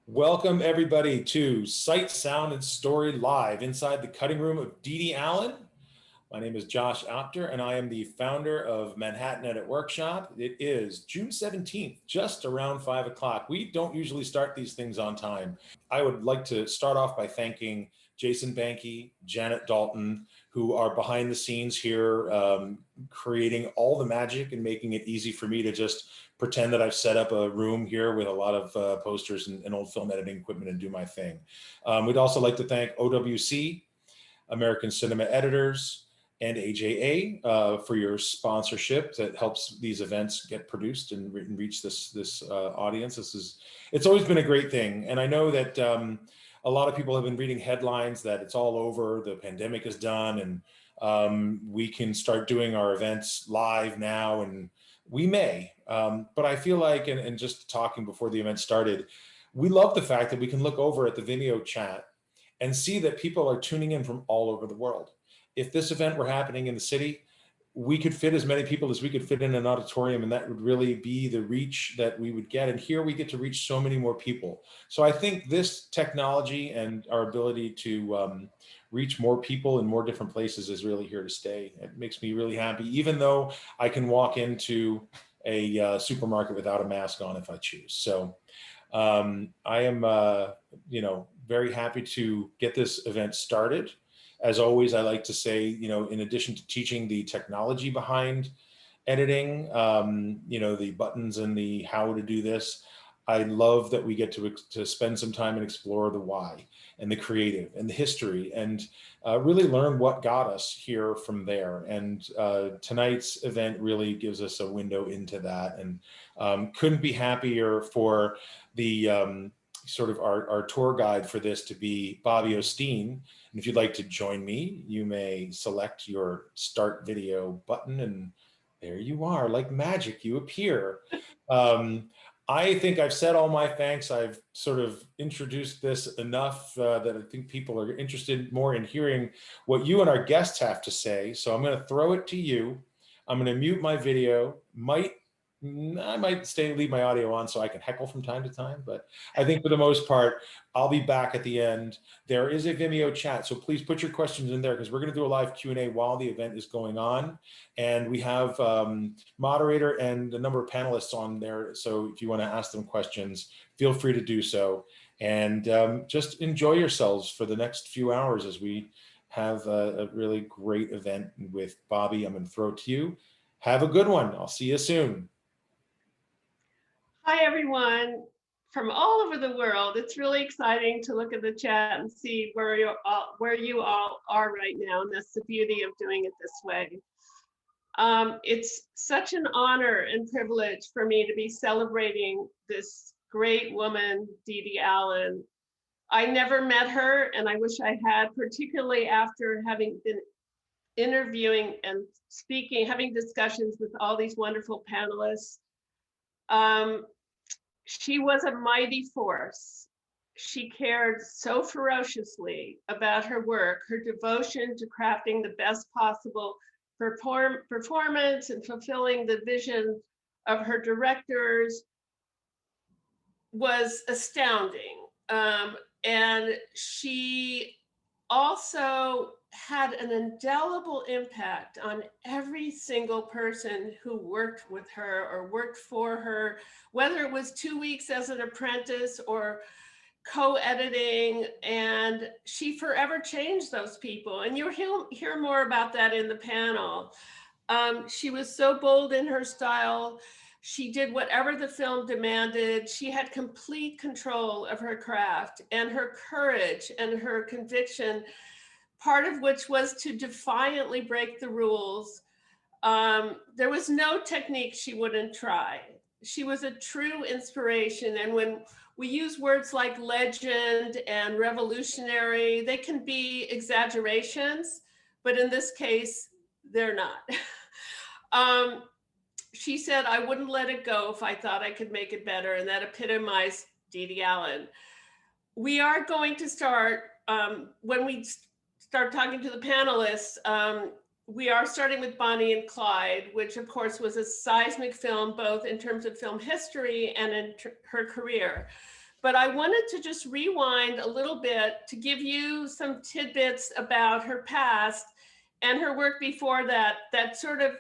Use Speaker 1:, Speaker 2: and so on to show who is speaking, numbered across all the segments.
Speaker 1: Welcome everybody to Sight, Sound, and Story Live inside the cutting room of Dede Allen. My name is Josh Apter and I am the founder of Manhattan Edit Workshop. It is June 17th, just around 5 o'clock. We don't usually start these things on time. I would like to start off by thanking Jason Banky, Janet Dalton, who are behind the scenes here, creating all the magic and making it easy for me to just pretend that I've set up a room here with a lot of posters and old film editing equipment and do my thing. We'd also like to thank OWC, American Cinema Editors, and AJA for your sponsorship that helps these events get produced and reach this audience. It's always been a great thing. And I know that a lot of people have been reading headlines that it's all over, the pandemic is done, and we can start doing our events live now, and we may. But I feel like, and just talking before the event started, we love the fact that we can look over at the Vimeo chat and see that people are tuning in from all over the world. If this event were happening in the city, we could fit as many people as we could fit in an auditorium, and that would really be the reach that we would get. And here we get to reach so many more people. So I think this technology and our ability to reach more people in more different places is really here to stay. It makes me really happy, even though I can walk into a supermarket without a mask on if I choose. So I am, very happy to get this event started. As always, I like to say, in addition to teaching the technology behind editing, the buttons and the how to do this, I love that we get to spend some time and explore the why and the creative and the history and really learn what got us here from there. And tonight's event really gives us a window into that, and couldn't be happier for the sort of our tour guide for this to be Bobbie O'Steen. And if you'd like to join me, you may select your start video button, and there you are, like magic, you appear. I think I've said all my thanks. I've sort of introduced this enough that I think people are interested more in hearing what you and our guests have to say. So I'm going to throw it to you. I'm going to mute my video. I might leave my audio on so I can heckle from time to time, but I think for the most part, I'll be back at the end. There is a Vimeo chat, so please put your questions in there because we're going to do a live Q&A while the event is going on. And we have moderator and a number of panelists on there. So if you want to ask them questions, feel free to do so. And just enjoy yourselves for the next few hours as we have a really great event with Bobbie. I'm going to throw it to you. Have a good one. I'll see you soon.
Speaker 2: Hi, everyone from all over the world. It's really exciting to look at the chat and see where you all are right now. And that's the beauty of doing it this way. It's such an honor and privilege for me to be celebrating this great woman, Dede Allen. I never met her, and I wish I had, particularly after having been interviewing and speaking, having discussions with all these wonderful panelists. She was a mighty force. She cared so ferociously about her work. Her devotion to crafting the best possible performance and fulfilling the vision of her directors was astounding. And she also had an indelible impact on every single person who worked with her or worked for her, whether it was 2 weeks as an apprentice or co-editing, and she forever changed those people. And you'll hear more about that in the panel. She was so bold in her style. She did whatever the film demanded. She had complete control of her craft, and her courage and her conviction, part of which was to defiantly break the rules. There was no technique she wouldn't try. She was a true inspiration. And when we use words like legend and revolutionary, they can be exaggerations, but in this case, they're not. She said, I wouldn't let it go if I thought I could make it better. And that epitomized Dede Allen. We are going to start, when we start talking to the panelists, we are starting with Bonnie and Clyde, which of course was a seismic film, both in terms of film history and in her career. but I wanted to just rewind a little bit to give you some tidbits about her past and her work before that, that sort of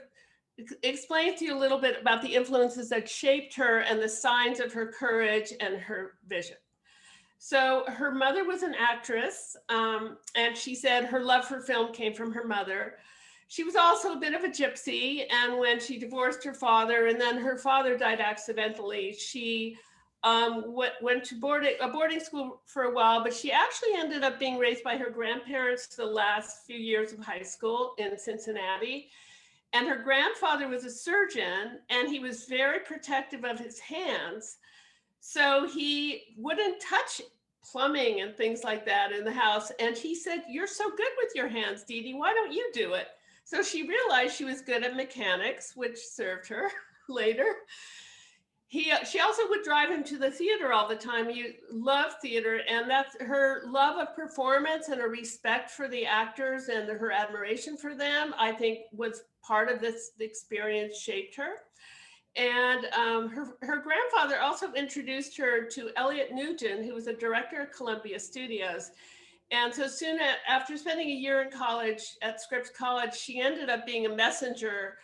Speaker 2: explains to you a little bit about the influences that shaped her and the signs of her courage and her vision. So her mother was an actress, and she said her love for film came from her mother. She was also a bit of a gypsy, and when she divorced her father, and then her father died accidentally, she went to a boarding school for a while, but she actually ended up being raised by her grandparents the last few years of high school in Cincinnati. And her grandfather was a surgeon, and he was very protective of his hands. So he wouldn't touch plumbing and things like that in the house. And he said, "You're so good with your hands, Dede, why don't you do it?" So she realized she was good at mechanics, which served her later. She also would drive him to the theater all the time. He loved theater, and that's her love of performance and a respect for the actors and her admiration for them, I think was part of this experience shaped her. And her grandfather also introduced her to Elliot Nugent, who was a director at Columbia Studios. And so soon after spending a year in college at Scripps College, she ended up being a messenger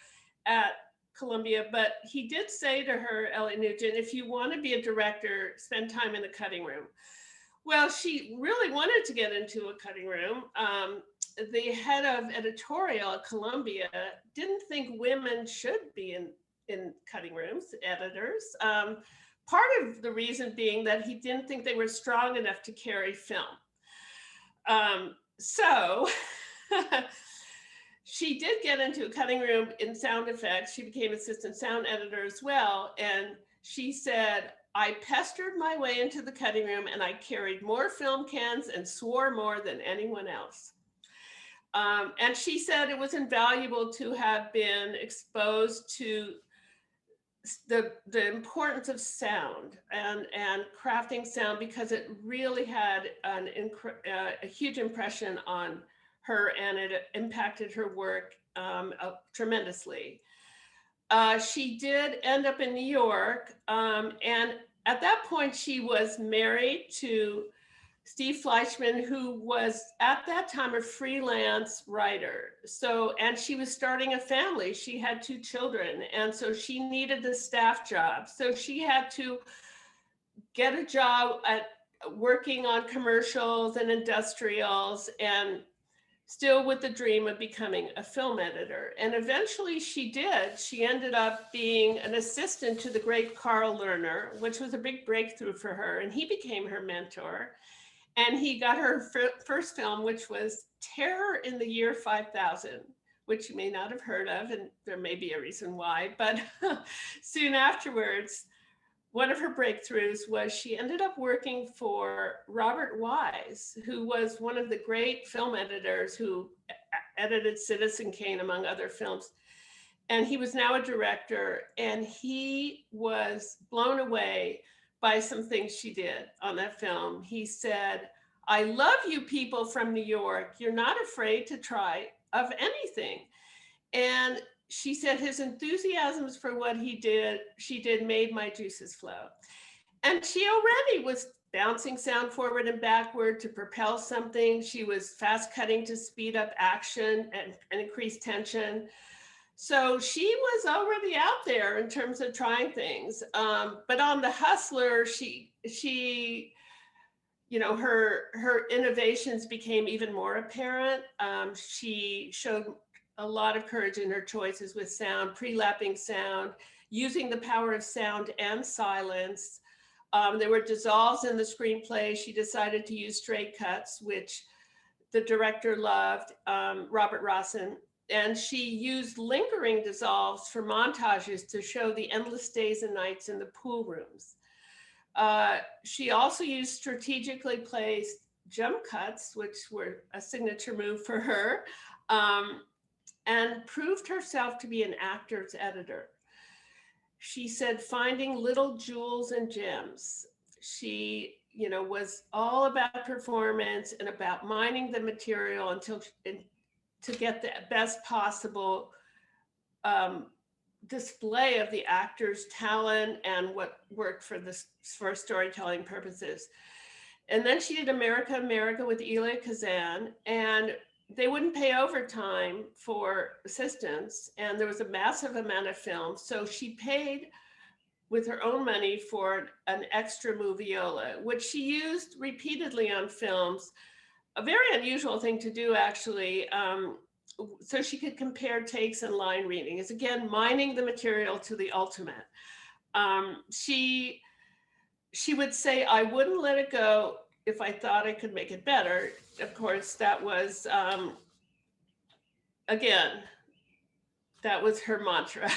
Speaker 2: at Columbia. But he did say to her, Elliot Nugent, "If you want to be a director, spend time in the cutting room." Well, she really wanted to get into a cutting room. The head of editorial at Columbia didn't think women should be in cutting rooms, editors. Part of the reason being that he didn't think they were strong enough to carry film. So she did get into a cutting room in sound effects. She became assistant sound editor as well. And she said, "I pestered my way into the cutting room, and I carried more film cans and swore more than anyone else." And she said it was invaluable to have been exposed to the importance of sound and crafting sound, because it really had a huge impression on her, and it impacted her work tremendously. She did end up in New York, and at that point she was married to Steve Fleischman, who was at that time a freelance writer. So, and she was starting a family. She had 2 children, and so she needed a staff job. So she had to get a job at working on commercials and industrials, and still with the dream of becoming a film editor. And eventually she did. She ended up being an assistant to the great Carl Lerner, which was a big breakthrough for her. And he became her mentor. And he got her first film, which was Terror in the Year 5000, which you may not have heard of, and there may be a reason why. But soon afterwards, one of her breakthroughs was she ended up working for Robert Wise, who was one of the great film editors who edited Citizen Kane, among other films. And he was now a director, and he was blown away by some things she did on that film. He said, "I love you people from New York. You're not afraid to try of anything." And she said his enthusiasms for what she did made my juices flow. And she already was bouncing sound forward and backward to propel something. She was fast cutting to speed up action and increase tension. So she was already out there in terms of trying things. But on The Hustler, she her innovations became even more apparent. She showed a lot of courage in her choices with sound, pre-lapping sound, using the power of sound and silence. There were dissolves in the screenplay. She decided to use straight cuts, which the director loved, Robert Rossen. And she used lingering dissolves for montages to show the endless days and nights in the pool rooms. She also used strategically placed jump cuts, which were a signature move for her, and proved herself to be an actor's editor. She said, finding little jewels and gems. She, was all about performance and about mining the material to get the best possible display of the actor's talent and what worked for storytelling purposes. And then she did America, America with Elia Kazan, and they wouldn't pay overtime for assistants, and there was a massive amount of film. So she paid with her own money for an extra moviola, which she used repeatedly on films. A very unusual thing to do, actually. So she could compare takes and line reading. Is again mining the material to the ultimate. She would say, "I wouldn't let it go if I thought I could make it better." Of course, that was again, that was her mantra.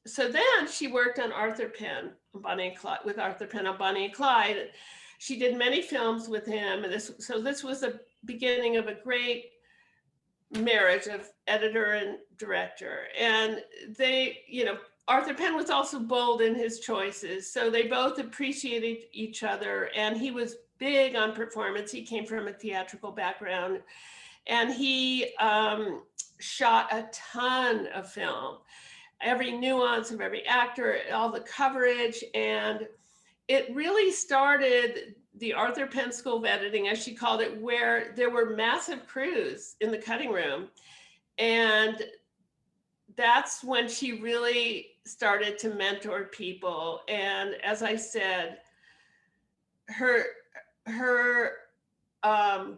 Speaker 2: So then she worked on Arthur Penn, Bonnie and Clyde, with Arthur Penn on Bonnie and Clyde. She did many films with him, and this was the beginning of a great marriage of editor and director. And they, Arthur Penn was also bold in his choices, so they both appreciated each other. And he was big on performance. He came from a theatrical background, and he shot a ton of film. Every nuance of every actor, all the coverage, and it really started the Arthur Penn School of Editing, as she called it, where there were massive crews in the cutting room. And that's when she really started to mentor people. And as I said, her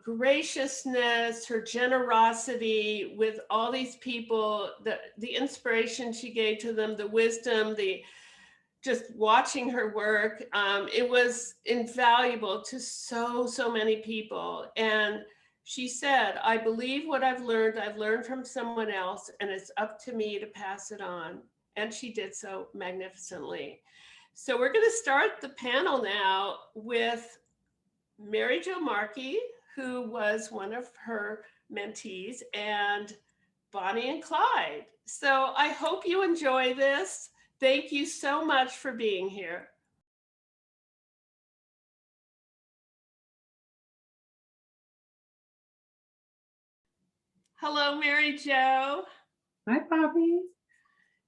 Speaker 2: graciousness, her generosity with all these people, the inspiration she gave to them, the wisdom, just watching her work, it was invaluable to so many people. And she said, "I believe what I've learned from someone else, and it's up to me to pass it on." And she did so magnificently. So we're going to start the panel now with Mary Jo Markey, who was one of her mentees, and Bonnie and Clyde. So I hope you enjoy this. Thank you so much for being here. Hello, Mary Jo.
Speaker 3: Hi, Bobbie.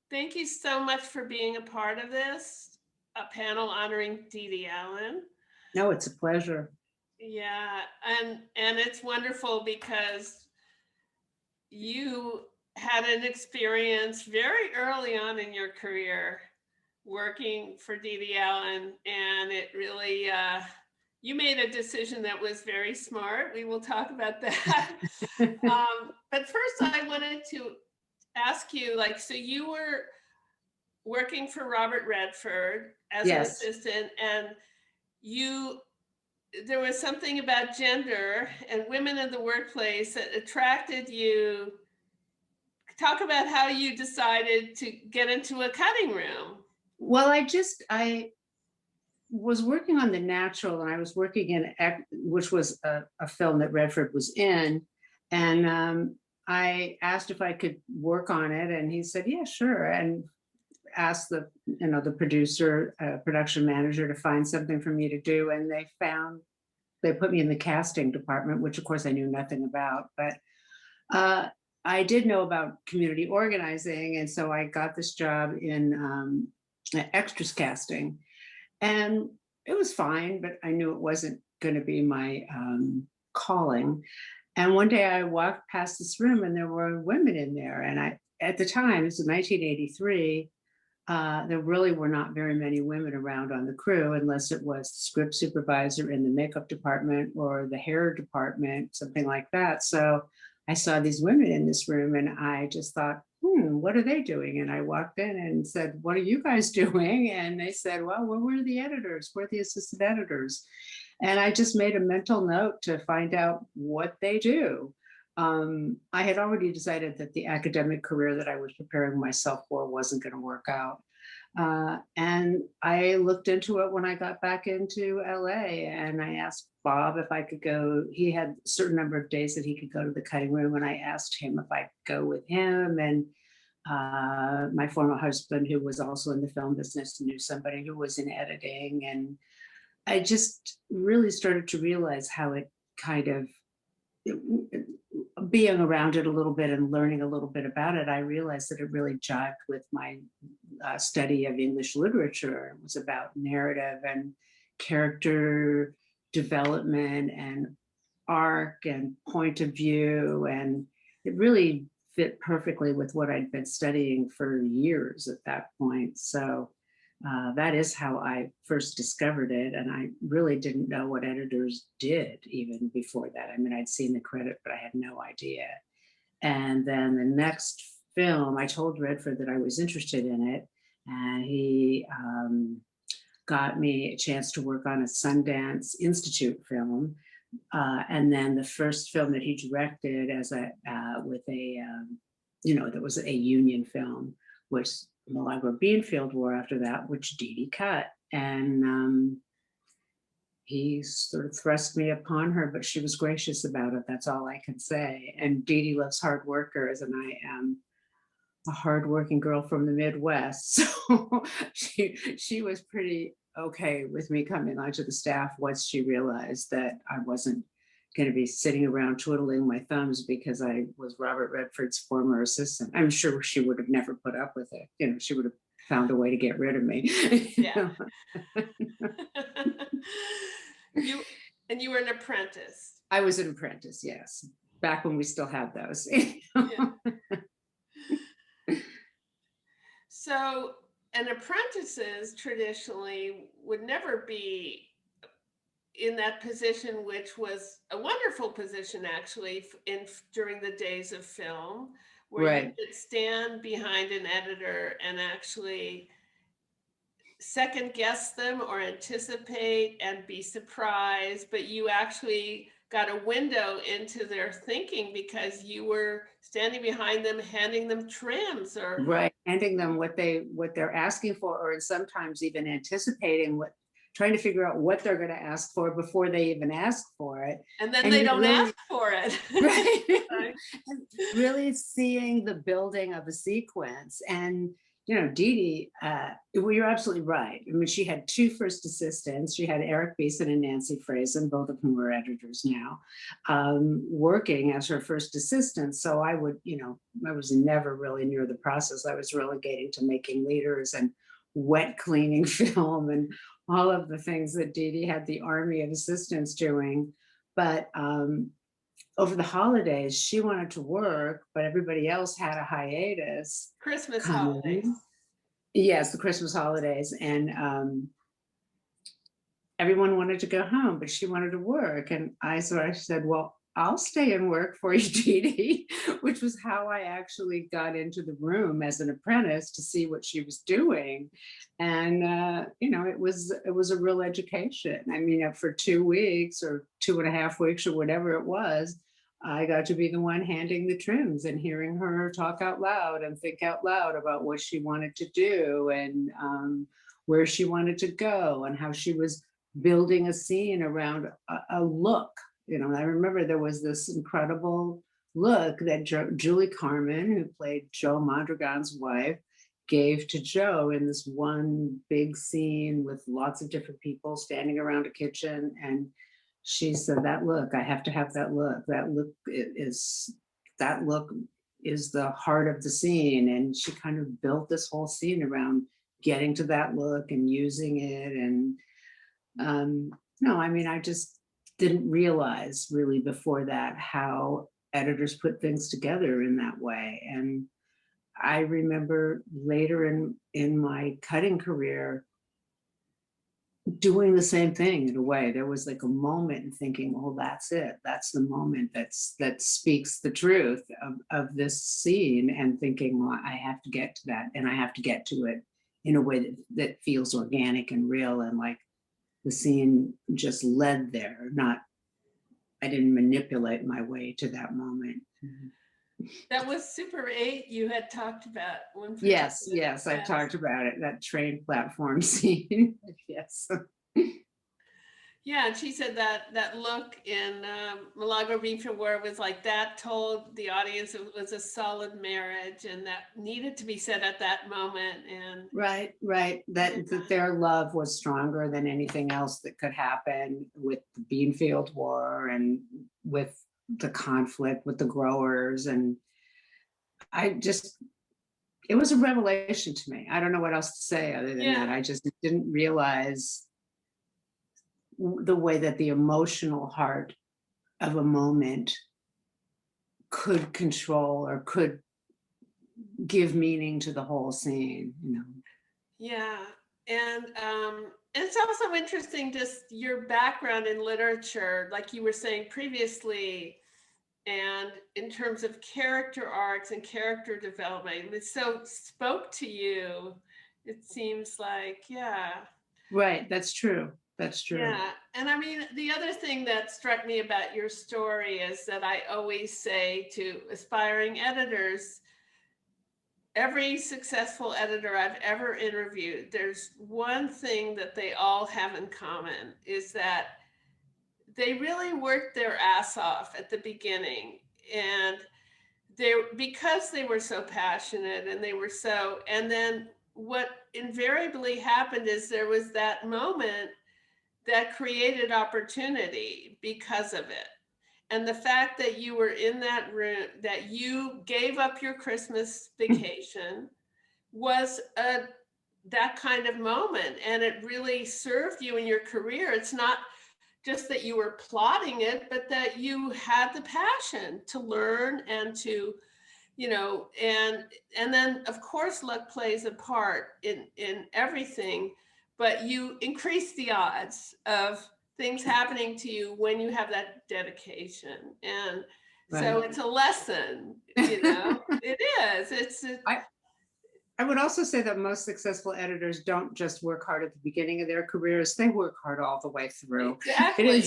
Speaker 2: Thank you so much for being a part of this, a panel honoring Dede Allen.
Speaker 3: No, it's a pleasure.
Speaker 2: Yeah, and it's wonderful because you had an experience very early on in your career working for Dede Allen, and it really, you made a decision that was very smart. We will talk about that. But first I wanted to ask you, so you were working for Robert Redford as an assistant, and there was something about gender and women in the workplace that attracted you. Talk about how you decided to get into a cutting room.
Speaker 3: Well, I was working on The Natural, and I was working in, which was a film that Redford was in. And I asked if I could work on it, and he said, "Yeah, sure." And asked the producer, production manager, to find something for me to do. And they put me in the casting department, which of course I knew nothing about, but I did know about community organizing. And so I got this job in extras casting, and it was fine, but I knew it wasn't going to be my calling. And one day I walked past this room, and there were women in there. And at the time, this was 1983, there really were not very many women around on the crew, unless it was the script supervisor in the makeup department or the hair department, something like that. So I saw these women in this room, and I just thought, what are they doing? And I walked in and said, "What are you guys doing?" And they said, "Well, we're the editors. We're the assistant editors." And I just made a mental note to find out what they do. I had already decided that the academic career that I was preparing myself for wasn't going to work out. And I looked into it when I got back into LA, and I asked Bob if I could go. He had a certain number of days that he could go to the cutting room, and I asked him if I could go with him. And my former husband, who was also in the film business, knew somebody who was in editing. And I just really started to realize how it kind of being around it a little bit and learning a little bit about it, I realized that it really jived with my study of English literature. It was about narrative and character development and arc and point of view, and it really fit perfectly with what I'd been studying for years at that point. So that is how I first discovered it, and I really didn't know what editors did even before that. I mean, I'd seen the credit, but I had no idea. And then the next film, I told Redford that I was interested in it, and he got me a chance to work on a Sundance Institute film. And then the first film that he directed as a with a that was a union film was Milagro Beanfield War after that, which Dede cut. And he sort of thrust me upon her, but she was gracious about it. That's all I can say. And Dede loves hard workers, and I am a hardworking girl from the Midwest. So she was pretty okay with me coming onto the staff once she realized that I wasn't going to be sitting around twiddling my thumbs because I was Robert Redford's former assistant. I'm sure she would have never put up with it. She would have found a way to get rid of me.
Speaker 2: Yeah. You were an apprentice.
Speaker 3: I was an apprentice, yes. Back when we still had those.
Speaker 2: Yeah. So, and apprentices traditionally would never be in that position, which was a wonderful position actually during the days of film, where
Speaker 3: Right.
Speaker 2: you could stand behind an editor and actually second guess them or anticipate and be surprised, but you actually got a window into their thinking because you were standing behind them, handing them trims or
Speaker 3: right, handing them what they're asking for, or sometimes even anticipating trying to figure out what they're going to ask for before they even ask for it.
Speaker 2: And then they don't ask for it.
Speaker 3: Right. Really seeing the building of a sequence. And Dede, well, you're absolutely right. I mean, she had two first assistants. She had Eric Beeson and Nancy Frazen, both of whom are editors now, working as her first assistants. So I was never really near the process. I was relegating to making leaders and wet cleaning film and all of the things that Dede had the army of assistants doing. But over the holidays, she wanted to work, but everybody else had a hiatus.
Speaker 2: Christmas holidays.
Speaker 3: Yes, the Christmas holidays. And everyone wanted to go home, but she wanted to work. And I said, well, I'll stay and work for you, Dede, which was how I actually got into the room as an apprentice to see what she was doing. And, it was a real education. I mean, for 2 weeks or 2.5 weeks or whatever it was, I got to be the one handing the trims and hearing her talk out loud and think out loud about what she wanted to do and where she wanted to go and how she was building a scene around a look. I remember there was this incredible look that Julie Carmen, who played Joe Mondragon's wife, gave to Joe in this one big scene with lots of different people standing around a kitchen. And she said, that look, I have to have that look. That look is the heart of the scene. And she kind of built this whole scene around getting to that look and using it. And I just didn't realize really before that how editors put things together in that way. And I remember later in my cutting career doing the same thing in a way. There was like a moment and thinking, oh, that's it. That's the moment that speaks the truth of this scene, and thinking, well, I have to get to that, and I have to get to it in a way that feels organic and real, and like the scene just led there, I didn't manipulate my way to that moment.
Speaker 2: That was Super 8 you had talked about.
Speaker 3: Yes, I've talked about it, that train platform scene. Yes.
Speaker 2: Yeah, and she said that look in Milagro Beanfield War was like that told the audience it was a solid marriage, and that needed to be said at that moment. And
Speaker 3: right, that their love was stronger than anything else that could happen with the Beanfield War and with the conflict with the growers. And it was a revelation to me. I don't know what else to say other than that. I just didn't realize the way that the emotional heart of a moment could control or could give meaning to the whole scene, you know.
Speaker 2: Yeah. And it's also interesting, just your background in literature, like you were saying previously, and in terms of character arcs and character development, it so spoke to you. It seems like, yeah.
Speaker 3: Right, that's true. That's true.
Speaker 2: Yeah, and I mean, the other thing that struck me about your story is that I always say to aspiring editors, every successful editor I've ever interviewed, there's one thing that they all have in common, is that they really worked their ass off at the beginning. And because they were so passionate and and then what invariably happened is there was that moment that created opportunity because of it. And the fact that you were in that room, that you gave up your Christmas vacation was that kind of moment. And it really served you in your career. It's not just that you were plotting it, but that you had the passion to learn and to, you know, and then of course luck plays a part in everything, but you increase the odds of things happening to you when you have that dedication. And so it's a lesson, you know. It is.
Speaker 3: I would also say that most successful editors don't just work hard at the beginning of their careers, they work hard all the way through.
Speaker 2: Exactly.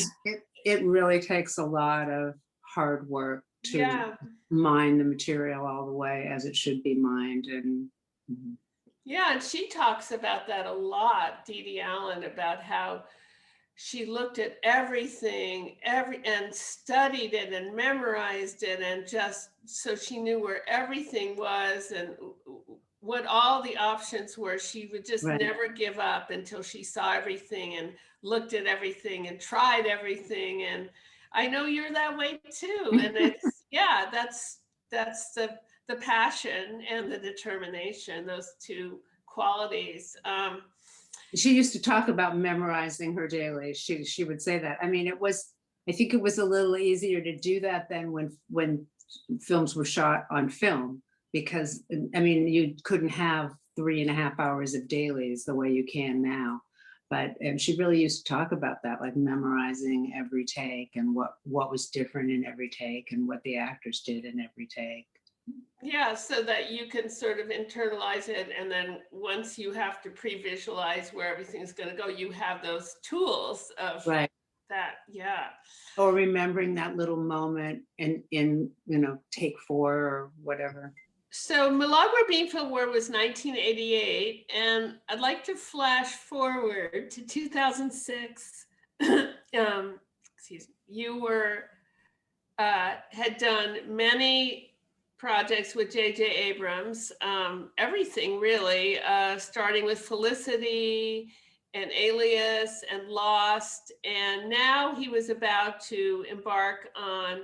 Speaker 3: It really takes a lot of hard work to mine the material all the way as it should be mined. And
Speaker 2: yeah, and she talks about that a lot, Dede Allen, about how she looked at everything, and studied it and memorized it, and just so she knew where everything was and what all the options were. She would just never give up until she saw everything and looked at everything and tried everything. And I know you're that way too. And it's, that's the passion and the determination, those two qualities.
Speaker 3: She used to talk about memorizing her dailies. She would say that. I mean, I think it was a little easier to do that than when films were shot on film, because I mean, you couldn't have 3.5 hours of dailies the way you can now. But she really used to talk about that, like memorizing every take and what was different in every take and what the actors did in every take.
Speaker 2: Yeah, so that you can sort of internalize it, and then once you have to pre-visualize where everything's going to go, you have those tools of that. Yeah.
Speaker 3: Or remembering that little moment in you know, take 4 or whatever.
Speaker 2: So Milagro Beanfield War was 1988, and I'd like to flash forward to 2006. Excuse me. You had done many projects with J.J. Abrams, everything really, starting with Felicity and Alias and Lost, and now he was about to embark on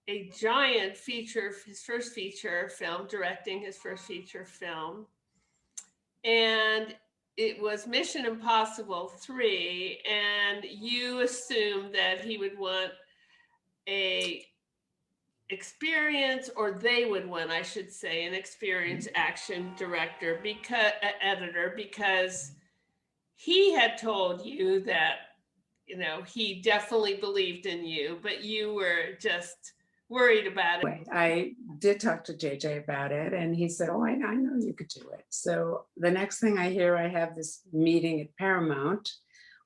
Speaker 2: a giant feature, his first feature film, directing his first feature film. And it was Mission Impossible 3, and you assumed that he would want a experience, or they would want, I should say, an experienced action director, editor, because he had told you that, you know, he definitely believed in you, but you were just worried about it.
Speaker 3: I did talk to JJ about it, and he said, oh, I know you could do it. So the next thing I hear, I have this meeting at Paramount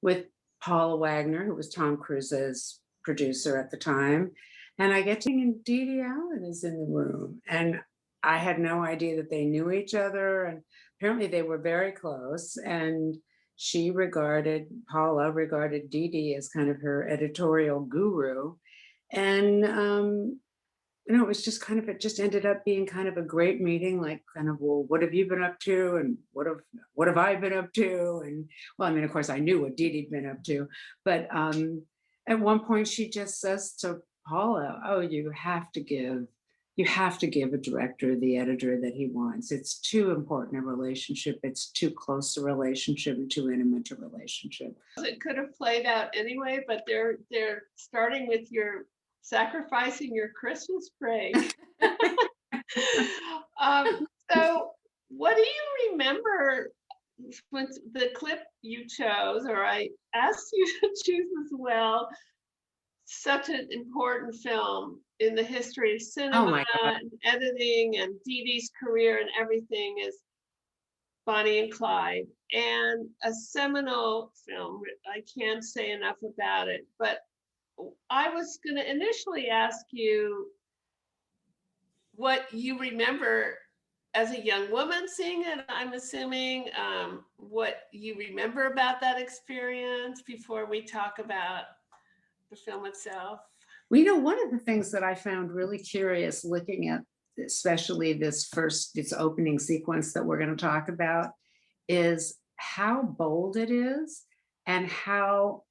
Speaker 3: with Paula Wagner, who was Tom Cruise's producer at the time. And I get to, and Dede Allen is in the room. And I had no idea that they knew each other. And apparently they were very close. And Paula regarded Dede as kind of her editorial guru. And, you know, it was just it just ended up being kind of a great meeting, like kind of, well, what have you been up to? And what have I been up to? And well, I mean, of course I knew what Dede'd been up to, but at one point she just says to Paula, oh, you have to give a director the editor that he wants. It's too important a relationship. It's too close a relationship and too intimate a relationship.
Speaker 2: It could have played out anyway, but they're starting with your sacrificing your Christmas break. So what do you remember when the clip you chose, or I asked you to choose as well, such an important film in the history of cinema and editing and Dede's career and everything, is Bonnie and Clyde, and a seminal film. I can't say enough about it, but I was going to initially ask you what you remember as a young woman seeing it. I'm assuming what you remember about that experience before we talk about the film itself.
Speaker 3: Well, you know, one of the things that I found really curious looking at, especially this opening sequence that we're going to talk about, is how bold it is and how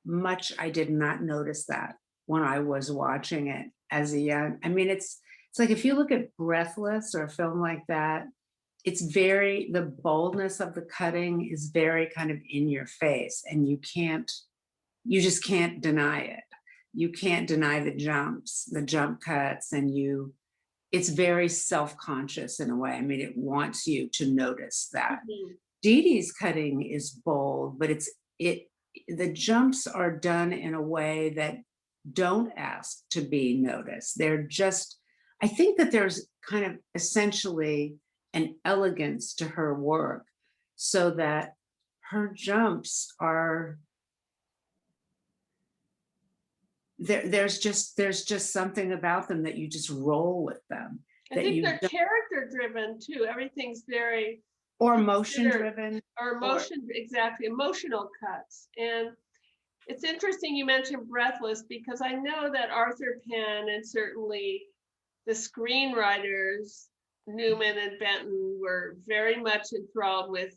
Speaker 3: much I did not notice that when I was watching it as a young. I mean, it's like if you look at Breathless or a film like that, the boldness of the cutting is very kind of in your face, and you just can't deny it. You can't deny the jump cuts, and it's very self-conscious in a way. I mean, it wants you to notice that. Mm-hmm. Dede's cutting is bold, but the jumps are done in a way that don't ask to be noticed. They're just, I think that there's kind of essentially an elegance to her work, so that her jumps are, there's just something about them that you just roll with them.
Speaker 2: I think they're character driven too. Everything's very,
Speaker 3: or emotion driven,
Speaker 2: exactly, emotional cuts. And it's interesting you mentioned Breathless, because I know that Arthur Penn and certainly the screenwriters Newman and Benton were very much enthralled with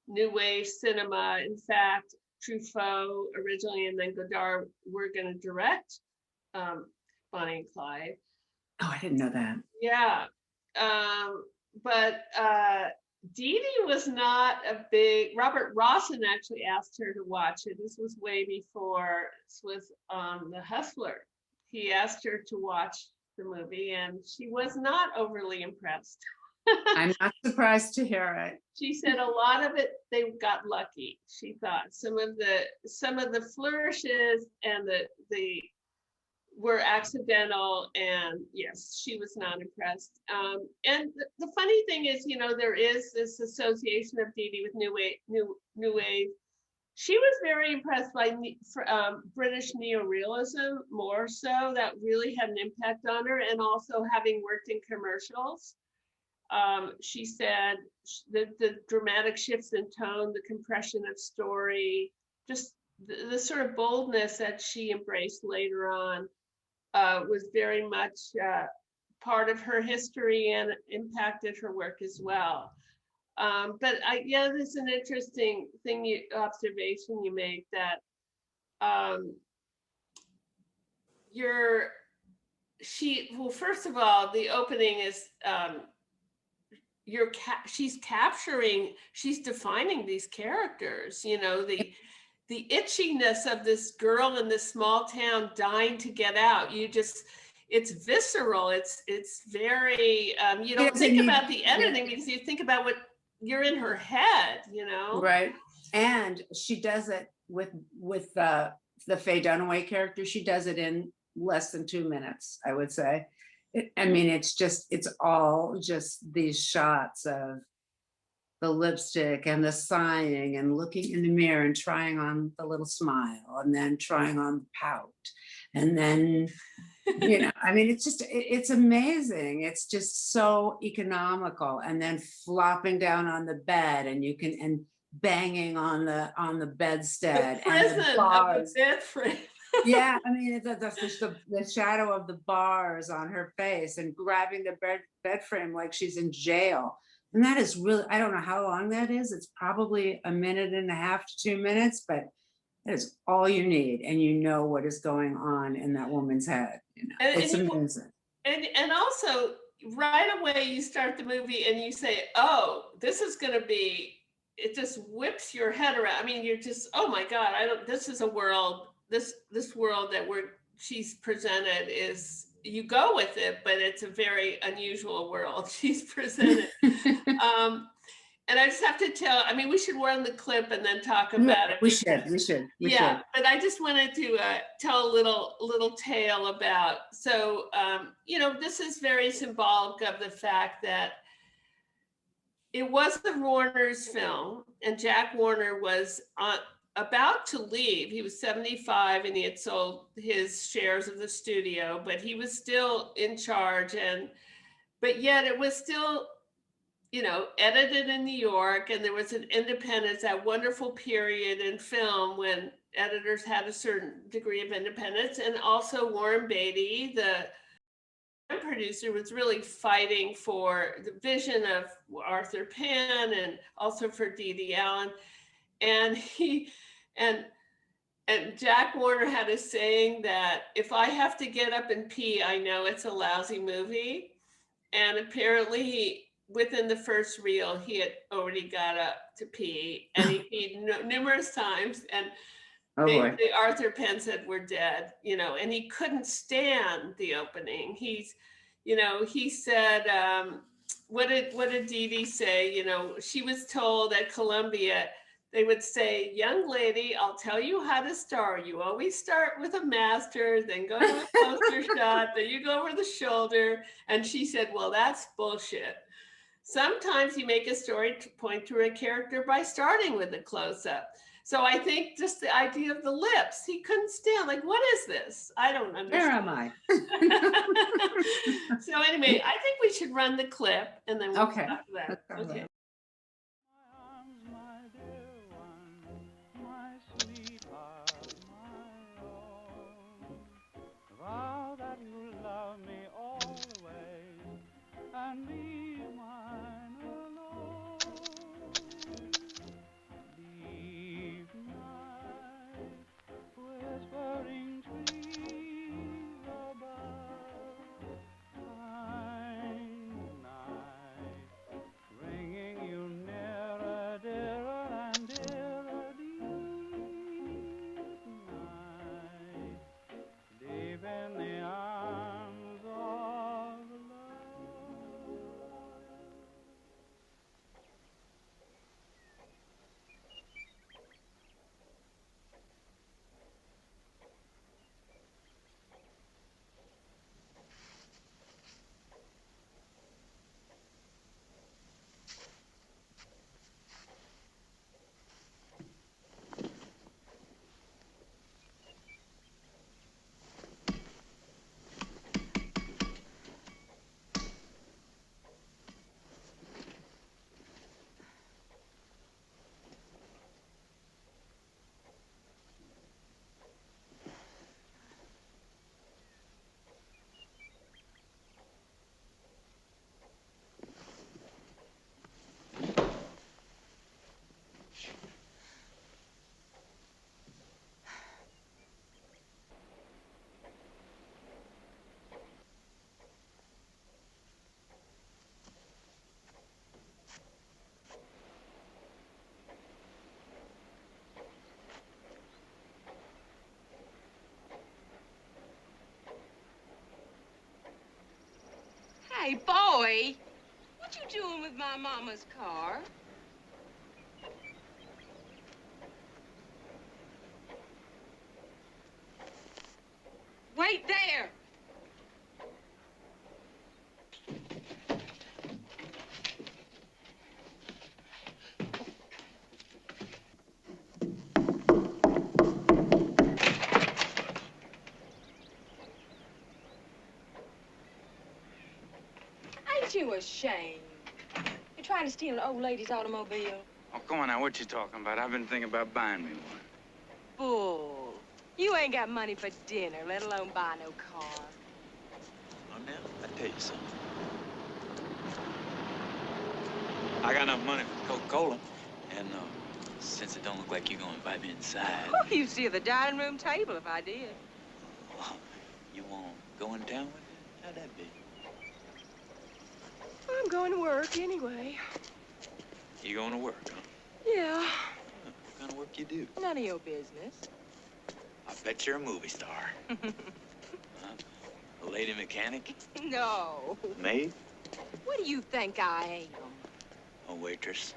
Speaker 2: New Wave cinema. In fact, Truffaut originally and then Godard were going to direct Bonnie and Clyde.
Speaker 3: Oh, I didn't know that.
Speaker 2: Yeah. But Dede was not a big, Robert Rossen actually asked her to watch it. This was way before, this was The Hustler. He asked her to watch the movie and she was not overly impressed.
Speaker 3: I'm not surprised to hear it.
Speaker 2: She said a lot of it, they got lucky. She thought some of the flourishes and the were accidental, and yes, she was not impressed. And the funny thing is, you know, there is this association of Dede with New Wave. She was very impressed by British neorealism, more so. That really had an impact on her, and also having worked in commercials. She said the dramatic shifts in tone, the compression of story, just the sort of boldness that she embraced later on was very much part of her history and impacted her work as well. But there's an interesting observation you make, that first of all, the opening is she's defining these characters, you know, the itchiness of this girl in this small town dying to get out. It's visceral. It's very, you don't think about the editing because you think about what you're in her head, you know?
Speaker 3: Right. And she does it with the Faye Dunaway character. She does it in less than 2 minutes, I would say. It's all just these shots of the lipstick and the sighing and looking in the mirror and trying on the little smile and then trying on the pout. And then, you know, it's amazing. It's just so economical. And then flopping down on the bed and banging on the bedstead.
Speaker 2: The prison
Speaker 3: and the bars.
Speaker 2: Of the bed frame.
Speaker 3: Yeah, the shadow of the bars on her face and grabbing the bed frame like she's in jail. And that is really, I don't know how long that is. It's probably 1.5 to 2 minutes, but That is all you need, and you know what is going on in that woman's head. You know, it's amazing.
Speaker 2: And also, right away, you start the movie and you say, "Oh, this is going to be." It just whips your head around. I mean, you're just, "Oh my God, I don't. This is a world. This world that she's presented is." You go with it, but it's a very unusual world she's presented. And I just have to tell, I mean, we should run the clip and then talk about it.
Speaker 3: We should.
Speaker 2: But I just wanted to tell a little tale about, so, you know, this is very symbolic of the fact that it was the Warner's film, and Jack Warner was about to leave. He was 75 and he had sold his shares of the studio, but he was still in charge, but yet it was still, you know, edited in New York, and there was an independence, that wonderful period in film when editors had a certain degree of independence. And also Warren Beatty, the producer, was really fighting for the vision of Arthur Penn and also for Dede Allen. And and Jack Warner had a saying that if I have to get up and pee, I know it's a lousy movie. And apparently within the first reel, he had already got up to pee, and he peed numerous times. And Arthur Penn said, "We're dead," you know, and he couldn't stand the opening. He said, what did Dede say? You know, she was told at Columbia, they would say, "Young lady, I'll tell you how to star. You always start with a master, then go to a closer shot, then you go over the shoulder." And she said, "Well, that's bullshit. Sometimes you make a story to point to a character by starting with a close-up." So I think just the idea of the lips, he couldn't stand, like, what is this? I don't understand.
Speaker 3: Where am I?
Speaker 2: So anyway, I think we should run the clip and then we'll talk about it. Okay.
Speaker 4: Vow that you love me always and leave mine alone. Leave night, whispering trees above, kind night, bringing you nearer, dearer and dearer, deep night, deep in the arms of love.
Speaker 5: Hey, boy, what you doing with my mama's car? Wait there. Ain't you ashamed? You're trying to steal an old lady's automobile.
Speaker 4: Oh, come on now, what you talking about? I've been thinking about buying me one.
Speaker 5: Bull. You ain't got money for dinner, let alone buy no car.
Speaker 4: Oh, now, I tell you something. I got enough money for Coca-Cola, and
Speaker 6: Since it don't look like you're gonna invite me inside.
Speaker 5: Oh, you see at the dining room table if I did.
Speaker 6: Well, you wanna go in town with me? How'd that be?
Speaker 5: I'm going to work anyway.
Speaker 6: You going to work, huh?
Speaker 5: Yeah,
Speaker 6: What kind of work you do?
Speaker 5: none of your business.
Speaker 6: I bet you're a movie star. Huh? A lady mechanic?
Speaker 5: No.
Speaker 6: Maid?
Speaker 5: What do you think I am?
Speaker 6: A waitress?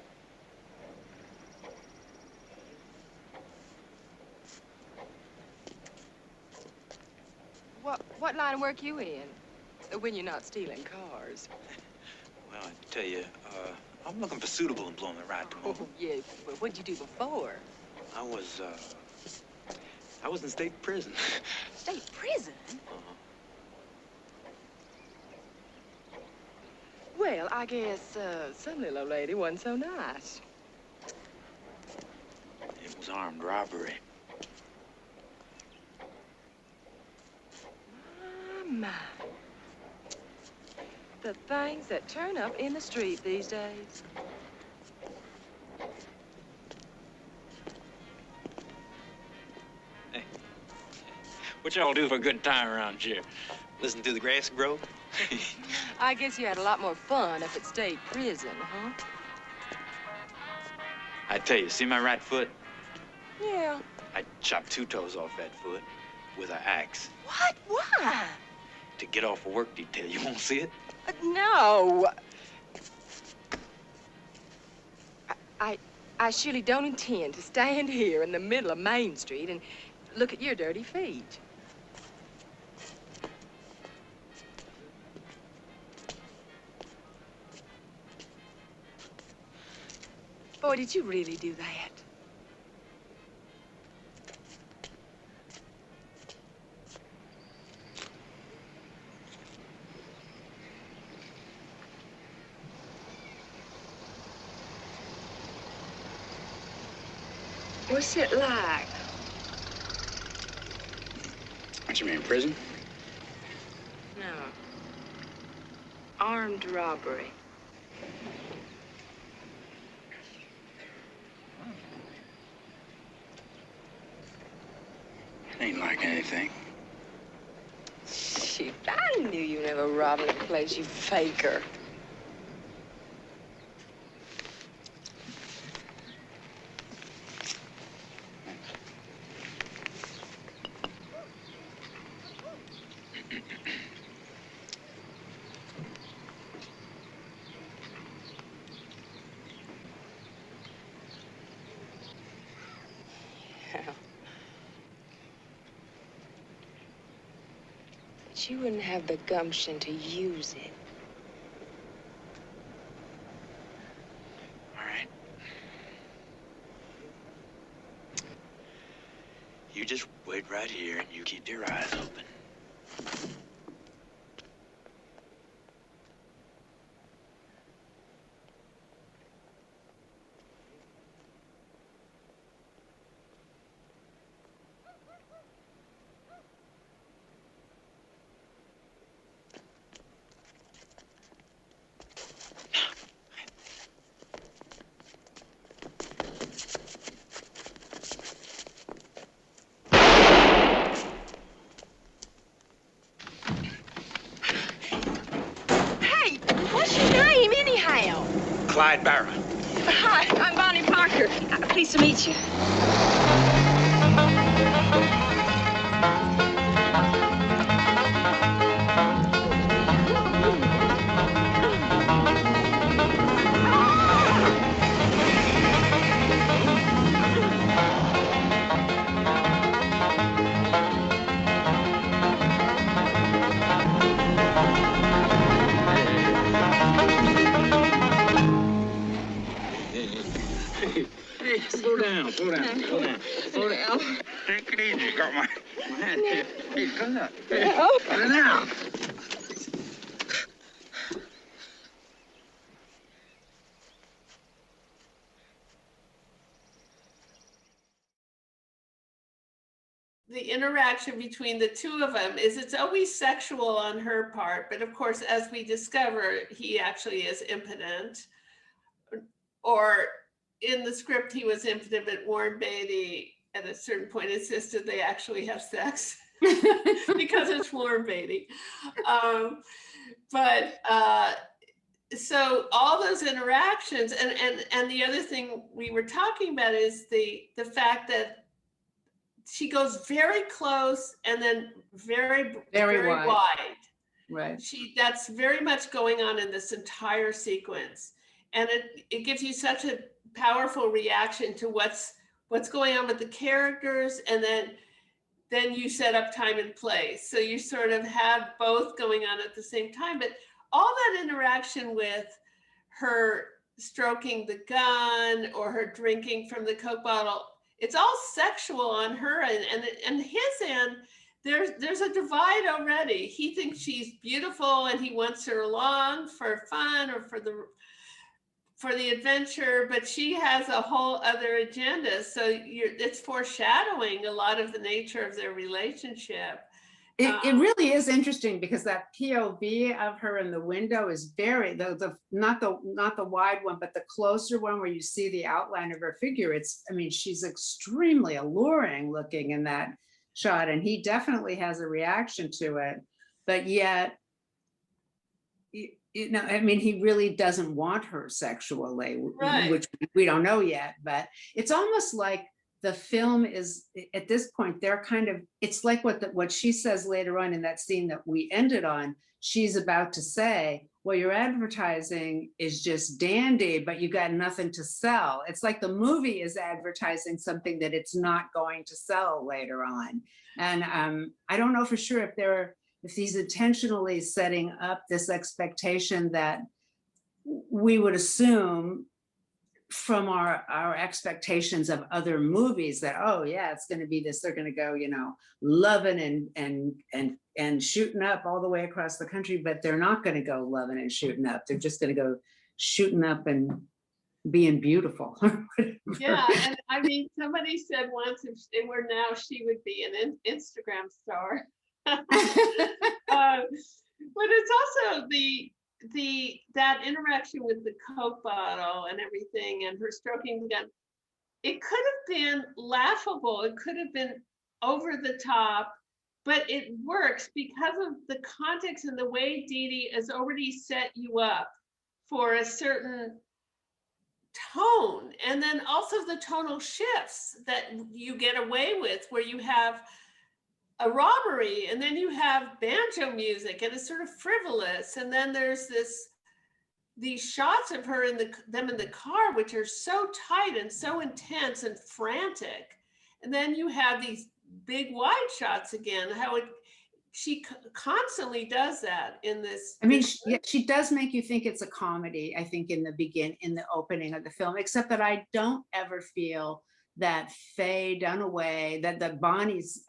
Speaker 5: What line of work you in? When you're not stealing cars.
Speaker 6: Well, I tell you, I'm looking for suitable employment right at the moment.
Speaker 5: Oh, yeah. But what'd you do before?
Speaker 6: I was in state prison.
Speaker 5: State prison? Well, I guess some little old lady wasn't so nice.
Speaker 6: It was armed robbery.
Speaker 5: My. The things that turn up in the street these days.
Speaker 6: Hey, what y'all do for a good time around here? Listen to the grass grow?
Speaker 5: I guess you had a lot more fun up at state prison, huh?
Speaker 6: I tell you, see my right foot?
Speaker 5: Yeah.
Speaker 6: I chopped 2 toes off that foot with an axe.
Speaker 5: What? Why?
Speaker 6: To get off a work detail. You won't see it?
Speaker 5: No. I surely don't intend to stand here in the middle of Main Street and look at your dirty feet. Boy, did you really do that? What's it like?
Speaker 6: What you mean, prison?
Speaker 5: No. Armed robbery.
Speaker 6: Ain't like anything.
Speaker 5: Shoot, I knew you never robbed a place, you faker. But you wouldn't have the gumption to use it.
Speaker 6: All right. You just wait right here and you keep your eyes open. Clyde Barra.
Speaker 5: Hi, I'm Bonnie Parker. Pleased to meet you.
Speaker 6: Slow down. Take it easy. Got my hand here. Hey, come up. Hey, put it down.
Speaker 2: The interaction between the two of them is it's always sexual on her part, but of course, as we discover, he actually is impotent, or in the script he was impotent, but Warren Beatty at a certain point insisted they actually have sex because it's Warren Beatty. So all those interactions, and the other thing we were talking about is the fact that she goes very close and then very wide.
Speaker 3: Right.
Speaker 2: That's very much going on in this entire sequence. And it gives you such a powerful reaction to what's going on with the characters, and then you set up time and place. So you sort of have both going on at the same time. But all that interaction with her stroking the gun or her drinking from the Coke bottle, it's all sexual on her and his end. There's a divide already. He thinks she's beautiful and he wants her along for fun or for the adventure, but she has a whole other agenda. So it's foreshadowing a lot of the nature of their relationship.
Speaker 3: It really is interesting because that POV of her in the window is very not the wide one, but the closer one where you see the outline of her figure. She's extremely alluring looking in that shot, and he definitely has a reaction to it, but yet he really doesn't want her sexually, right, which we don't know yet. But it's almost like the film is, at this point, they're kind of, it's like what she says later on in that scene that we ended on. She's about to say, well, your advertising is just dandy, but you got nothing to sell. It's like the movie is advertising something that it's not going to sell later on. And I don't know for sure if he's intentionally setting up this expectation that we would assume from our expectations of other movies that, oh yeah, it's going to be this, they're going to go, loving and shooting up all the way across the country, but they're not going to go loving and shooting up. They're just going to go shooting up and being beautiful.
Speaker 2: Yeah, and somebody said once if it were now, she would be an Instagram star. But it's also that interaction with the Coke bottle and everything, and her stroking the gun. It could have been laughable. It could have been over the top, but it works because of the context and the way Dede has already set you up for a certain tone, and then also the tonal shifts that you get away with, where you have a robbery and then you have banjo music and it's sort of frivolous, and then there's these shots of her them in the car, which are so tight and so intense and frantic, and then you have these big wide shots again. She constantly does that in this.
Speaker 3: She does make you think it's a comedy, I think, in the opening of the film, except that I don't ever feel that Faye Dunaway, that Bonnie's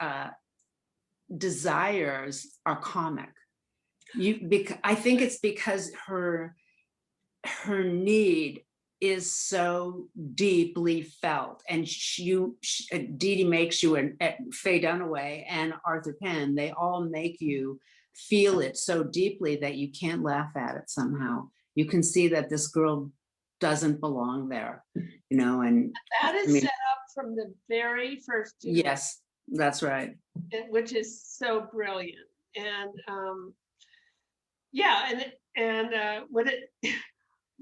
Speaker 3: desires are comic. I think it's because her need is so deeply felt, and Dede makes you, and Faye Dunaway and Arthur Penn, they all make you feel it so deeply that you can't laugh at it somehow. You can see that this girl doesn't belong there, and
Speaker 2: that is set up from the very first duel.
Speaker 3: Yes, that's right.
Speaker 2: Which is so brilliant. And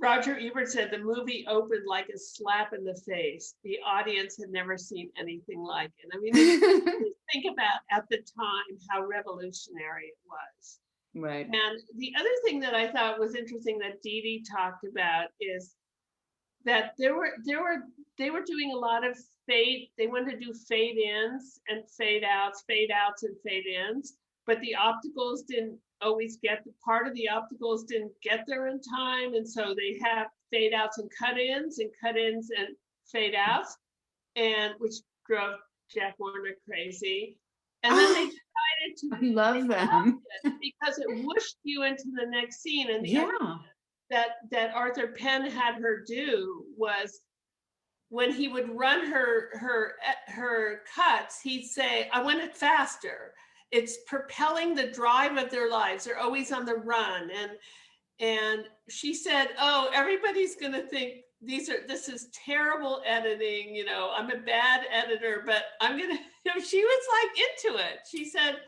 Speaker 2: Roger Ebert said the movie opened like a slap in the face. The audience had never seen anything like it. Think about at the time how revolutionary it was.
Speaker 3: Right.
Speaker 2: And the other thing that I thought was interesting that Dede talked about is that they were doing a lot of fade. They wanted to do fade ins and fade outs and fade ins, but the opticals didn't always get the opticals didn't get there in time, and so they have fade outs and cut ins and fade outs, and which drove Jack Warner crazy. And then they decided to
Speaker 3: I love them
Speaker 2: because it whooshed you into the next scene. And the other that Arthur Penn had her do was, when he would run her cuts, he'd say, I want it faster. It's propelling the drive of their lives. They're always on the run. And she said, oh, everybody's going to think this is terrible editing, you know, I'm a bad editor, but I'm gonna, you know, she was like into it. She said,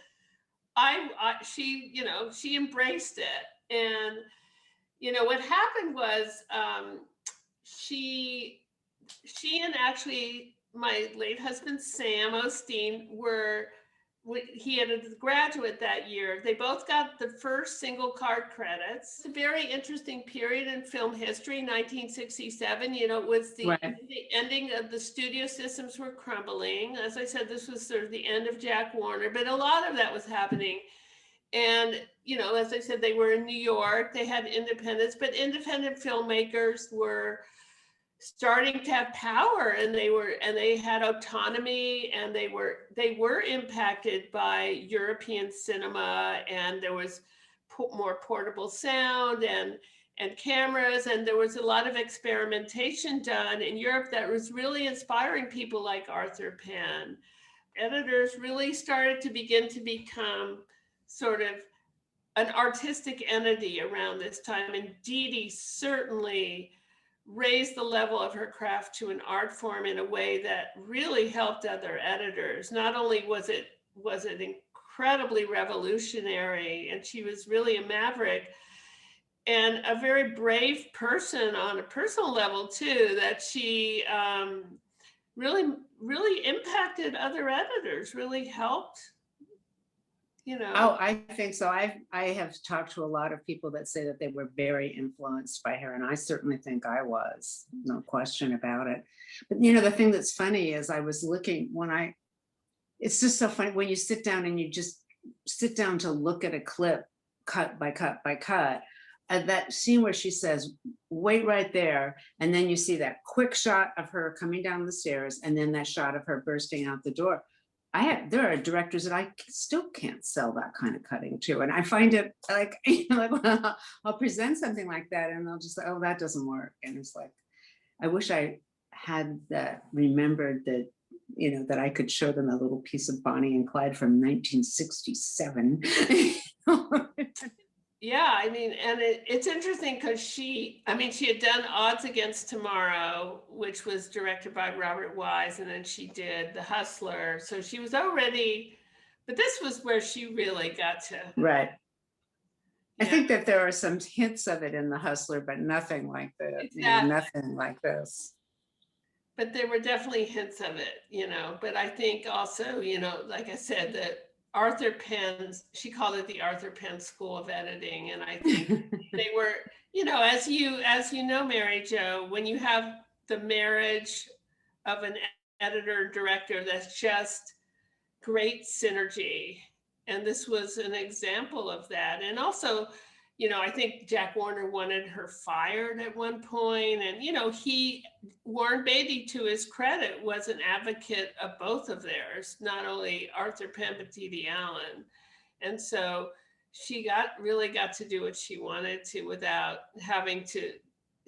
Speaker 2: she, you know, she embraced it. And, you know, what happened was she and actually my late husband, Sam O'Steen, he had a graduate that year. They both got the first single card credits. It's a very interesting period in film history, 1967. You know, it was the ending of the studio systems were crumbling. As I said, this was sort of the end of Jack Warner, but a lot of that was happening. And, you know, as I said, they were in New York, they had independence, but independent filmmakers were starting to have power, and they had autonomy, and they were impacted by European cinema, and there was more portable sound and cameras, and there was a lot of experimentation done in Europe that was really inspiring people like Arthur Penn. Editors really started to begin to become sort of an artistic entity around this time, and Dede certainly raised the level of her craft to an art form in a way that really helped other editors. Not only was it incredibly revolutionary, and she was really a maverick and a very brave person on a personal level too, that she really impacted other editors, really helped. You know.
Speaker 3: Oh, I think so. I have talked to a lot of people that say that they were very influenced by her, and I certainly think I was, no question about it. But you know, the thing that's funny is I was looking it's just so funny when you sit down and you just sit down to look at a clip, cut by cut by cut, that scene where she says, "Wait right there," and then you see that quick shot of her coming down the stairs, and then that shot of her bursting out the door. There are directors that I still can't sell that kind of cutting to. And I find it like, you know, like, well, I'll present something like that and they'll just say, oh, that doesn't work. And it's like, I wish I had remembered that, you know, that I could show them a little piece of Bonnie and Clyde from 1967.
Speaker 2: Yeah, I mean, and it's interesting because she had done Odds Against Tomorrow, which was directed by Robert Wise, and then she did The Hustler. So she was already, but this was where she really got to.
Speaker 3: Right.
Speaker 2: Yeah.
Speaker 3: I think that there are some hints of it in The Hustler, but nothing like that.
Speaker 2: Exactly.
Speaker 3: You know, nothing like this.
Speaker 2: But there were definitely hints of it, you know, but I think also, you know, like I said, that Arthur Penn's, she called it the Arthur Penn School of Editing. And I think they were, you know, as you know, Mary Jo, when you have the marriage of an editor director, that's just great synergy. And this was an example of that. And also, you know, I think Jack Warner wanted her fired at one point. And, you know, Warren Beatty, to his credit, was an advocate of both of theirs, not only Arthur Penn, but Dede Allen. And so she really got to do what she wanted to without having to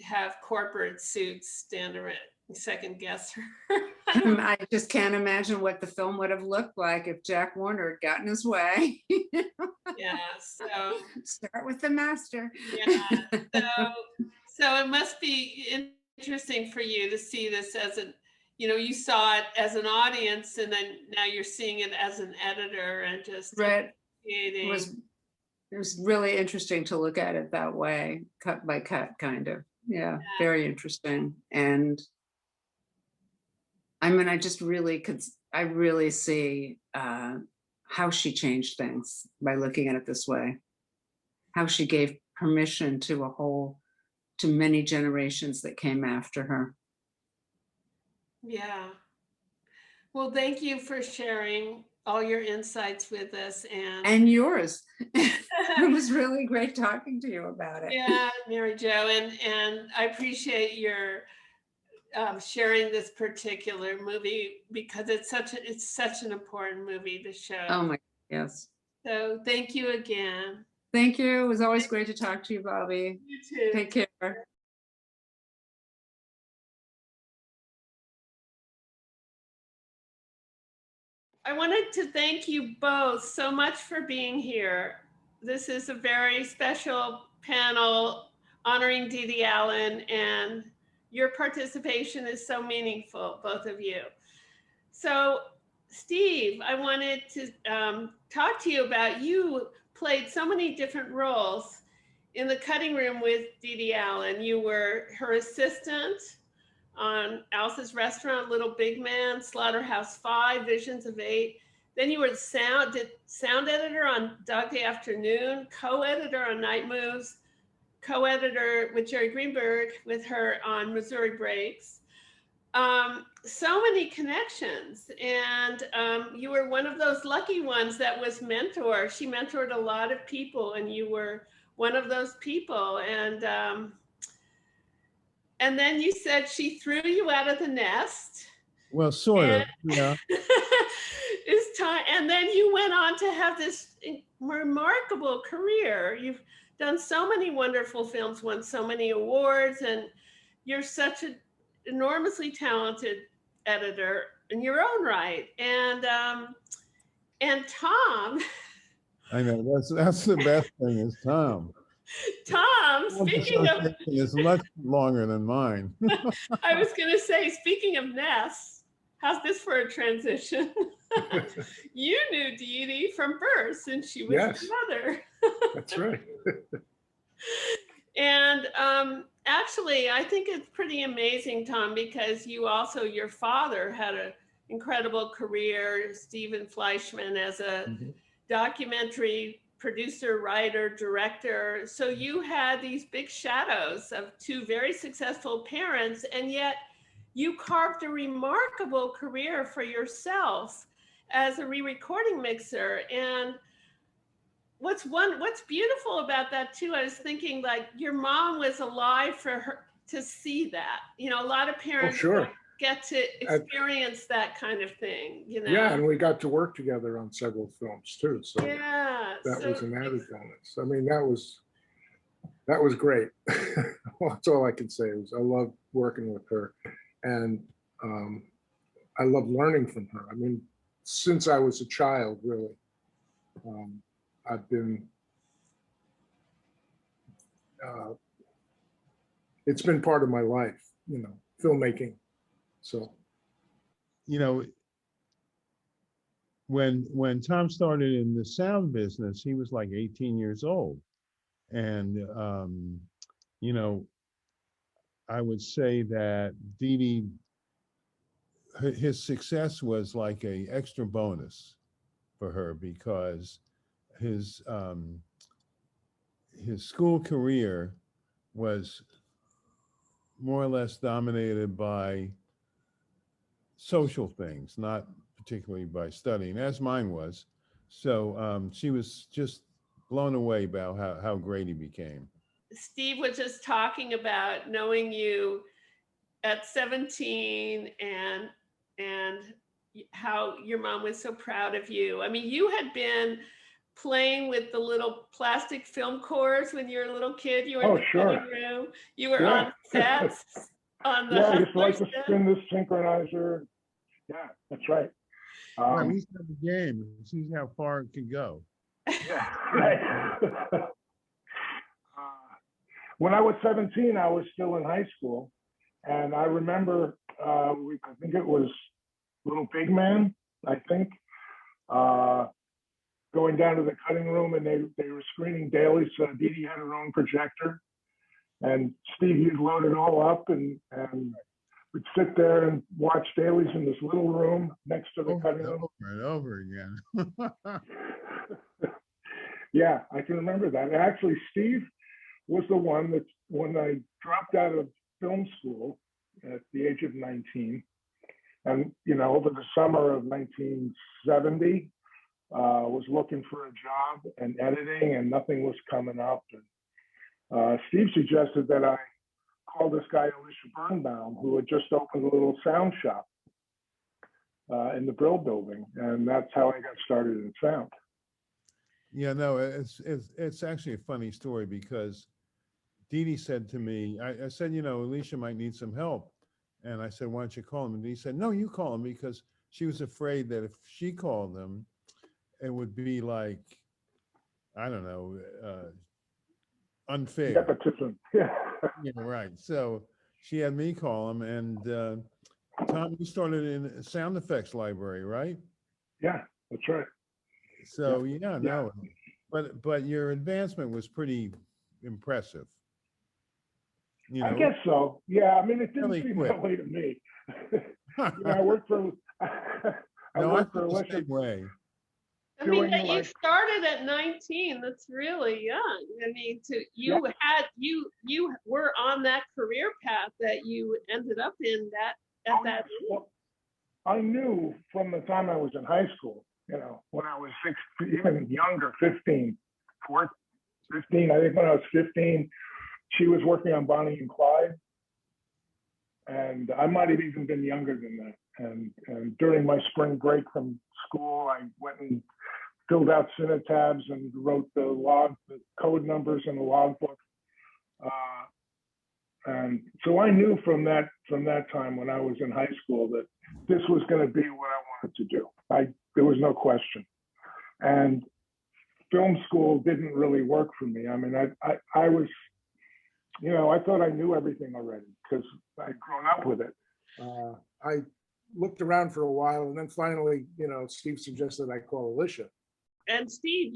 Speaker 2: have corporate suits stand around, second guess her.
Speaker 3: I just can't imagine what the film would have looked like if Jack Warner had gotten his way.
Speaker 2: Yeah, so
Speaker 3: start with the master.
Speaker 2: Yeah, so it must be interesting for you to see this as you know, you saw it as an audience, and then now you're seeing it as an editor, and just
Speaker 3: right.
Speaker 2: Creating.
Speaker 3: It was really interesting to look at it that way, cut by cut, kind of. Yeah, very interesting. And I mean, I really see how she changed things by looking at it this way, how she gave permission to many generations that came after her.
Speaker 2: Yeah. Well, thank you for sharing all your insights with us
Speaker 3: and yours. It was really great talking to you about it.
Speaker 2: Yeah, Mary Jo, and I appreciate your sharing this particular movie, because it's such an important movie to show.
Speaker 3: Oh my, yes.
Speaker 2: So thank you again.
Speaker 3: Thank you. It was always great to talk to you, Bobbie.
Speaker 2: You too.
Speaker 3: Take care.
Speaker 2: I wanted to thank you both so much for being here. This is a very special panel honoring Dede Allen and your participation is so meaningful, both of you. So Steve, I wanted to talk to you about, you played so many different roles in the cutting room with Dede Allen. You were her assistant on Alice's Restaurant, Little Big Man, Slaughterhouse-Five, Visions of Eight. Then you were sound editor on Dog Afternoon, co-editor on Night Moves, co-editor with Jerry Greenberg with her on Missouri Breaks. So many connections, and you were one of those lucky ones that was mentor. She mentored a lot of people, and you were one of those people. And then you said she threw you out of the nest.
Speaker 7: Well, sort of, yeah.
Speaker 2: It's time, and then you went on to have this remarkable career. You've done so many wonderful films, won so many awards, and you're such an enormously talented editor in your own right. And Tom.
Speaker 7: I know, that's the best thing is Tom.
Speaker 2: Tom, speaking of,
Speaker 7: is much longer than mine.
Speaker 2: I was going to say, speaking of nests, how's this for a transition? You knew Dede from birth since she was your mother.
Speaker 8: That's right.
Speaker 2: And actually, I think it's pretty amazing, Tom, because you also, your father had an incredible career, Stephen Fleischman, as a documentary producer, writer, director. So you had these big shadows of two very successful parents, and yet you carved a remarkable career for yourself as a re-recording mixer. And what's beautiful about that too, I was thinking, like, your mom was alive for her to see that. You know, a lot of parents don't get to experience that kind of thing, you know.
Speaker 8: Yeah, and we got to work together on several films too. So
Speaker 2: yeah,
Speaker 8: that was an added bonus. I mean, that was great. That's all I can say. I love working with her, and I love learning from her. I mean, since I was a child, really, I've been. It's been part of my life, you know, filmmaking. So,
Speaker 7: you know, when Tom started in the sound business, he was like 18 years old. And, you know, I would say that Dede, his success was like a extra bonus for her, because his school career was more or less dominated by social things, not particularly by studying, as mine was. So she was just blown away about how great he became.
Speaker 2: Steve was just talking about knowing you at 17 and how your mom was so proud of you. I mean, you had been playing with the little plastic film cores when you were a little kid. You were in the cutting room. You were on sets. On the
Speaker 8: I just like to spin this synchronizer. Yeah, that's right.
Speaker 7: We used to have a game and see how far it could go.
Speaker 8: Yeah, right. When I was 17, I was still in high school, and I remember, I think it was Little Big Man, I think, going down to the cutting room, and they were screening dailies. So Dede had her own projector, and Steve, you'd load it all up, and we'd sit there and watch dailies in this little room next to the cutting room.
Speaker 7: Over and over again.
Speaker 8: Yeah, I can remember that. And actually, Steve was the one that, when I dropped out of film school at the age of 19, and, you know, over the summer of 1970, was looking for a job and editing, and nothing was coming up. And Steve suggested that I call this guy Alicia Birnbaum, who had just opened a little sound shop in the Brill building, and that's how I got started in sound.
Speaker 7: Yeah, no, it's actually a funny story, because Dede said to me, I said, you know, Alicia might need some help. And I said, why don't you call him? And he said, no, you call him, because she was afraid that if she called him, it would be like, I don't know, unfair.
Speaker 8: Nepotism. Yeah.
Speaker 7: Yeah, right. So she had me call him. And Tom, you started in sound effects library, right?
Speaker 8: Yeah, that's right.
Speaker 7: So yeah, no, but your advancement was pretty impressive. You
Speaker 8: I
Speaker 7: know,
Speaker 8: guess so. Yeah, I mean, it didn't
Speaker 7: really
Speaker 8: seem
Speaker 7: quick.
Speaker 8: that way to me. You know, I worked for I
Speaker 7: No, I
Speaker 8: worked for
Speaker 7: feel the
Speaker 8: Alicia
Speaker 7: same way.
Speaker 2: I mean,
Speaker 8: doing
Speaker 2: that you
Speaker 8: like
Speaker 2: started at 19, that's really young. I mean, you were on that career path that you ended up in at that age.
Speaker 8: well, I knew from the time I was in high school, you know, when I was 16, even younger, 15, 15, I think when I was 15, she was working on Bonnie and Clyde. And I might have even been younger than that. And during my spring break from school, I went and filled out Cinetabs and wrote the code numbers in the logbook. And so I knew from that time when I was in high school that this was going to be what I wanted to do. There was no question. And film school didn't really work for me. I mean, I was, you know, I thought I knew everything already because I'd grown up with it. I looked around for a while, and then finally, you know, Steve suggested I call Alicia.
Speaker 2: And Steve,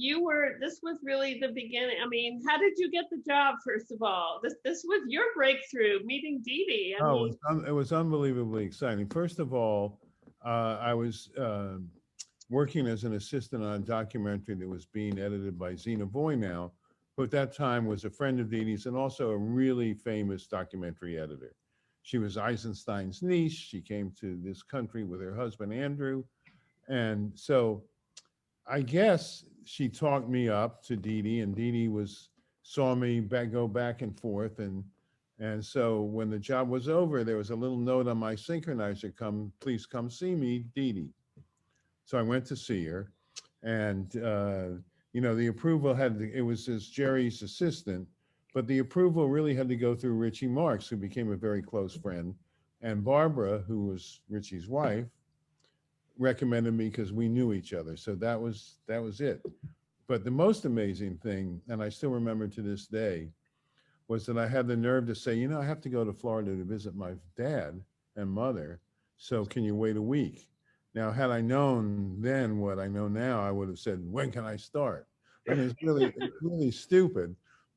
Speaker 2: this was really the beginning. I mean, how did you get the job, first of all? This was your breakthrough, meeting Dede.
Speaker 7: It was unbelievably exciting. First of all, I was working as an assistant on a documentary that was being edited by Zena Voynow, who at that time was a friend of Dede's and also a really famous documentary editor. She was Eisenstein's niece. She came to this country with her husband, Andrew. And so I guess she talked me up to Dede, and Dede saw me go back and forth. And so when the job was over, there was a little note on my synchronizer, please come see me, Dede. So I went to see her, and you know, the approval it was as Jerry's assistant, but the approval really had to go through Richie Marks, who became a very close friend, and Barbara, who was Richie's wife, recommended me because we knew each other. So that was it. But the most amazing thing, and I still remember to this day, was that I had the nerve to say, you know, I have to go to Florida to visit my dad and mother. So can you wait a week? Now, had I known then what I know now, I would have said, when can I start? I mean, it's really stupid,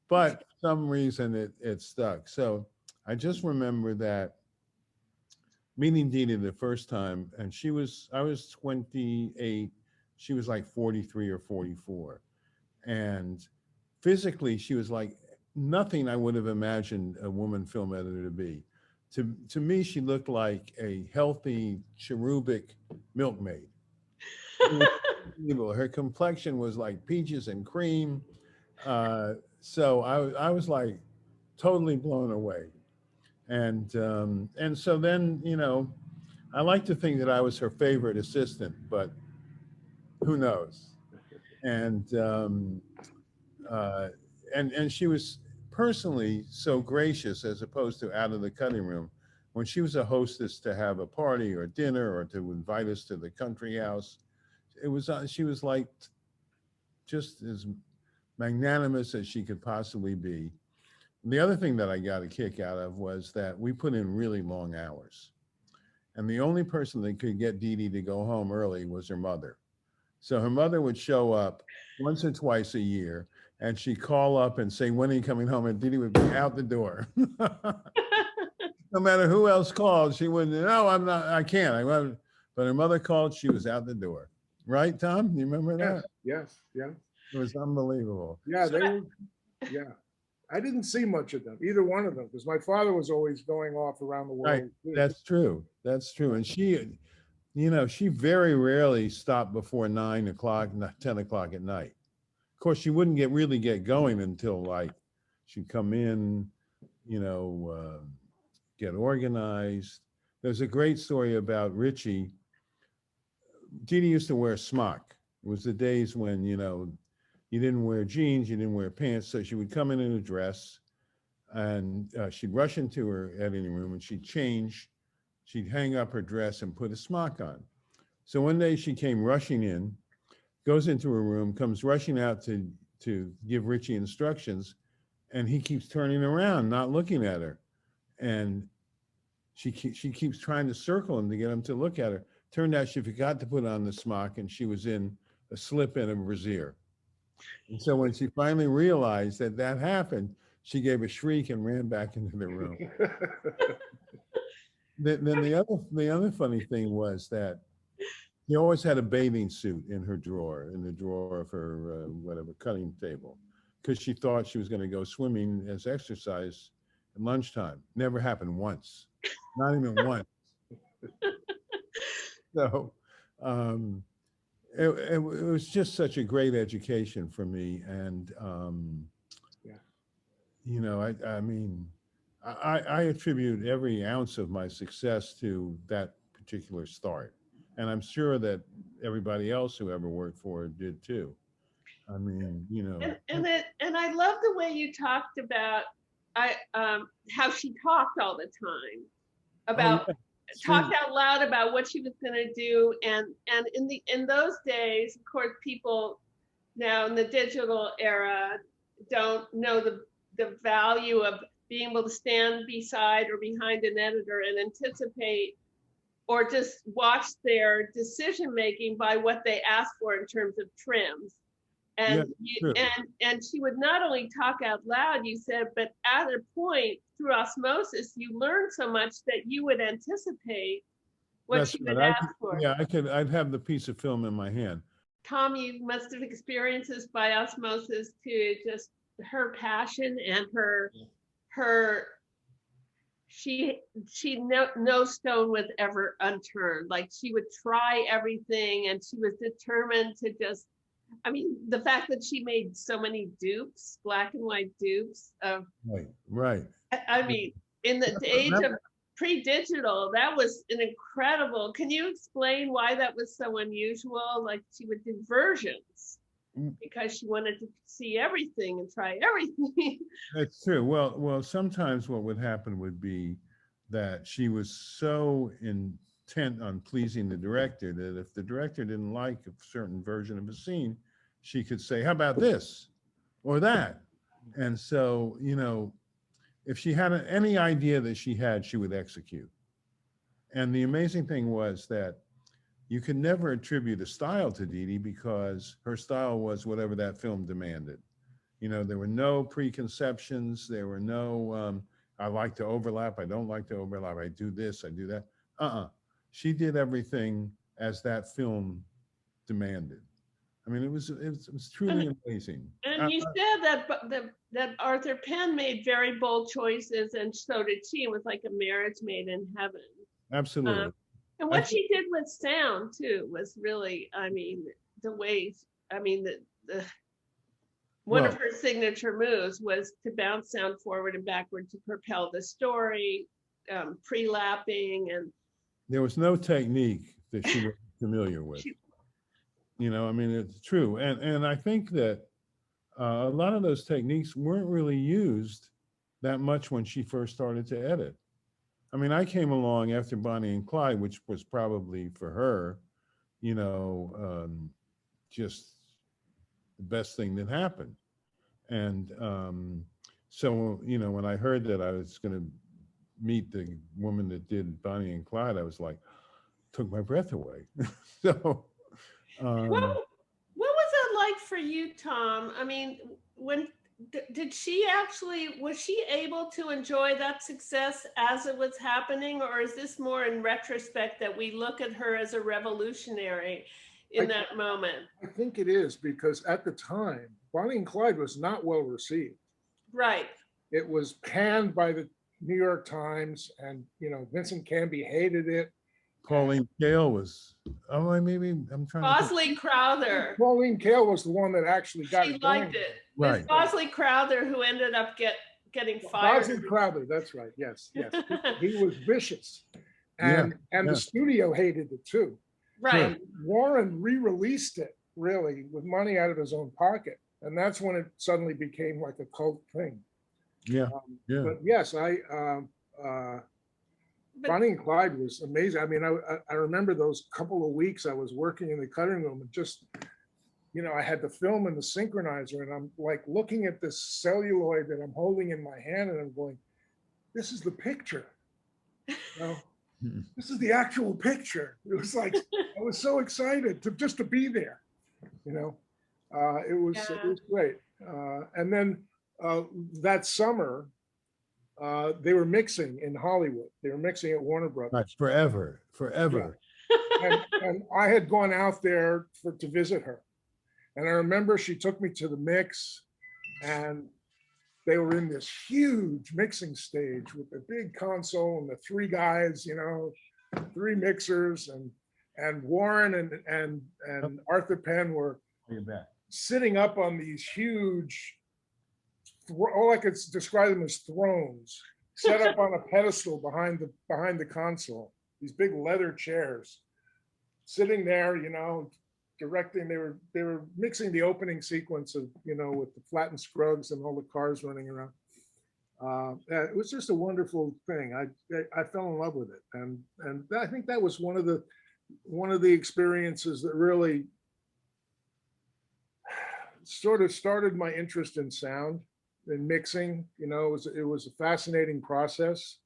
Speaker 7: but for some reason it stuck. So I just remember that meeting Dede the first time, and I was 28, she was like 43 or 44. And physically, she was like nothing I would have imagined a woman film editor to be. To me, she looked like a healthy cherubic milkmaid. Her complexion was like peaches and cream. So I was like totally blown away. And so then, you know, I like to think that I was her favorite assistant, but who knows? And she was personally so gracious, as opposed to out of the cutting room. When she was a hostess to have a party or dinner or to invite us to the country house, she was like just as magnanimous as she could possibly be. And the other thing that I got a kick out of was that we put in really long hours. And the only person that could get Dede to go home early was her mother. So her mother would show up once or twice a year, and she'd call up and say, when are you coming home? And Dede would be out the door. No matter who else called, she wouldn't, no, I'm not, I can't. But her mother called, she was out the door. Right, Tom? You remember that?
Speaker 8: Yes, yeah.
Speaker 7: It was unbelievable.
Speaker 8: Yeah, yeah. I didn't see much of them, either one of them, because my father was always going off around the world.
Speaker 7: Right, that's true. That's true. And she, you know, she very rarely stopped before 9 o'clock, 10 o'clock at night. Of course, she wouldn't really get going until like she'd come in, you know, get organized. There's a great story about Richie. Dede used to wear a smock. It was the days when, you know, you didn't wear jeans, you didn't wear pants. So she would come in a dress, and she'd rush into her editing room and she'd change. She'd hang up her dress and put a smock on. So one day she came rushing in, goes into her room, comes rushing out to give Richie instructions, and he keeps turning around, not looking at her. And she keeps trying to circle him to get him to look at her. Turned out she forgot to put on the smock, and she was in a slip and a brassiere. And so when she finally realized that that happened, she gave a shriek and ran back into the room. Then the other funny thing was that she always had a bathing suit in her drawer, in the drawer of her whatever cutting table, because she thought she was going to go swimming as exercise at lunchtime. Never happened once, not even once. So it was just such a great education for me, and you know, I mean, I attribute every ounce of my success to that particular start. And I'm sure that everybody else who ever worked for her did too. I mean, you know.
Speaker 2: And I love the way you talked about how she talked all the time about talked out loud about what she was going to do. And in those days, of course, people now in the digital era don't know the value of being able to stand beside or behind an editor and anticipate or just watch their decision making by what they ask for in terms of trims. And and she would not only talk out loud, you said, but at a point through osmosis, you learned so much that you would anticipate what she would ask for.
Speaker 7: Yeah, I'd have the piece of film in my hand.
Speaker 2: Tom, you must have experienced this by osmosis too, just her passion and no stone was ever unturned. Like she would try everything, and she was determined to just, I mean, the fact that she made so many dupes, black and white dupes of,
Speaker 7: right.
Speaker 2: I mean, in the age of pre-digital, that was an incredible. Can you explain why that was so unusual? Like she would do versions because she wanted to see everything and try everything.
Speaker 7: That's true. Well, sometimes what would happen would be that she was so intent on pleasing the director that if the director didn't like a certain version of a scene, she could say, how about this or that? And so, you know, if she had any idea that she had, she would execute. And the amazing thing was that you could never attribute a style to Dede because her style was whatever that film demanded. You know, there were no preconceptions. There were no, I like to overlap. I don't like to overlap. I do this, I do that. She did everything as that film demanded. I mean, it was truly amazing.
Speaker 2: And you said that Arthur Penn made very bold choices, and so did she. It was like a marriage made in heaven.
Speaker 7: Absolutely.
Speaker 2: And what she did with sound too was really, I mean, the way, I mean, one of her signature moves was to bounce sound forward and backward to propel the story, pre-lapping, and
Speaker 7: there was no technique that she was familiar with. You know, I mean, it's true. And I think that a lot of those techniques weren't really used that much when she first started to edit. I mean, I came along after Bonnie and Clyde, which was probably for her, you know, just the best thing that happened. And so, you know, when I heard that I was going to meet the woman that did Bonnie and Clyde, I was like, took my breath away. So.
Speaker 2: What was that like for you, Tom? I mean, when did she actually, was she able to enjoy that success as it was happening, or is this more in retrospect that we look at her as a revolutionary in that moment?
Speaker 8: I think it is, because at the time, Bonnie and Clyde was not well received.
Speaker 2: Right.
Speaker 8: It was panned by the New York Times, and you know, Vincent Canby hated it.
Speaker 7: Pauline Kael was, maybe I'm trying
Speaker 2: Bosley Crowther.
Speaker 8: Pauline Kael was the one that actually got
Speaker 2: she
Speaker 8: it
Speaker 2: liked
Speaker 8: going.
Speaker 2: it.
Speaker 7: Right.
Speaker 2: It was Bosley Crowther who ended up getting fired.
Speaker 8: Bosley Crowther, that's right. Yes. He was vicious. And the studio hated it too.
Speaker 2: Right.
Speaker 8: And Warren re-released it really with money out of his own pocket. And that's when it suddenly became like a cult thing. But yes, Bonnie and Clyde was amazing. I mean, I remember those couple of weeks I was working in the cutting room and just, you know, I had the film and the synchronizer, and I'm like looking at this celluloid that I'm holding in my hand, and I'm going, this is the picture. know, this is the actual picture. It was like, I was so excited just to be there, you know. It was great. And then that summer, they were mixing in Hollywood. They were mixing at Warner Brothers.
Speaker 7: Right, forever.
Speaker 8: Yeah. And I had gone out there to visit her. And I remember she took me to the mix, and they were in this huge mixing stage with the big console and the three guys, you know, three mixers, and Warren and Arthur Penn were sitting up on these huge, all I could describe them as thrones, set up on a pedestal behind the console. These big leather chairs, sitting there, you know, directing. They were mixing the opening sequence of, you know, with the flattened Scruggs and all the cars running around. It was just a wonderful thing. I fell in love with it, and I think that was one of the experiences that really sort of started my interest in sound and mixing. You know, it was a fascinating process.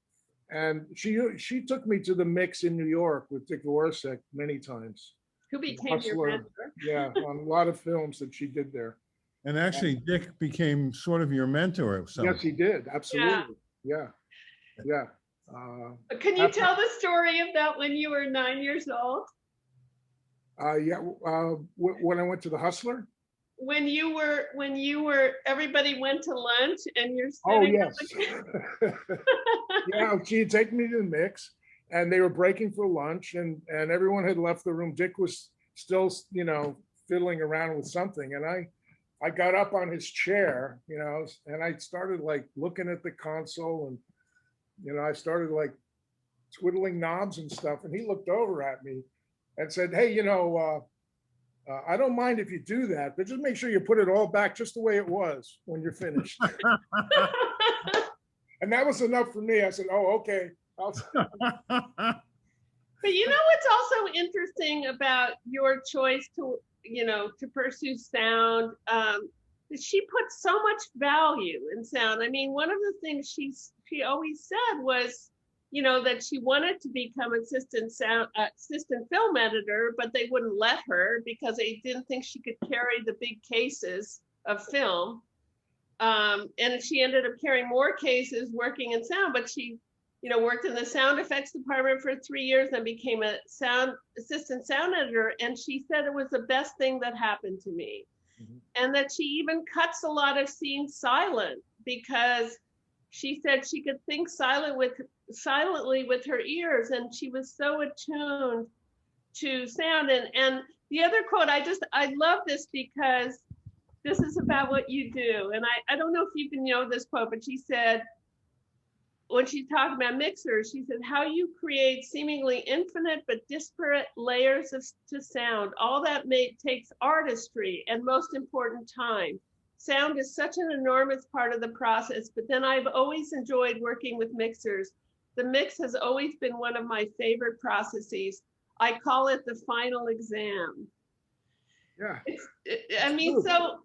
Speaker 8: And she took me to the mix in New York with Dick Vorsek many times.
Speaker 2: Who became your mentor?
Speaker 8: Yeah, on a lot of films that she did there.
Speaker 7: And actually, Dick became sort of your mentor of some.
Speaker 8: Yes, he did. Absolutely. Yeah.
Speaker 2: Can you tell the story about when you were 9 years old?
Speaker 8: When I went to the Hustler.
Speaker 2: When you were, everybody went to lunch and you're
Speaker 8: Oh,
Speaker 2: sitting.
Speaker 8: yes. Yeah, she'd take me to the mix, and they were breaking for lunch, and everyone had left the room. Dick was still, you know, fiddling around with something, and I got up on his chair, you know, and I started like looking at the console, and, you know, I started like twiddling knobs and stuff, and he looked over at me and said, "Hey, you know, I don't mind if you do that, but just make sure you put it all back just the way it was when you're finished." And that was enough for me. I said, "Oh, okay."
Speaker 2: But you know what's also interesting about your choice to, you know, to pursue sound, she put so much value in sound. I mean, one of the things she always said was, you know, that she wanted to become assistant film editor, but they wouldn't let her because they didn't think she could carry the big cases of film. And she ended up carrying more cases working in sound, but she, you know, worked in the sound effects department for 3 years and became a assistant sound editor. And she said it was the best thing that happened to me. Mm-hmm. And that she even cuts a lot of scenes silent because she said she could think silently with her ears, and she was so attuned to sound. And the other quote, I love this because this is about what you do. And I don't know if you can know this quote, but she said, when she talked about mixers, she said, "How you create seemingly infinite but disparate layers to sound. All that takes artistry and, most important, time. Sound is such an enormous part of the process, but then I've always enjoyed working with mixers. The mix has always been one of my favorite processes. I call it the final exam."
Speaker 8: Yeah.
Speaker 2: I mean, so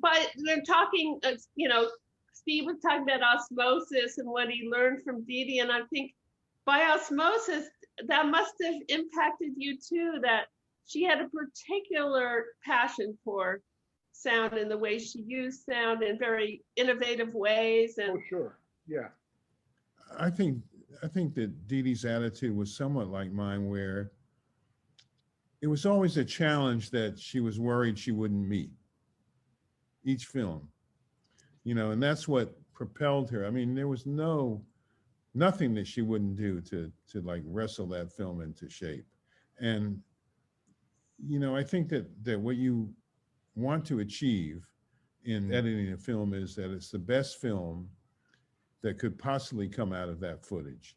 Speaker 2: by they're talking, you know, Steve was talking about osmosis and what he learned from Dede, and I think by osmosis, that must have impacted you too, that she had a particular passion for sound and the way she used sound in very innovative ways. And
Speaker 8: oh, sure. Yeah.
Speaker 7: I think that Dede's attitude was somewhat like mine, where it was always a challenge that she was worried she wouldn't meet each film, you know, and that's what propelled her. I mean, there was nothing that she wouldn't do to like wrestle that film into shape. And, you know, I think that what you want to achieve in editing a film is that it's the best film that could possibly come out of that footage.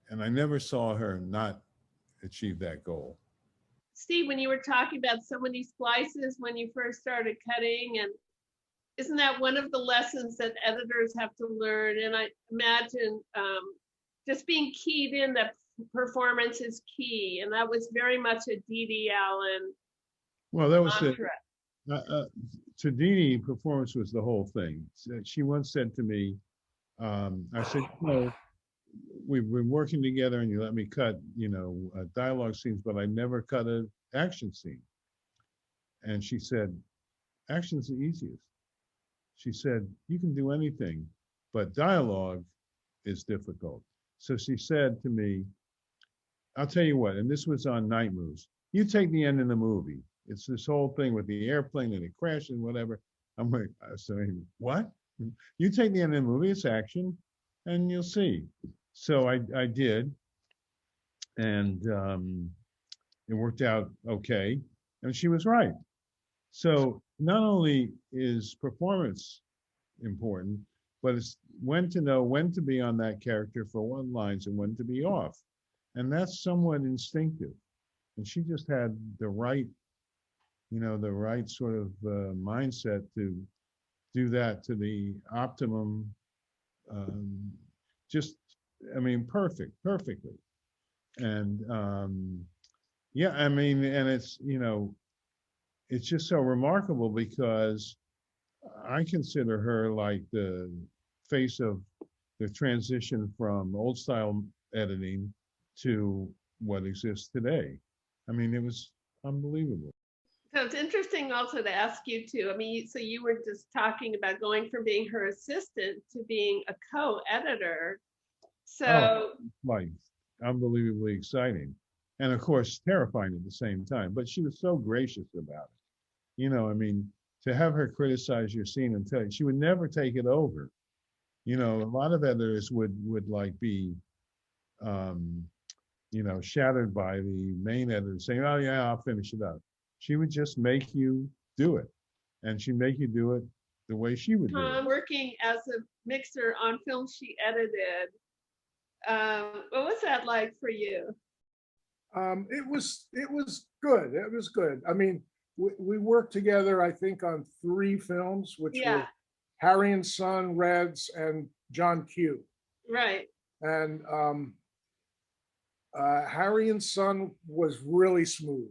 Speaker 7: And I never saw her not achieve that goal.
Speaker 2: Steve, when you were talking about so many splices when you first started cutting, and isn't that one of the lessons that editors have to learn? And I imagine just being keyed in that performance is key. And that was very much a Dede Allen.
Speaker 7: Well, that was to Dede, performance was the whole thing. She once said to me, I said, you know, we've been working together and you let me cut, dialogue scenes, but I never cut an action scene. And she said, action's the easiest. She said, you can do anything, but dialogue is difficult. So she said to me, I'll tell you what, and this was on Night Moves, you take the end of the movie. It's this whole thing with the airplane and it crashes and whatever. I'm like, saying, what? You take the end of the movie, it's action, and you'll see. So I did, and it worked out okay, and she was right. So not only is performance important, but it's when to know when to be on that character for one lines and when to be off. And that's somewhat instinctive. And she just had the right, the right sort of mindset to do that to the optimum, perfectly. And yeah, and it's just so remarkable because I consider her like the face of the transition from old style editing to what exists today. It was unbelievable.
Speaker 2: So it's interesting also to ask you too. So you were just talking about going from being her assistant to being a co-editor. So
Speaker 7: like unbelievably exciting. And of course, terrifying at the same time. But she was so gracious about it. To have her criticize your scene and tell you, she would never take it over. A lot of editors would like be, shattered by the main editor saying, oh yeah, I'll finish it up. She would just make you do it. And she'd make you do it the way she would do it.
Speaker 2: Working as a mixer on films she edited, what was that like for you?
Speaker 8: It was good. It was good. We worked together, I think, on 3 films, which were Harry and Son, Reds, and John Q.
Speaker 2: Right.
Speaker 8: And Harry and Son was really smooth.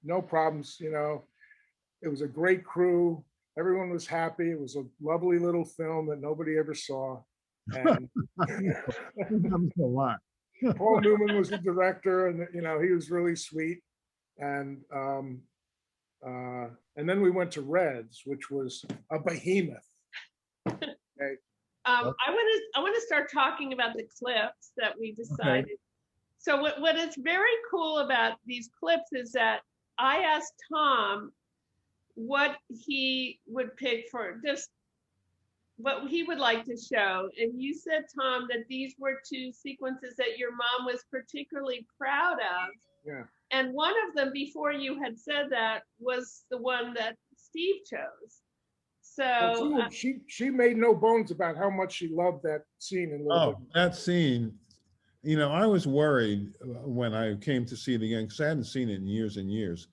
Speaker 8: No problems, It was a great crew. Everyone was happy. It was a lovely little film that nobody ever saw. And
Speaker 7: a lot.
Speaker 8: Paul Newman was the director, and he was really sweet. And then we went to Reds, which was a behemoth. Okay.
Speaker 2: I want to start talking about the clips that we decided. Okay. So what is very cool about these clips is that I asked Tom what he would pick for just what he would like to show. And you said, Tom, that these were 2 sequences that your mom was particularly proud of.
Speaker 8: Yeah.
Speaker 2: And one of them, before you had said that, was the one that Steve chose. So
Speaker 8: she made no bones about how much she loved that scene.
Speaker 7: That scene, I was worried when I came to see it again because I hadn't seen it in years and years.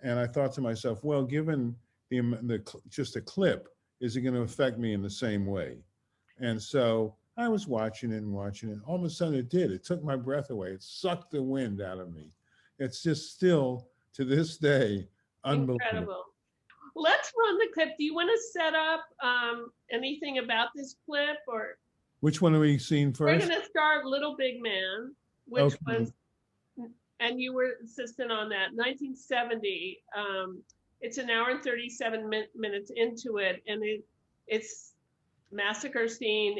Speaker 7: And I thought to myself, well, given just a clip, is it going to affect me in the same way? And so I was watching it. All of a sudden it did. It took my breath away. It sucked the wind out of me. It's just still, to this day, unbelievable.
Speaker 2: Incredible. Let's run the clip. Do you want to set up anything about this clip, or?
Speaker 7: Which one are we seeing first?
Speaker 2: We're going to start Little Big Man, which was, and you were insistent on that, 1970. It's an hour and 37 minutes into it, and it's massacre scene.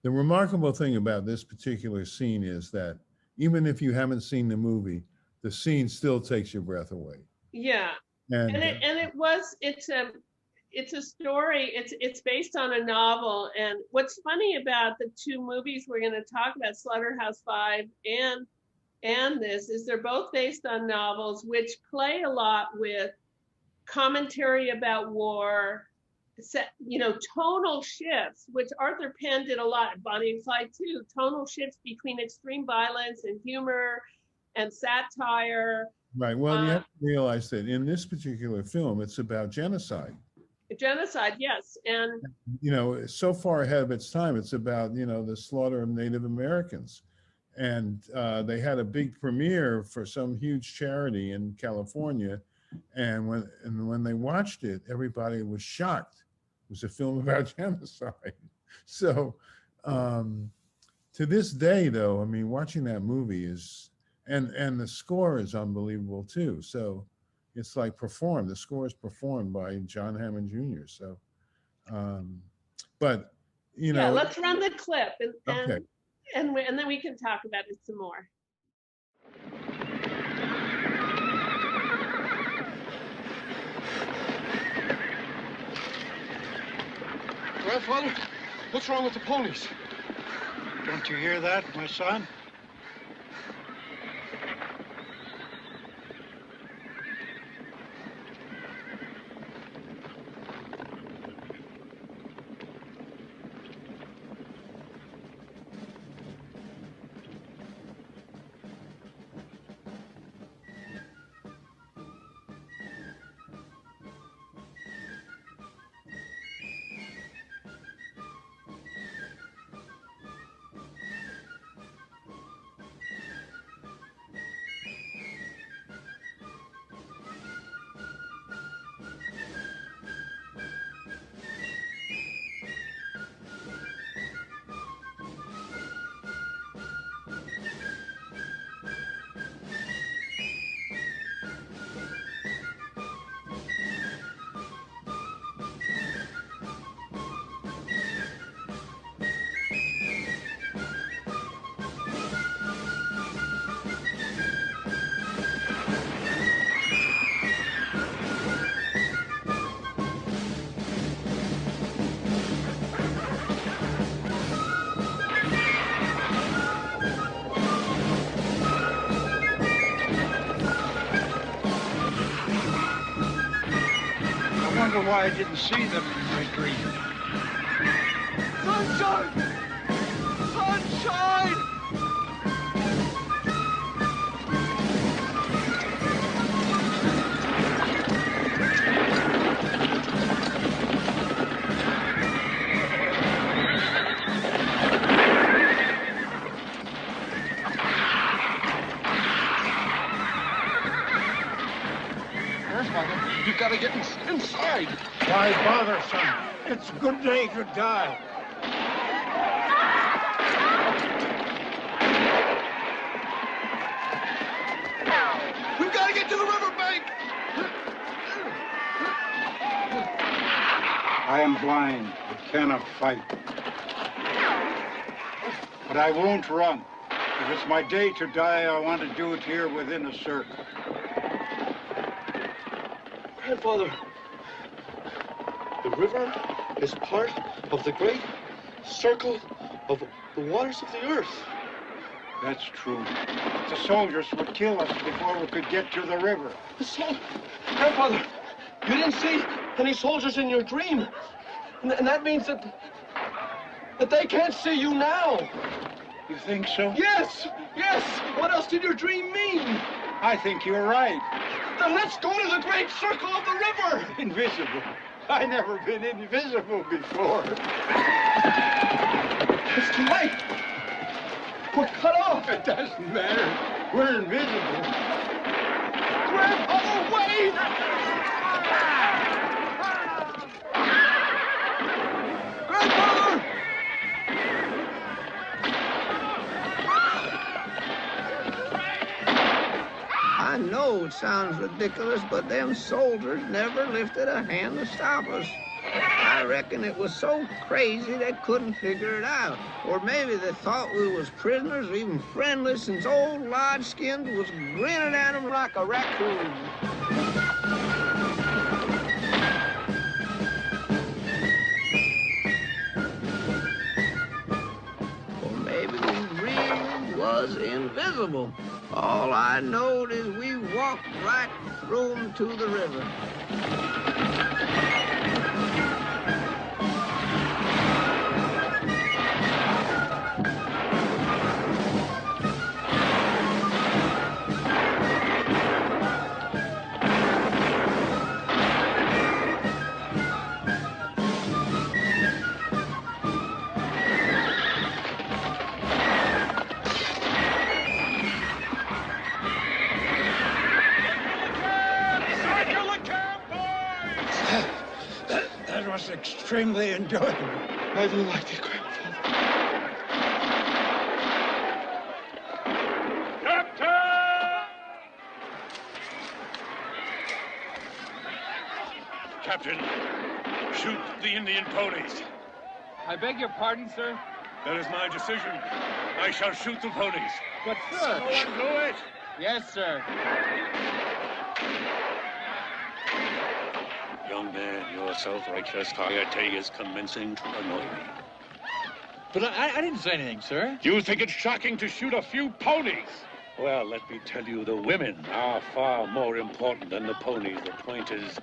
Speaker 7: The remarkable thing about this particular scene is that even if you haven't seen the movie, the scene still takes your breath away.
Speaker 2: Yeah, it's a story. It's based on a novel, and what's funny about the 2 movies we're going to talk about, Slaughterhouse-Five and this, is they're both based on novels which play a lot with commentary about war, tonal shifts, which Arthur Penn did a lot, Bonnie and Clyde too, tonal shifts between extreme violence and humor and satire.
Speaker 7: Right. Well, you have to realize that in this particular film, it's about genocide.
Speaker 2: Genocide, yes. And,
Speaker 7: so far ahead of its time, it's about, the slaughter of Native Americans. And they had a big premiere for some huge charity in California. And when they watched it, everybody was shocked. It was a film about genocide. So To this day, though, I mean, watching that movie is, and the score is unbelievable too. So it's like performed. The score is performed by John Hammond Jr. So, but you know,
Speaker 2: Yeah, let's run the clip
Speaker 7: okay.
Speaker 2: and then we can talk about it some more.
Speaker 9: Grandfather, what's wrong with the ponies?
Speaker 10: Don't you hear that, my son? Why I didn't see them in my dream.
Speaker 9: Sunshine! Sunshine! You've got to get inside.
Speaker 10: Why bother, son? It's a good day to die.
Speaker 9: We've got to get to the riverbank.
Speaker 10: I am blind. I cannot fight. But I won't run. If it's my day to die, I want to do it here within a circle.
Speaker 9: Grandfather, the river is part of the great circle of the waters of the earth.
Speaker 10: That's true. The soldiers would kill us before we could get to the river.
Speaker 9: Grandfather, you didn't see any soldiers in your dream. And that means that they can't see you now.
Speaker 10: You think so?
Speaker 9: Yes, yes. What else did your dream mean?
Speaker 10: I think you're right.
Speaker 9: Then let's go to the great circle of the river.
Speaker 10: Invisible. I never been invisible before.
Speaker 9: It's too late. We're cut off.
Speaker 10: It doesn't matter. We're invisible.
Speaker 9: Grandfather, wait! Grandfather!
Speaker 11: I know it sounds ridiculous, but them soldiers never lifted a hand to stop us. I reckon it was so crazy they couldn't figure it out. Or maybe they thought we was prisoners or even friendless, since old Lodge-Skins was grinning at them like a raccoon. Or maybe we really was invisible. All I know is we walked right through them to the river.
Speaker 10: That was extremely enjoyable.
Speaker 9: I do like it, Grandfather.
Speaker 12: Captain. Shoot the Indian ponies.
Speaker 13: I beg your pardon, sir?
Speaker 12: That is my decision. I shall shoot the ponies.
Speaker 13: But, sir...
Speaker 12: Someone do it!
Speaker 13: Yes, sir.
Speaker 12: Young man, your self-righteous piety is commencing to annoy me.
Speaker 13: But I didn't say anything, sir.
Speaker 12: You think it's shocking to shoot a few ponies? Well, let me tell you, the women are far more important than the ponies. The point is,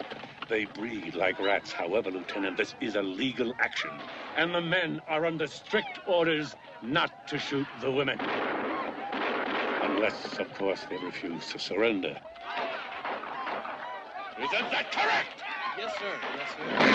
Speaker 12: they breed like rats. However, Lieutenant, this is a legal action. And the men are under strict orders not to shoot the women. Unless, of course, they refuse to surrender. Isn't that correct?
Speaker 13: Yes, sir. Yes, sir.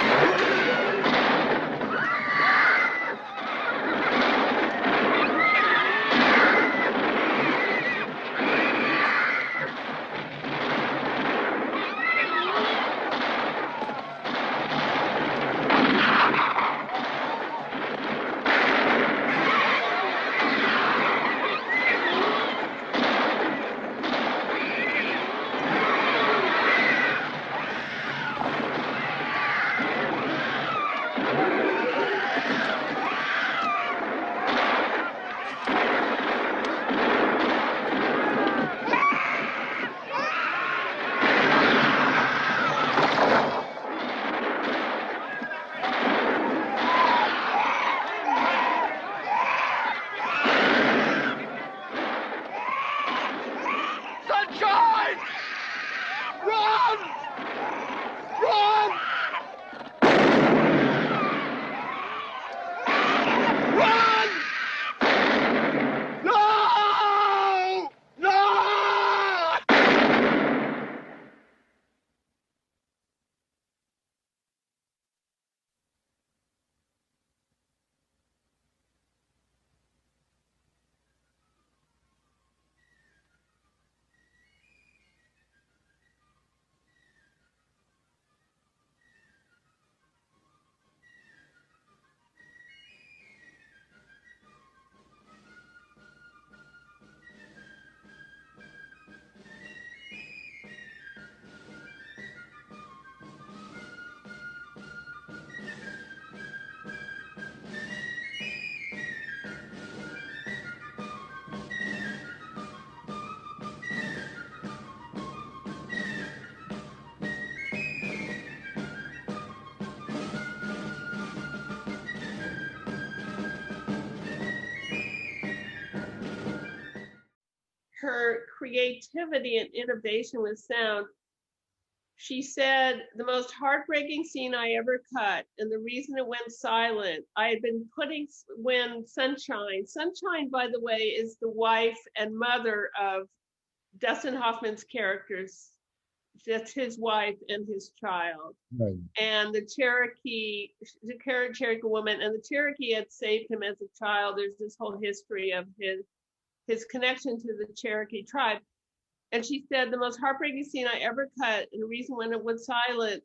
Speaker 2: Her creativity and innovation with sound. She said, the most heartbreaking scene I ever cut, and the reason it went silent, I had been putting when Sunshine, by the way, is the wife and mother of Dustin Hoffman's characters. That's his wife and his child.
Speaker 7: Right.
Speaker 2: And the Cherokee woman, and the Cherokee had saved him as a child. There's this whole history of his connection to the Cherokee tribe. And she said, the most heartbreaking scene I ever cut, and the reason when it went silent,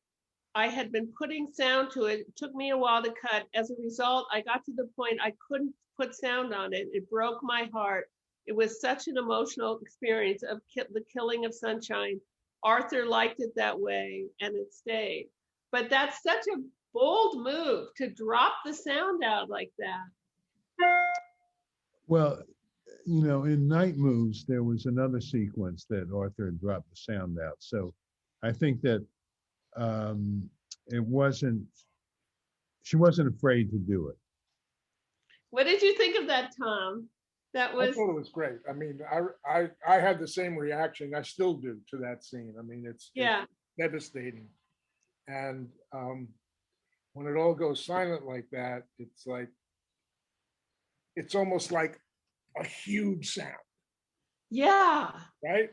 Speaker 2: I had been putting sound to it. It took me a while to cut. As a result, I got to the point I couldn't put sound on it. It broke my heart. It was such an emotional experience of the killing of Sunshine. Arthur liked it that way, and it stayed. But that's such a bold move to drop the sound out like that.
Speaker 7: Well, you know, in Night Moves, there was another sequence that Arthur dropped the sound out. So I think that she wasn't afraid to do it.
Speaker 2: What did you think of that, Tom?
Speaker 8: I thought it was great. I mean, I had the same reaction. I still do to that scene. I mean, it's devastating. And when it all goes silent like that, it's like, it's almost like a huge sound.
Speaker 2: Yeah.
Speaker 8: Right?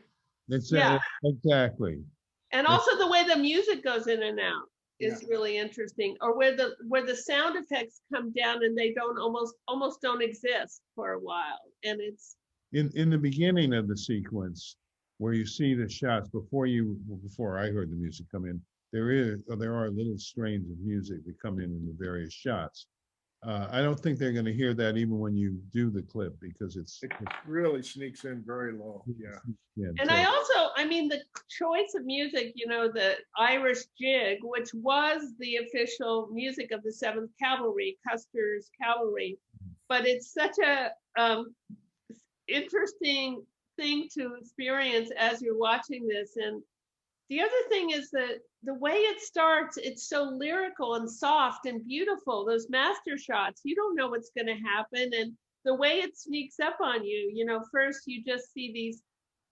Speaker 7: Exactly.
Speaker 2: And also the way the music goes in and out is really interesting, or where the sound effects come down and they don't almost don't exist for a while. And it's
Speaker 7: in the beginning of the sequence where you see the shots before I heard the music come in, there are little strains of music that come in the various shots. I don't think they're going to hear that even when you do the clip, because
Speaker 8: It really sneaks in very low. Yeah.
Speaker 2: And I mean, the choice of music, you know, the Irish jig, which was the official music of the 7th Cavalry, Custer's Cavalry, but it's such a interesting thing to experience as you're watching this. And the other thing is that the way it starts, it's so lyrical and soft and beautiful. Those master shots, you don't know what's going to happen. And the way it sneaks up on you, you know, first you just see these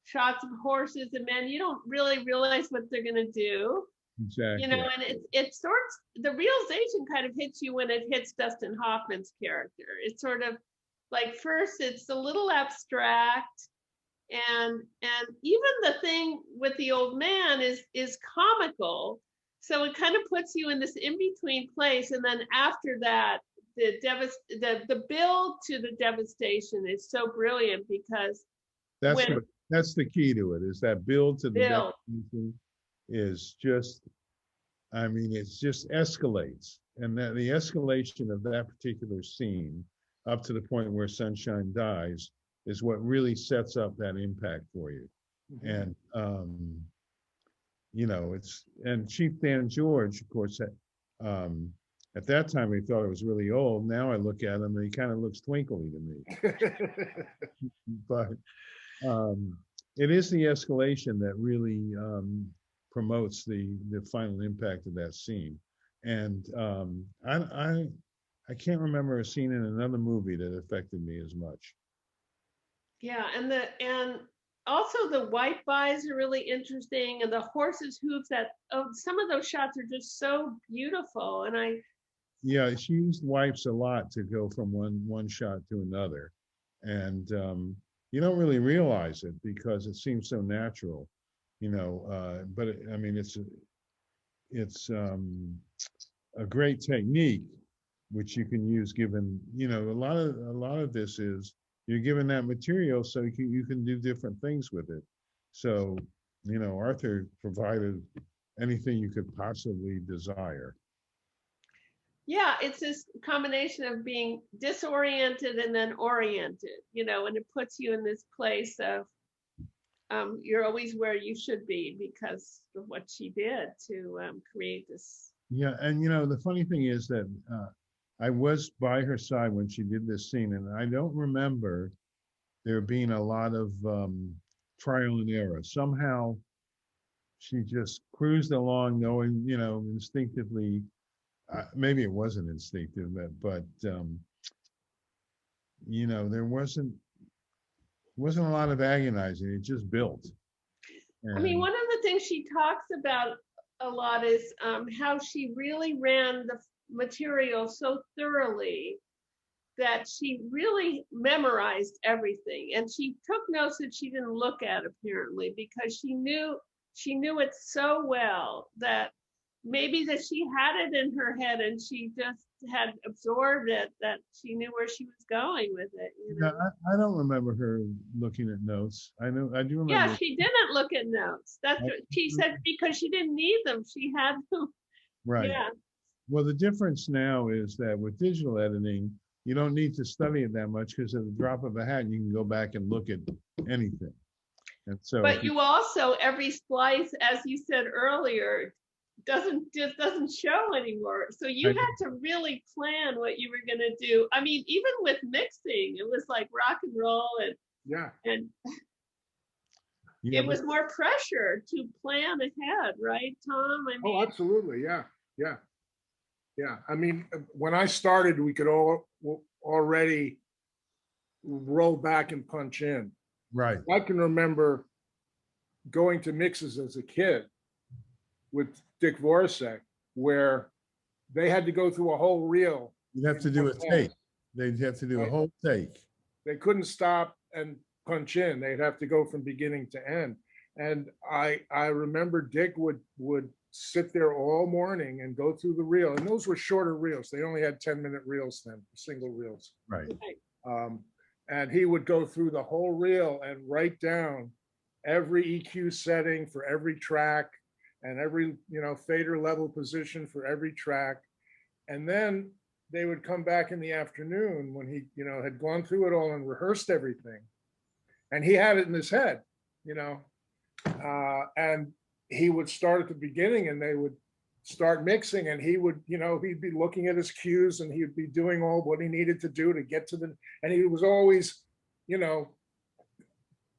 Speaker 2: shots of horses and men, you don't really realize what they're going to do.
Speaker 7: Exactly.
Speaker 2: You know, and it sorts, the realization kind of hits you when it hits Dustin Hoffman's character. It's sort of like, first it's a little abstract, and even the thing with the old man is comical, so it kind of puts you in this in-between place. And then after that, the build to the devastation is so brilliant, because
Speaker 7: that's the key to it, is that build to the devastation is just, I mean, it just escalates, and that the escalation of that particular scene up to the point where Sunshine dies is what really sets up that impact for you. And you know, and Chief Dan George, of course, at that time we thought it was really old. Now I look at him and he kind of looks twinkly to me. But it is the escalation that really promotes the final impact of that scene. And I can't remember a scene in another movie that affected me as much.
Speaker 2: Yeah, and also the white buys are really interesting, and the horses' hooves. Some of those shots are just so beautiful, and
Speaker 7: yeah, she used wipes a lot to go from one shot to another, and you don't really realize it because it seems so natural, you know. But I mean, it's a great technique which you can use, given, you know, a lot of this is you're given that material so you can do different things with it. So, you know, Arthur provided anything you could possibly desire.
Speaker 2: Yeah, it's this combination of being disoriented and then oriented, you know, and it puts you in this place of you're always where you should be because of what she did to create this.
Speaker 7: Yeah, and you know, the funny thing is that I was by her side when she did this scene, and I don't remember there being a lot of trial and error. Somehow she just cruised along knowing, you know, instinctively, maybe it wasn't instinctive, but you know, there wasn't a lot of agonizing. It just built. And
Speaker 2: I mean, one of the things she talks about a lot is how she really ran the material so thoroughly that she really memorized everything, and she took notes that she didn't look at apparently, because she knew it so well that maybe that she had it in her head and she just had absorbed it, that she knew where she was going with it, you know?
Speaker 7: I don't remember her looking at notes. I do remember.
Speaker 2: Yeah, she didn't look at notes. That's what she said, because she didn't need them. She had them.
Speaker 7: Right.
Speaker 2: Yeah.
Speaker 7: Well, the difference now is that with digital editing, you don't need to study it that much, because at the drop of a hat, you can go back and look at anything. And so,
Speaker 2: but you also, every splice, as you said earlier, doesn't show anymore. So you had to really plan what you were going to do. I mean, even with mixing, it was like rock and roll, and it was more pressure to plan ahead, right, Tom? I mean,
Speaker 8: oh, absolutely, yeah. I mean, when I started, we could already roll back and punch in.
Speaker 7: Right.
Speaker 8: I can remember going to mixes as a kid with Dick Voracek, where they had to go through a whole reel.
Speaker 7: You'd have to do a take. They'd have to do a whole take.
Speaker 8: They couldn't stop and punch in. They'd have to go from beginning to end. And I remember Dick would sit there all morning and go through the reel. And those were shorter reels. They only had 10-minute reels then, single reels.
Speaker 7: Right.
Speaker 8: And he would go through the whole reel and write down every EQ setting for every track, and every, you know, fader level position for every track. And then they would come back in the afternoon when he, had gone through it all and rehearsed everything. And he had it in his head, and he would start at the beginning and they would start mixing, and he would, he'd be looking at his cues and he'd be doing all what he needed to do to get to the, and he was always,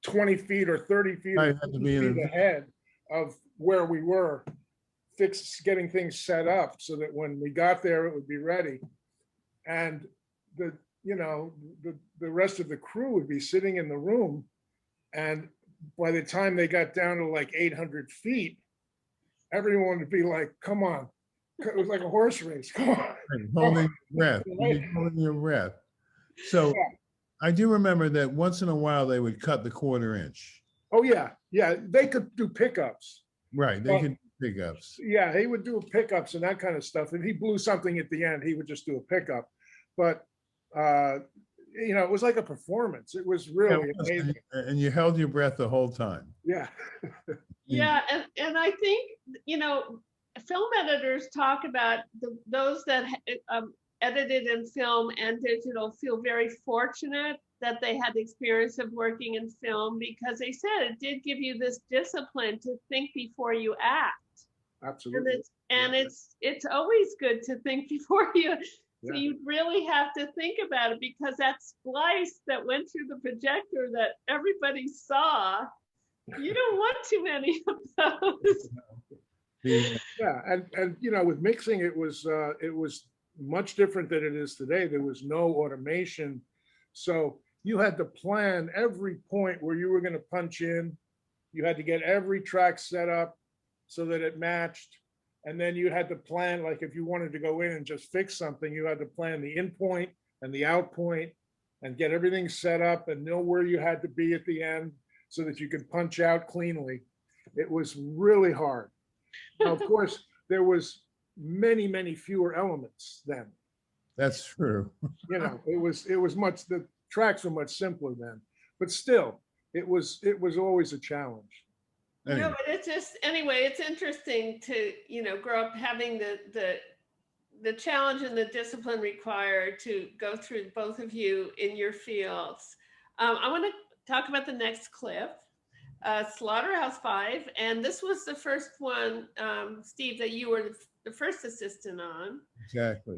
Speaker 8: 20 feet or 30 feet, or 50 feet ahead of where we were, getting things set up so that when we got there, it would be ready. And the rest of the crew would be sitting in the room. And by the time they got down to like 800 feet, everyone would be like, come on. It was like a horse race. Come on.
Speaker 7: Holding your breath. Holding your breath. So I do remember that once in a while they would cut the 1/4 inch.
Speaker 8: Oh, yeah. Yeah. They could do pickups.
Speaker 7: Right. They could do pickups.
Speaker 8: Yeah. He would do pickups and that kind of stuff. If he blew something at the end, he would just do a pickup. But, it was like a performance. It was really amazing.
Speaker 7: And you held your breath the whole time.
Speaker 8: Yeah.
Speaker 2: Yeah. And I think, film editors talk about those that edited in film and digital feel very fortunate that they had the experience of working in film, because they said it did give you this discipline to think before you act.
Speaker 8: Absolutely.
Speaker 2: And it's always good to think before you. So you really have to think about it, because that splice that went through the projector that everybody saw, you don't want too many of those.
Speaker 8: Yeah, and with mixing, it was much different than it is today. There was no automation, so you had to plan every point where you were going to punch in. You had to get every track set up so that it matched. And then you had to plan, like if you wanted to go in and just fix something, you had to plan the in point and the out point and get everything set up and know where you had to be at the end so that you could punch out cleanly. It was really hard. Now, of course, there was many, many fewer elements then.
Speaker 7: That's true.
Speaker 8: It was much, the tracks were much simpler then, but still, it was always a challenge.
Speaker 7: Anyway.
Speaker 2: No, but it's interesting to, grow up having the challenge and the discipline required to go through, both of you in your fields. I want to talk about the next clip, Slaughterhouse-Five. And this was the first one, Steve, that you were the first assistant on.
Speaker 7: Exactly.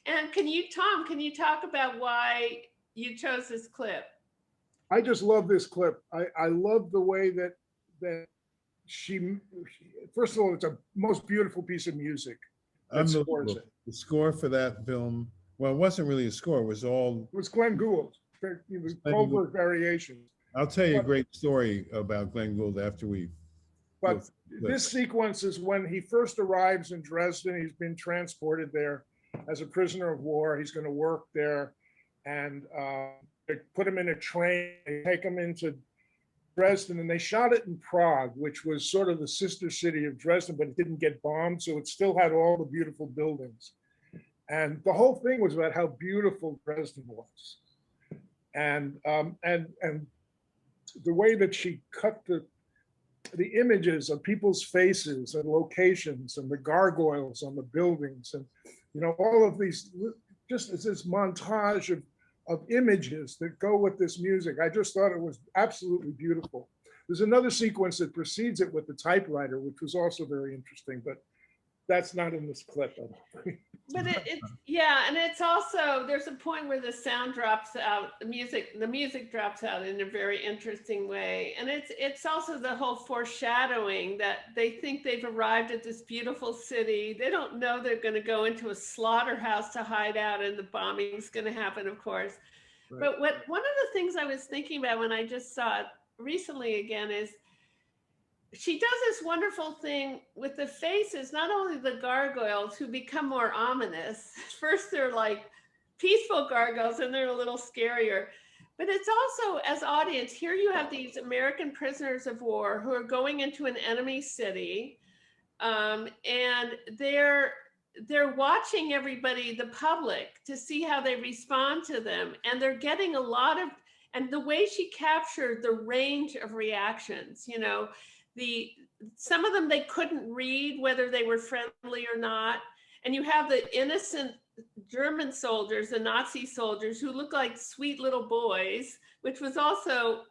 Speaker 2: And can you talk about why you chose this clip?
Speaker 8: I just love this clip. I love the way that she, first of all, it's a most beautiful piece of music.
Speaker 7: The score for that film, well, it wasn't really a score. It was
Speaker 8: Glenn Gould. It was Goldenberg variations.
Speaker 7: I'll tell you a great story about Glenn Gould after we.
Speaker 8: But this sequence is when he first arrives in Dresden. He's been transported there as a prisoner of war. He's going to work there, and they put him in a train. They take him into Dresden, and they shot it in Prague, which was sort of the sister city of Dresden, but it didn't get bombed, so it still had all the beautiful buildings. And the whole thing was about how beautiful Dresden was, and the way that she cut the images of people's faces and locations and the gargoyles on the buildings, and all of these, just as this montage of images that go with this music. I just thought it was absolutely beautiful. There's another sequence that precedes it with the typewriter, which was also very interesting, but that's not in this clip.
Speaker 2: But and it's also, there's a point where the sound drops out, the music drops out in a very interesting way. And it's also the whole foreshadowing that they think they've arrived at this beautiful city. They don't know they're going to go into a slaughterhouse to hide out, and the bombing's going to happen, of course. Right. But one of the things I was thinking about when I just saw it recently again is she does this wonderful thing with the faces, not only the gargoyles who become more ominous. First, they're like peaceful gargoyles and they're a little scarier. But it's also, as audience, here you have these American prisoners of war who are going into an enemy city, and they're watching everybody, the public, to see how they respond to them. And they're getting a lot of, and the way she captured the range of reactions, some of them they couldn't read whether they were friendly or not. And you have the innocent German soldiers, the Nazi soldiers, who look like sweet little boys, which was also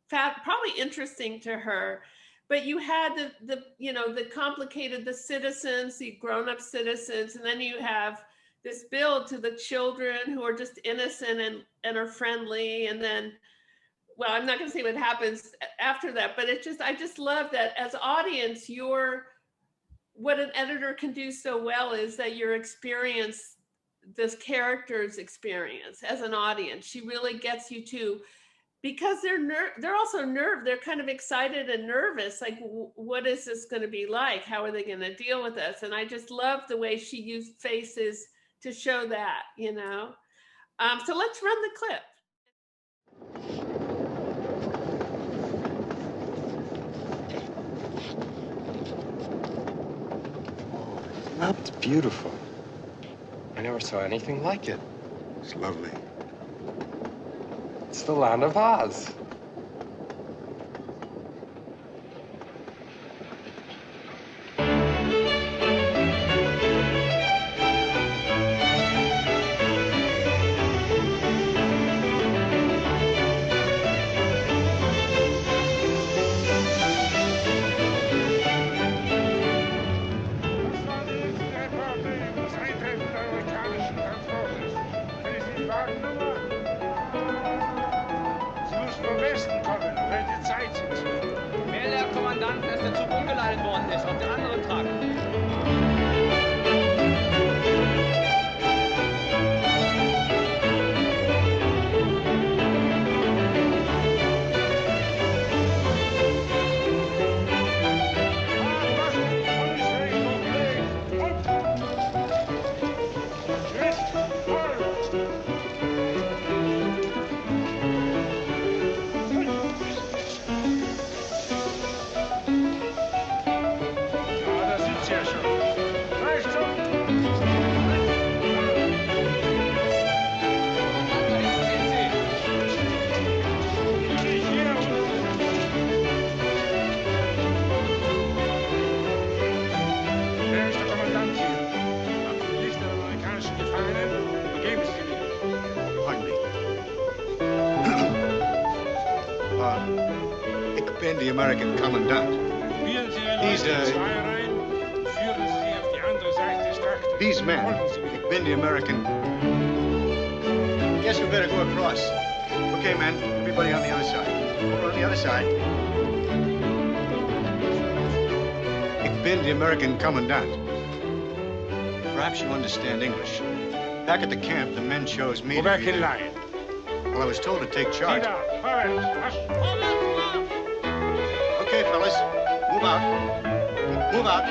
Speaker 2: probably interesting to her. But you had the complicated, the citizens, the grown-up citizens, and then you have this build to the children who are just innocent and are friendly. And then, well, I'm not going to say what happens after that, but I just love that as audience, what an editor can do so well is that your experience, this character's experience as an audience, she really gets you to, because they're also they're kind of excited and nervous, like, what is this going to be like? How are they going to deal with this? And I just love the way she used faces to show that, So let's run the clip.
Speaker 14: It's beautiful. I never saw anything like it.
Speaker 10: It's lovely.
Speaker 14: It's the land of Oz.
Speaker 10: The American commandant. These men, ik ben the American. Guess we better go across. Okay, man, everybody on the other side. Over on the other side. Ik ben the American commandant. Perhaps you understand English. Back at the camp, the men chose me. Go back in line. Well, I was told to take charge. Okay, fellas, move out. Move out.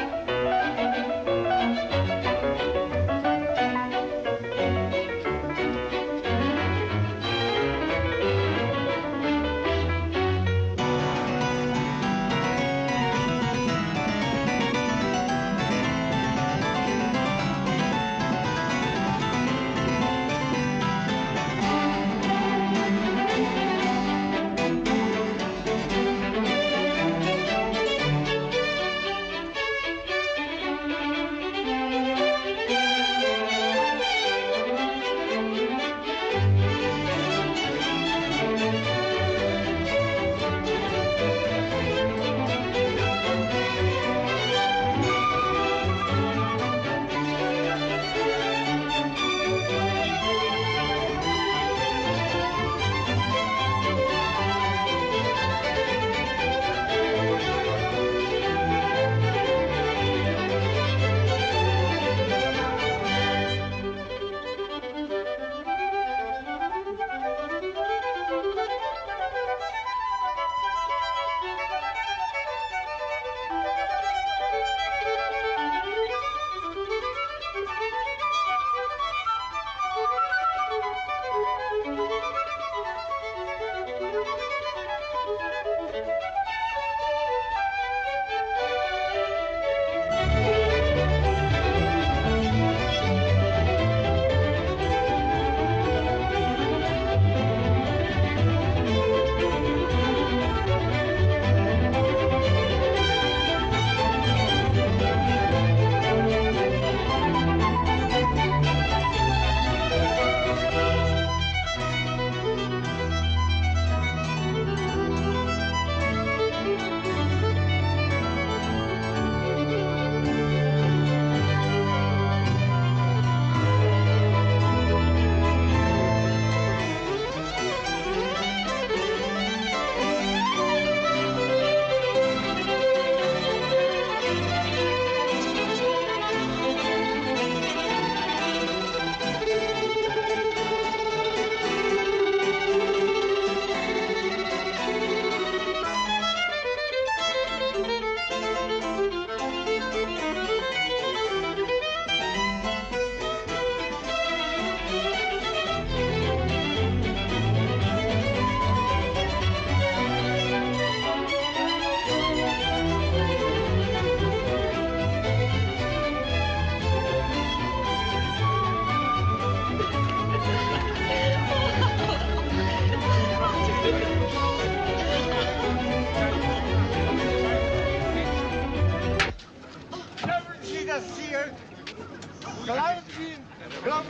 Speaker 15: Don't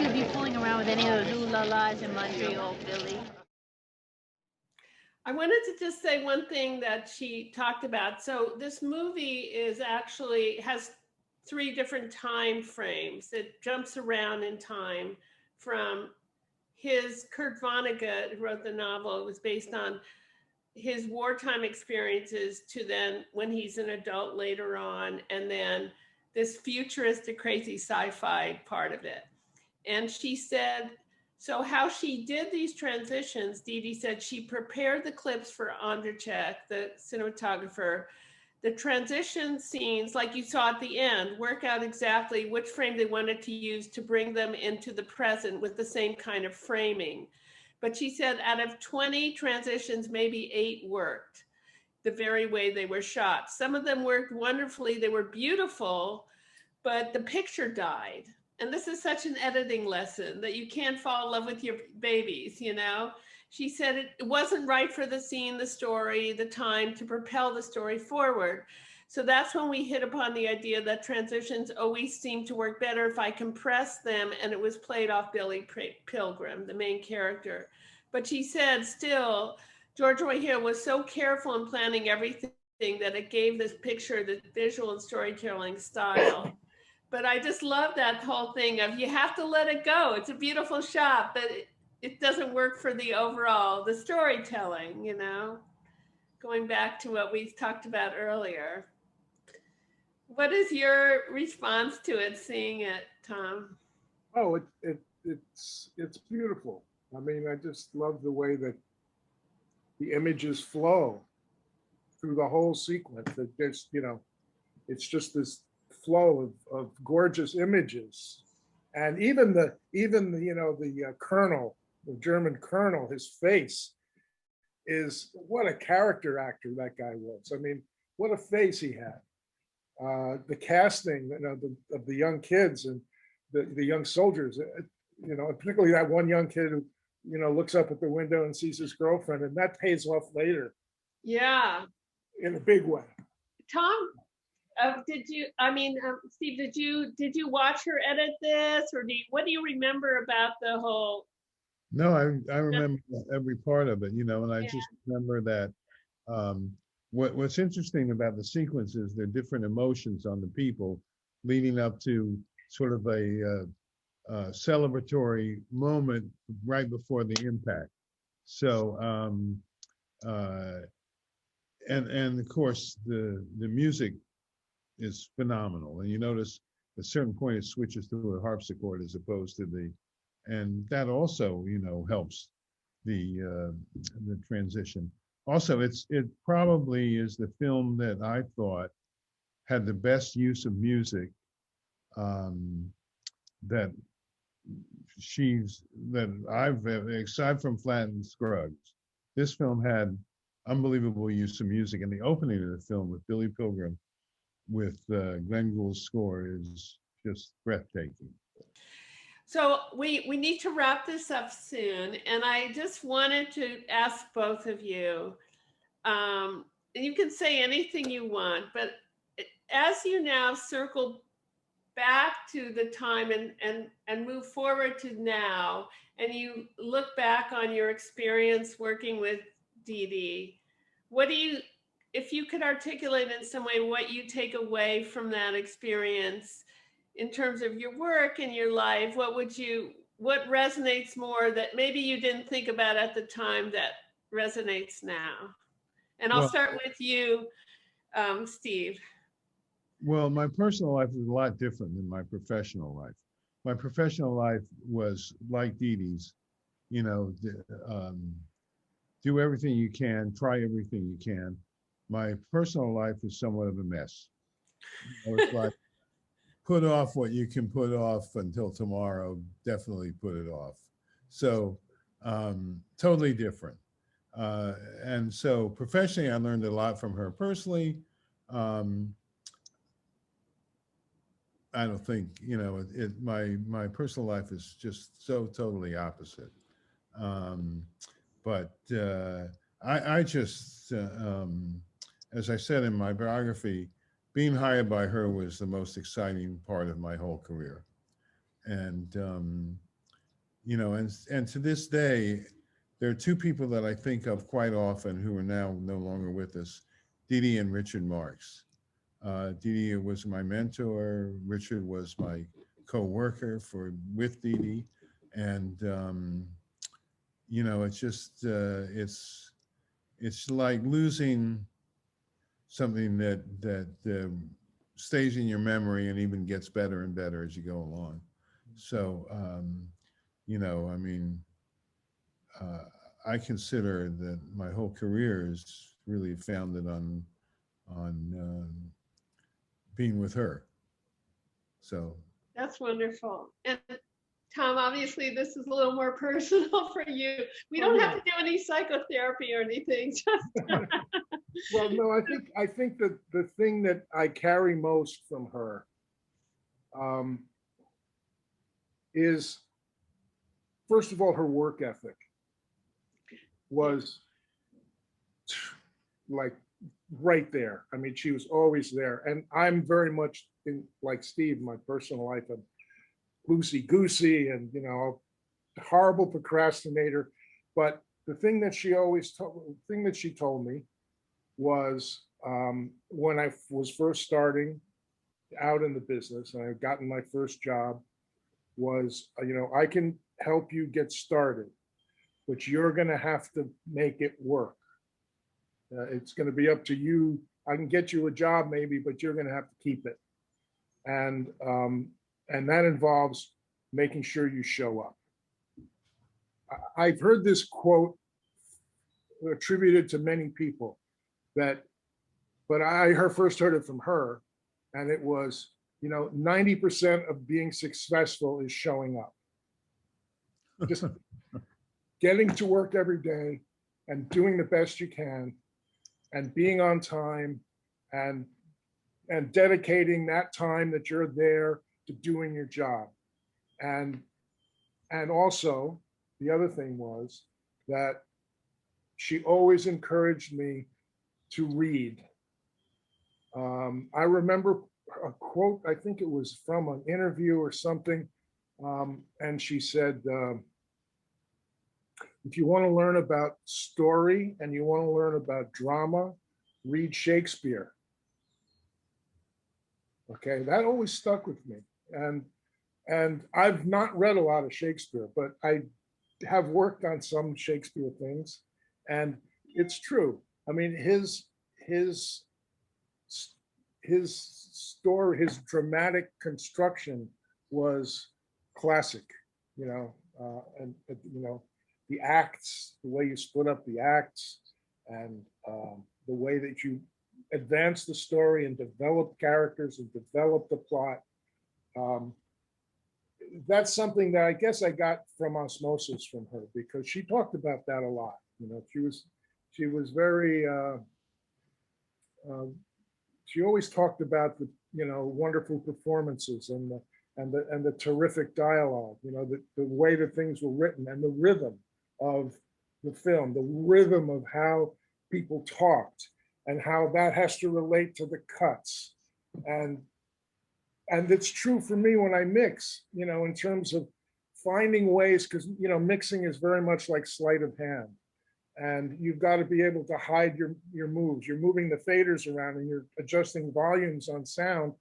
Speaker 15: you be fooling around with any of those ooh-la-las in Montreal, Billy.
Speaker 2: I wanted to just say one thing that she talked about. So this movie is actually has 3 different time frames. It jumps around in time from Kurt Vonnegut, who wrote the novel. It was based on his wartime experiences to then when he's an adult later on, and then this futuristic, crazy sci-fi part of it. And she said, so how she did these transitions, Dede said she prepared the clips for Onderchek, the cinematographer. The transition scenes, like you saw at the end, work out exactly which frame they wanted to use to bring them into the present with the same kind of framing. But she said out of 20 transitions, maybe 8 worked the very way they were shot. Some of them worked wonderfully. They were beautiful, but the picture died. And this is such an editing lesson that you can't fall in love with your babies, you know? She said it wasn't right for the scene, the story, the time to propel the story forward. So that's when we hit upon the idea that transitions always seem to work better if I compress them, and it was played off Billy Pilgrim, the main character. But she said still, George Roy Hill was so careful in planning everything that it gave this picture the visual and storytelling style. But I just love that whole thing of you have to let it go. It's a beautiful shot, but it doesn't work for the overall, the storytelling, you know, going back to what we talked about earlier. What is your response to it, seeing it, Tom?
Speaker 8: Oh, it's beautiful. I mean, I just love the way that the images flow through the whole sequence. That just, you know, it's just this flow of gorgeous images, and even the you know, the colonel, the German colonel, his face is, what a character actor that guy was. I mean, what a face he had. The casting, you know, of the young kids and the young soldiers, you know, and particularly that one young kid who, you know, looks up at the window and sees his girlfriend, and that pays off later.
Speaker 2: Yeah.
Speaker 8: In a big way.
Speaker 2: Tom, Steve, did you watch her edit this, or what do you remember about the whole?
Speaker 7: No, I remember every part of it, you know, and I just remember that what's interesting about the sequence is there are different emotions on the people leading up to sort of a celebratory moment right before the impact. So, and of course, the music is phenomenal. And you notice at a certain point it switches to a harpsichord as opposed to and that also, you know, helps the transition. Also, it probably is the film that I thought had the best use of music that I've, aside from Flattened Scruggs. This film had unbelievable use of music, and the opening of the film with Billy Pilgrim with Glenn Gould's score is just breathtaking.
Speaker 2: So we need to wrap this up soon, and I just wanted to ask both of you, you can say anything you want, but as you now circle back to the time and move forward to now, and you look back on your experience working with Dede, if you could articulate in some way what you take away from that experience in terms of your work and your life, what resonates more that maybe you didn't think about at the time that resonates now? And I'll start with you, Steve.
Speaker 7: Well, my personal life is a lot different than my professional life. My professional life was like Dede's, you know, do everything you can, try everything you can. My personal life is somewhat of a mess. You know, it's like, put off what you can put off until tomorrow, definitely put it off. So totally different. And so professionally, I learned a lot from her. Personally, I don't think, you know, my personal life is just so totally opposite. But I just, as I said in my biography, being hired by her was the most exciting part of my whole career. And, you know, and to this day, there are two people that I think of quite often who are now no longer with us, Dede and Richard Marx. Dede was my mentor. Richard was my co-worker with Dede. And, you know, it's just, it's like losing something that stays in your memory and even gets better and better as you go along. So, you know, I mean, I consider that my whole career is really founded on being with her. So
Speaker 2: that's wonderful. And Tom, obviously this is a little more personal for you. We don't have to do any psychotherapy or anything. Just
Speaker 8: well, no, I think that the thing that I carry most from her is, first of all, her work ethic was like right there. I mean, she was always there. And I'm very much like Steve, my personal life, I'm loosey-goosey and, you know, horrible procrastinator. But the thing that she told me was when I was first starting out in the business and I had gotten my first job was, you know, I can help you get started, but you're going to have to make it work. It's going to be up to you. I can get you a job maybe, but you're going to have to keep it. And that involves making sure you show up. I've heard this quote attributed to many people but I first heard it from her, and it was, you know, 90% of being successful is showing up. Just getting to work every day and doing the best you can and being on time and dedicating that time that you're there to doing your job. And also the other thing was that she always encouraged me to read. I remember a quote, I think it was from an interview or something, and she said, if you want to learn about story and you want to learn about drama, read Shakespeare. Okay, that always stuck with me. And I've not read a lot of Shakespeare, but I have worked on some Shakespeare things, and it's true. I mean, his story, his dramatic construction was classic, you know, and you know, the acts, the way you split up the acts, and the way that you advance the story and develop characters and develop the plot. That's something that I guess I got from osmosis from her, because she talked about that a lot. You know, she was very, she always talked about the, you know, wonderful performances and the terrific dialogue, you know, the way that things were written and the rhythm of the film, the rhythm of how people talked and how that has to relate to the cuts. And it's true for me when I mix, you know, in terms of finding ways, because, you know, mixing is very much like sleight of hand. And you've got to be able to hide your moves. You're moving the faders around and you're adjusting volumes on sound,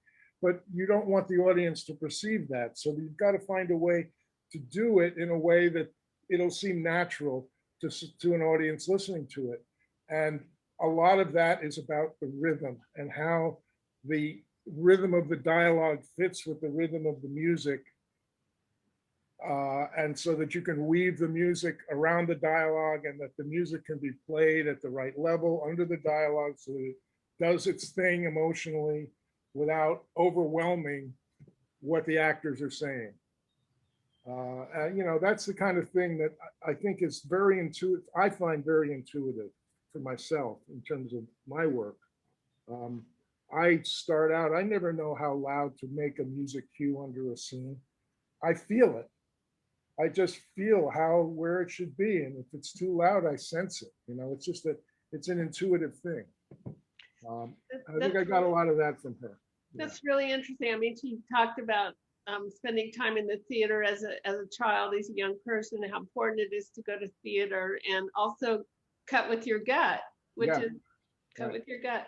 Speaker 8: but you don't want the audience to perceive that. So you've got to find a way to do it in a way that it'll seem natural to an audience listening to it. And a lot of that is about the rhythm and how the rhythm of the dialogue fits with the rhythm of the music. And so that you can weave the music around the dialogue and that the music can be played at the right level under the dialogue so that it does its thing emotionally without overwhelming what the actors are saying. And, you know, that's the kind of thing that I think is very intuitive. I find very intuitive for myself in terms of my work. I start out, I never know how loud to make a music cue under a scene. I feel it. I just feel where it should be. And if it's too loud, I sense it. You know, it's just that it's an intuitive thing. I think I got a lot of that from her.
Speaker 2: That's really interesting. I mean, she talked about spending time in the theater as a child, as a young person, and how important it is to go to theater and also cut with your gut, which is cut with your gut.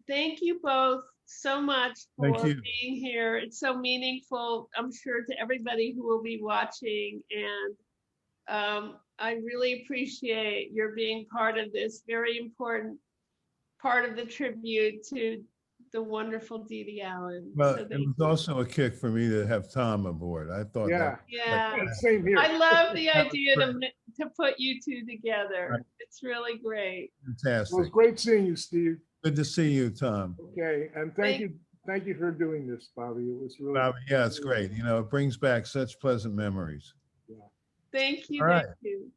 Speaker 2: Thank you both so much for being here. It's so meaningful, I'm sure, to everybody who will be watching. And I really appreciate your being part of this very important part of the tribute to the wonderful Dede Allen.
Speaker 7: Well, it was also a kick for me to have Tom aboard. I thought
Speaker 8: same here.
Speaker 2: I love the idea to put you two together. Right. It's really great.
Speaker 7: Fantastic.
Speaker 8: Well, it was great seeing you, Steve.
Speaker 7: Good to see you, Tom.
Speaker 8: Okay, and thank you for doing this, Bobbie. It was really
Speaker 7: yeah, it's great. You know, it brings back such pleasant memories.
Speaker 8: Yeah.
Speaker 2: Thank you.
Speaker 7: All right.
Speaker 2: Thank you.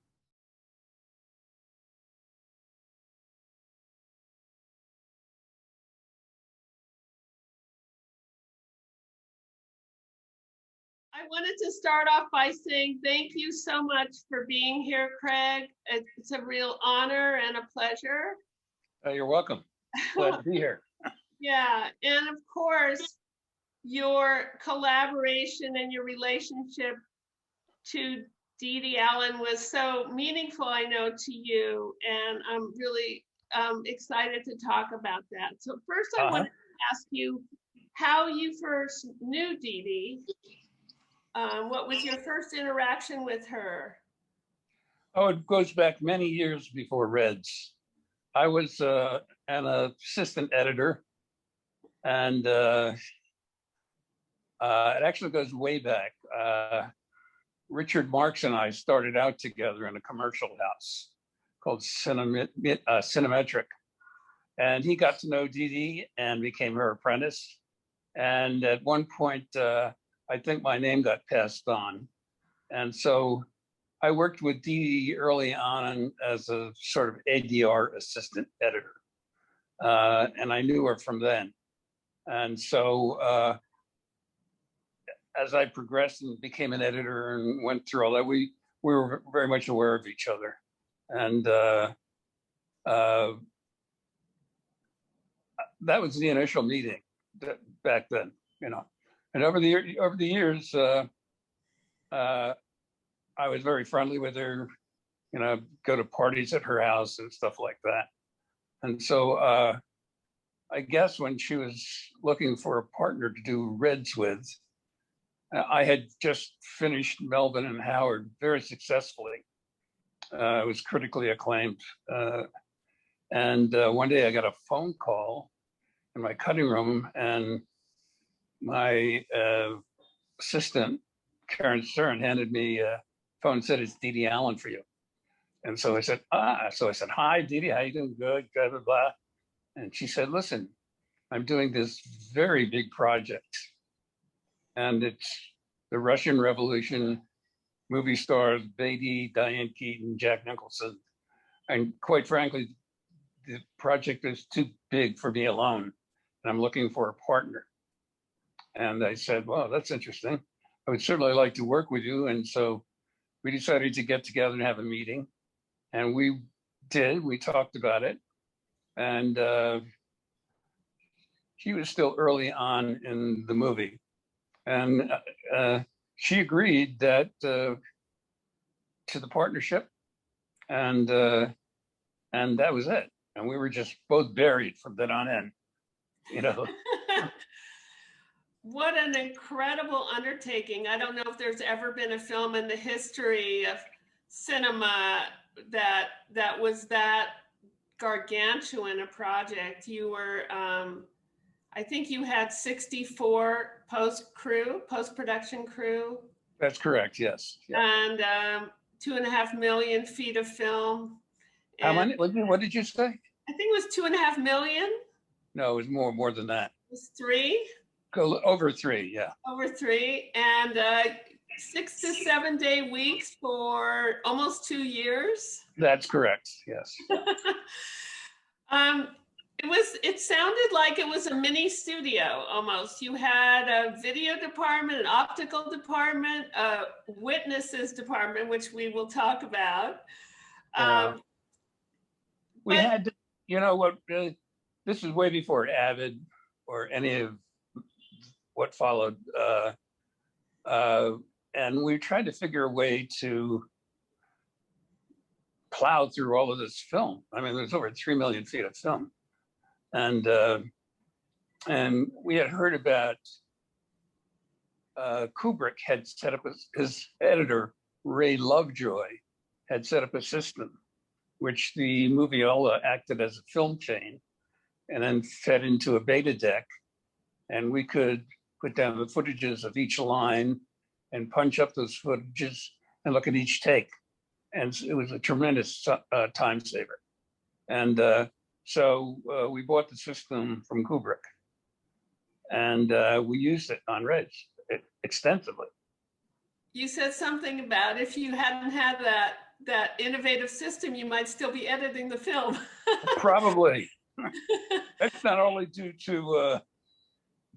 Speaker 2: I wanted to start off by saying thank you so much for being here, Craig. It's a real honor and a pleasure.
Speaker 12: You're welcome. Glad to be here.
Speaker 2: Yeah, and of course, your collaboration and your relationship to Dede Allen was so meaningful, I know, to you, and I'm really excited to talk about that. So first, I wanted to ask you how you first knew Dede. What was your first interaction with her?
Speaker 12: Oh, it goes back many years before Reds. I was an assistant editor, and it actually goes way back. Richard Marks and I started out together in a commercial house called Cinemetric, and he got to know Dede and became her apprentice. And at one point, I think my name got passed on. And so I worked with Dede early on as a sort of ADR assistant editor. And I knew her from then. And so as I progressed and became an editor and went through all that, we were very much aware of each other. And that was the initial meeting back then, you know. And over the years, I was very friendly with her, you know, go to parties at her house and stuff like that. And so I guess when she was looking for a partner to do Reds with, I had just finished Melvin and Howard very successfully. It was critically acclaimed. And one day I got a phone call in my cutting room, and my assistant, Karen Stern, handed me a phone and said, "It's Dede Allen for you." And so I said, "Hi, Dede, how you doing?" "Good, blah, blah, blah." And she said, "Listen, I'm doing this very big project, and it's the Russian Revolution, movie stars Beatty, Diane Keaton, Jack Nicholson. And quite frankly, the project is too big for me alone, and I'm looking for a partner." And I said, "Well, that's interesting. I would certainly like to work with you." And so we decided to get together and have a meeting. And we did. We talked about it. And she was still early on in the movie. And she agreed that to the partnership. And that was it. And we were just both buried from then on in, you know.
Speaker 2: What an incredible undertaking. I don't know if there's ever been a film in the history of cinema that was that gargantuan a project. You were, I think you had 64 post-production crew.
Speaker 12: That's correct, yes.
Speaker 2: Yeah. And 2.5 million feet of film.
Speaker 12: How many? What did you say?
Speaker 2: I think it was 2.5 million.
Speaker 12: No, it was more than that.
Speaker 2: It was 3.
Speaker 12: Over 3, yeah.
Speaker 2: Over 3, and 6 to 7 day weeks for almost 2 years.
Speaker 12: That's correct, yes.
Speaker 2: It sounded like it was a mini studio almost. You had a video department, an optical department, a witnesses department, which we will talk about.
Speaker 16: We had, you know what, this is way before Avid or any of what followed. And we tried to figure a way to plow through all of this film. I mean, there's over 3 million feet of film. And we had heard about Kubrick had set up his editor, Ray Lovejoy, had set up a system which the moviola acted as a film chain and then fed into a beta deck. And we could put down the footages of each line and punch up those footages and look at each take. And it was a tremendous time saver. And so we bought the system from Kubrick and we used it on Reds extensively.
Speaker 2: You said something about if you hadn't had that innovative system, you might still be editing the film.
Speaker 16: Probably. That's not only due to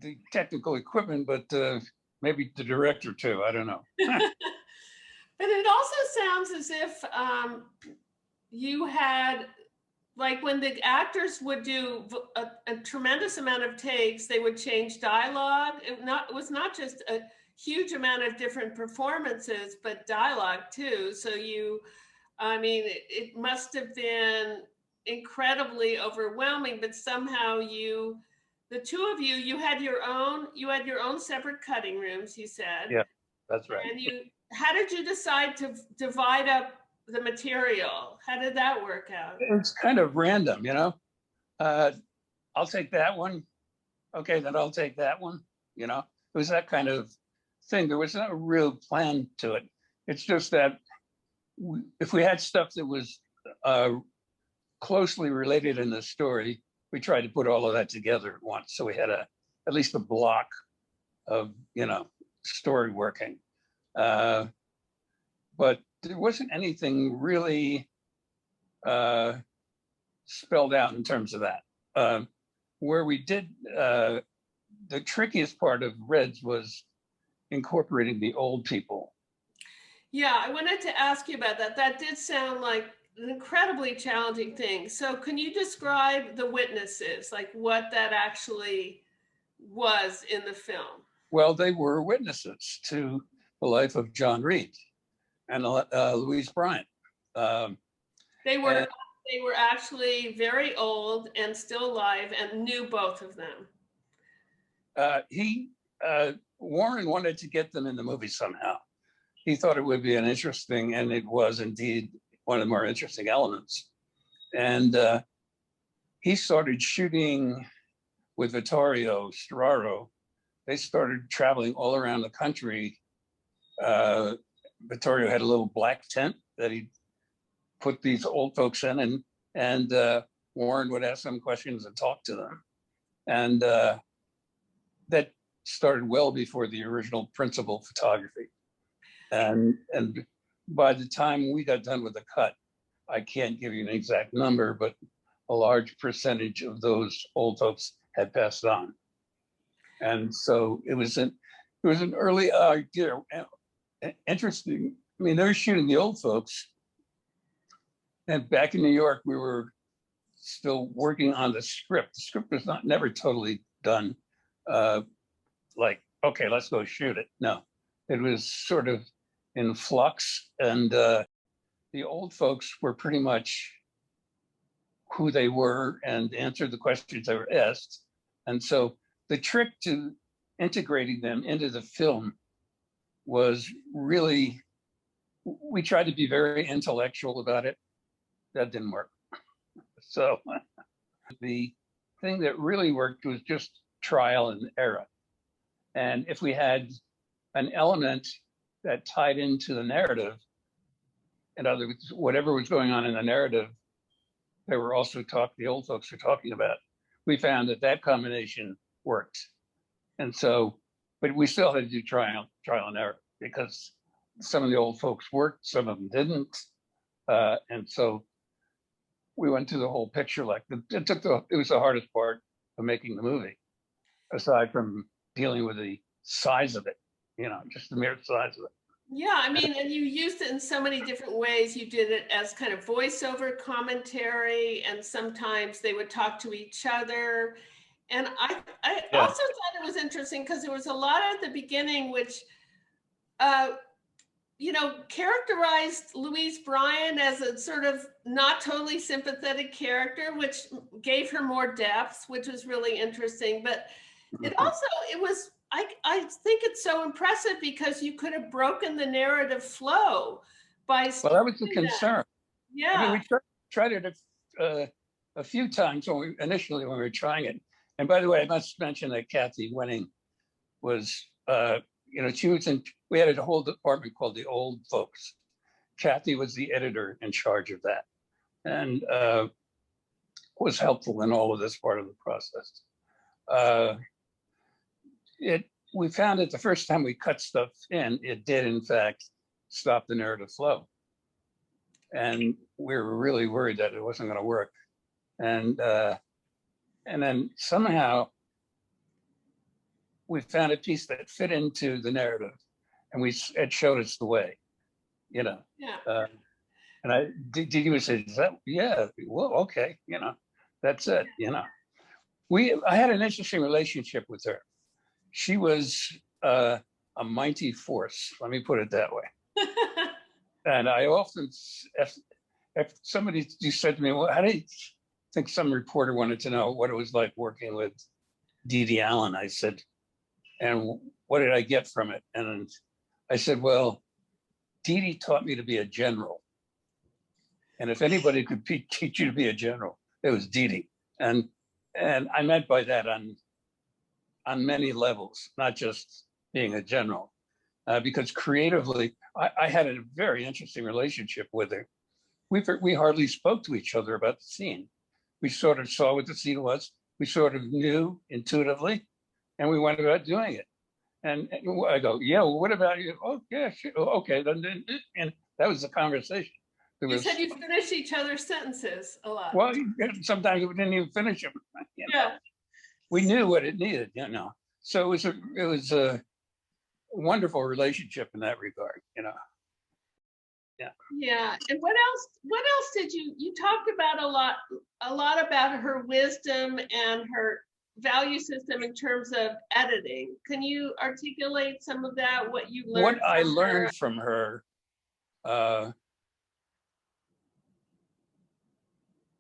Speaker 16: the technical equipment, but maybe the director too, I don't know.
Speaker 2: But it also sounds as if you had, like when the actors would do a tremendous amount of takes, they would change dialogue. It was not just a huge amount of different performances, but dialogue too. So I mean, it must have been incredibly overwhelming, but somehow the two of you had your own separate cutting rooms, you said.
Speaker 16: Yeah, that's right.
Speaker 2: And how did you decide to divide up the material? How did that work out?
Speaker 16: It's kind of random, you know. I'll take that one. Okay, then I'll take that one. You know, it was that kind of thing. There was no real plan to it. It's just that if we had stuff that was closely related in the story, we tried to put all of that together at once. So we had at least a block of, you know, story working. But there wasn't anything really spelled out in terms of that. Where we did, the trickiest part of Reds was incorporating the old people.
Speaker 2: Yeah, I wanted to ask you about that. That did sound like an incredibly challenging thing. So can you describe the witnesses, like what that actually was in the film?
Speaker 16: Well, they were witnesses to the life of John Reed and Louise Bryant.
Speaker 2: They were actually very old and still alive and knew both of them.
Speaker 16: Warren wanted to get them in the movie somehow. He thought it would be an interesting, and it was indeed one of the more interesting elements. And he started shooting with Vittorio Storaro. They started traveling all around the country. Vittorio had a little black tent that he put these old folks in, and Warren would ask them questions and talk to them. And that started well before the original principal photography. And by the time we got done with the cut, I can't give you an exact number, but a large percentage of those old folks had passed on. And so it was an early idea. Interesting. I mean, they were shooting the old folks. And back in New York, we were still working on the script. The script was never totally done. Like, okay, let's go shoot it. No, it was sort of in flux. And the old folks were pretty much who they were and answered the questions they were asked. And so the trick to integrating them into the film was really, we tried to be very intellectual about it. That didn't work. So the thing that really worked was just trial and error. And if we had an element that tied into the narrative, in other words, whatever was going on in the narrative, they were also the old folks were talking about, we found that combination worked. And so, but we still had to do trial and error because some of the old folks worked, some of them didn't. And so we went through the whole picture. Like it was the hardest part of making the movie, aside from dealing with the size of it, just the mere size of it.
Speaker 2: Yeah, I mean, and you used it in so many different ways. You did it as kind of voiceover commentary, and sometimes they would talk to each other. And I also thought it was interesting because there was a lot at the beginning which, characterized Louise Bryan as a sort of not totally sympathetic character, which gave her more depth, which was really interesting. But it was, I think it's so impressive because you could have broken the narrative flow by.
Speaker 16: Well, that was the concern.
Speaker 2: Yeah.
Speaker 16: I mean, we tried it a few times initially when we were trying it. And by the way, I must mention that Kathy Winning was, she was we had a whole department called the Old Folks. Kathy was the editor in charge of that, and was helpful in all of this part of the process. We found that the first time we cut stuff in, it did in fact stop the narrative flow. And we were really worried that it wasn't going to work. And then somehow we found a piece that fit into the narrative, and it showed us the way, Yeah. And Dede would say, well, okay, that's it, I had an interesting relationship with her. She was a mighty force, let me put it that way. And I often, if somebody said to me, well, how do you think some reporter wanted to know what it was like working with Dede Allen? I said, and what did I get from it? And I said, well, Dede taught me to be a general. And if anybody could teach you to be a general, it was Dede. And I meant by that on many levels, not just being a general, because creatively, I had a very interesting relationship with her. We hardly spoke to each other about the scene. We sort of saw what the scene was. We sort of knew intuitively, and we went about doing it. And I go, yeah, well, what about you? Oh, yeah, sure. Okay. Then, and that was the conversation.
Speaker 2: You said you finished each other's sentences a lot.
Speaker 16: Well, sometimes we didn't even finish them.
Speaker 2: Yeah.
Speaker 16: We knew what it needed, So it was a wonderful relationship in that regard, Yeah.
Speaker 2: Yeah. And what else did you talked about a lot about her wisdom and her value system in terms of editing. Can you articulate some of that, what you learned?
Speaker 16: What I learned from her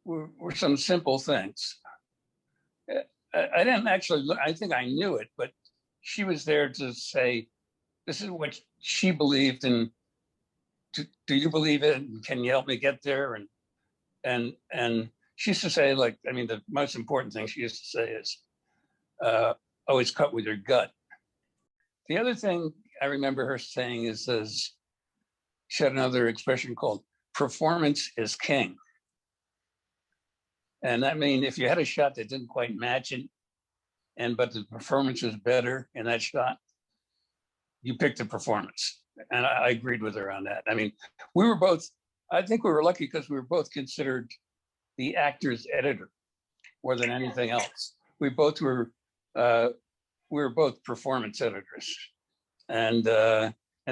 Speaker 16: were some simple things. I didn't actually, I think I knew it, but she was there to say, this is what she believed in. Do you believe it? Can you help me get there? And she used to say, the most important thing she used to say is, always cut with your gut. The other thing I remember her saying is she had another expression called performance is king. And I mean, if you had a shot that didn't quite match it, but the performance was better in that shot, you picked the performance. And I agreed with her on that. I mean, I think we were lucky because we were both considered the actor's editor more than anything else. We were both performance editors. And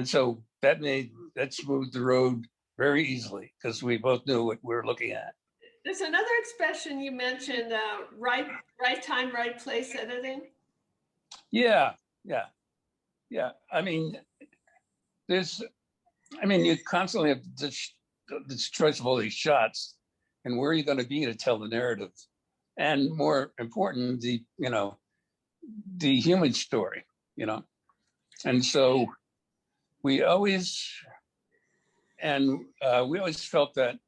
Speaker 16: so that smoothed the road very easily because we both knew what we were looking at.
Speaker 2: There's another expression you mentioned, right time, right place editing.
Speaker 16: Yeah. I mean, you constantly have this choice of all these shots and where are you going to be to tell the narrative? And more important, the human story, And so we always felt that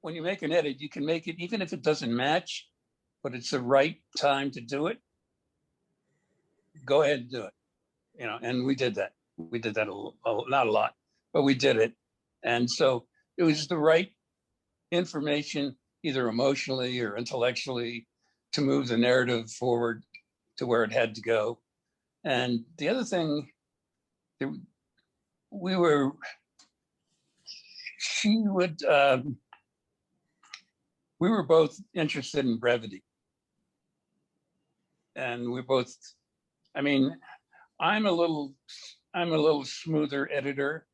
Speaker 16: when you make an edit, you can make it, even if it doesn't match, but it's the right time to do it, go ahead and do it, and we did that. We did that not a lot, but we did it. And so it was the right information, either emotionally or intellectually, to move the narrative forward to where it had to go. And the other thing, she would, we were both interested in brevity. And we both, I mean, I'm a little smoother editor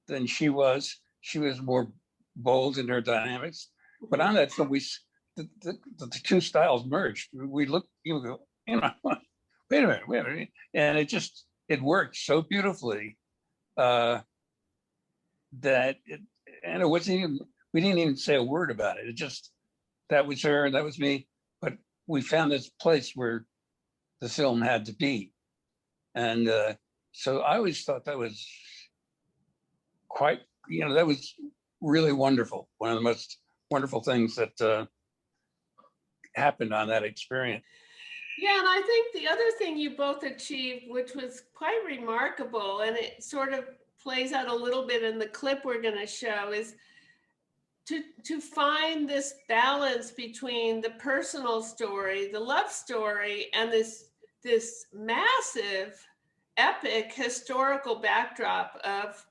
Speaker 16: than she was. She was more bold in her dynamics. But on that film, the two styles merged. We looked, you know, wait a minute. And it worked so beautifully that it wasn't even, we didn't even say a word about it. It just, that was her and that was me. But we found this place where the film had to be. And so I always thought that was quite, you know, that was really wonderful. One of the most wonderful things that happened on that experience.
Speaker 2: Yeah, and I think the other thing you both achieved, which was quite remarkable, and it sort of plays out a little bit in the clip we're going to show, is to find this balance between the personal story, the love story, and this massive, epic historical backdrop of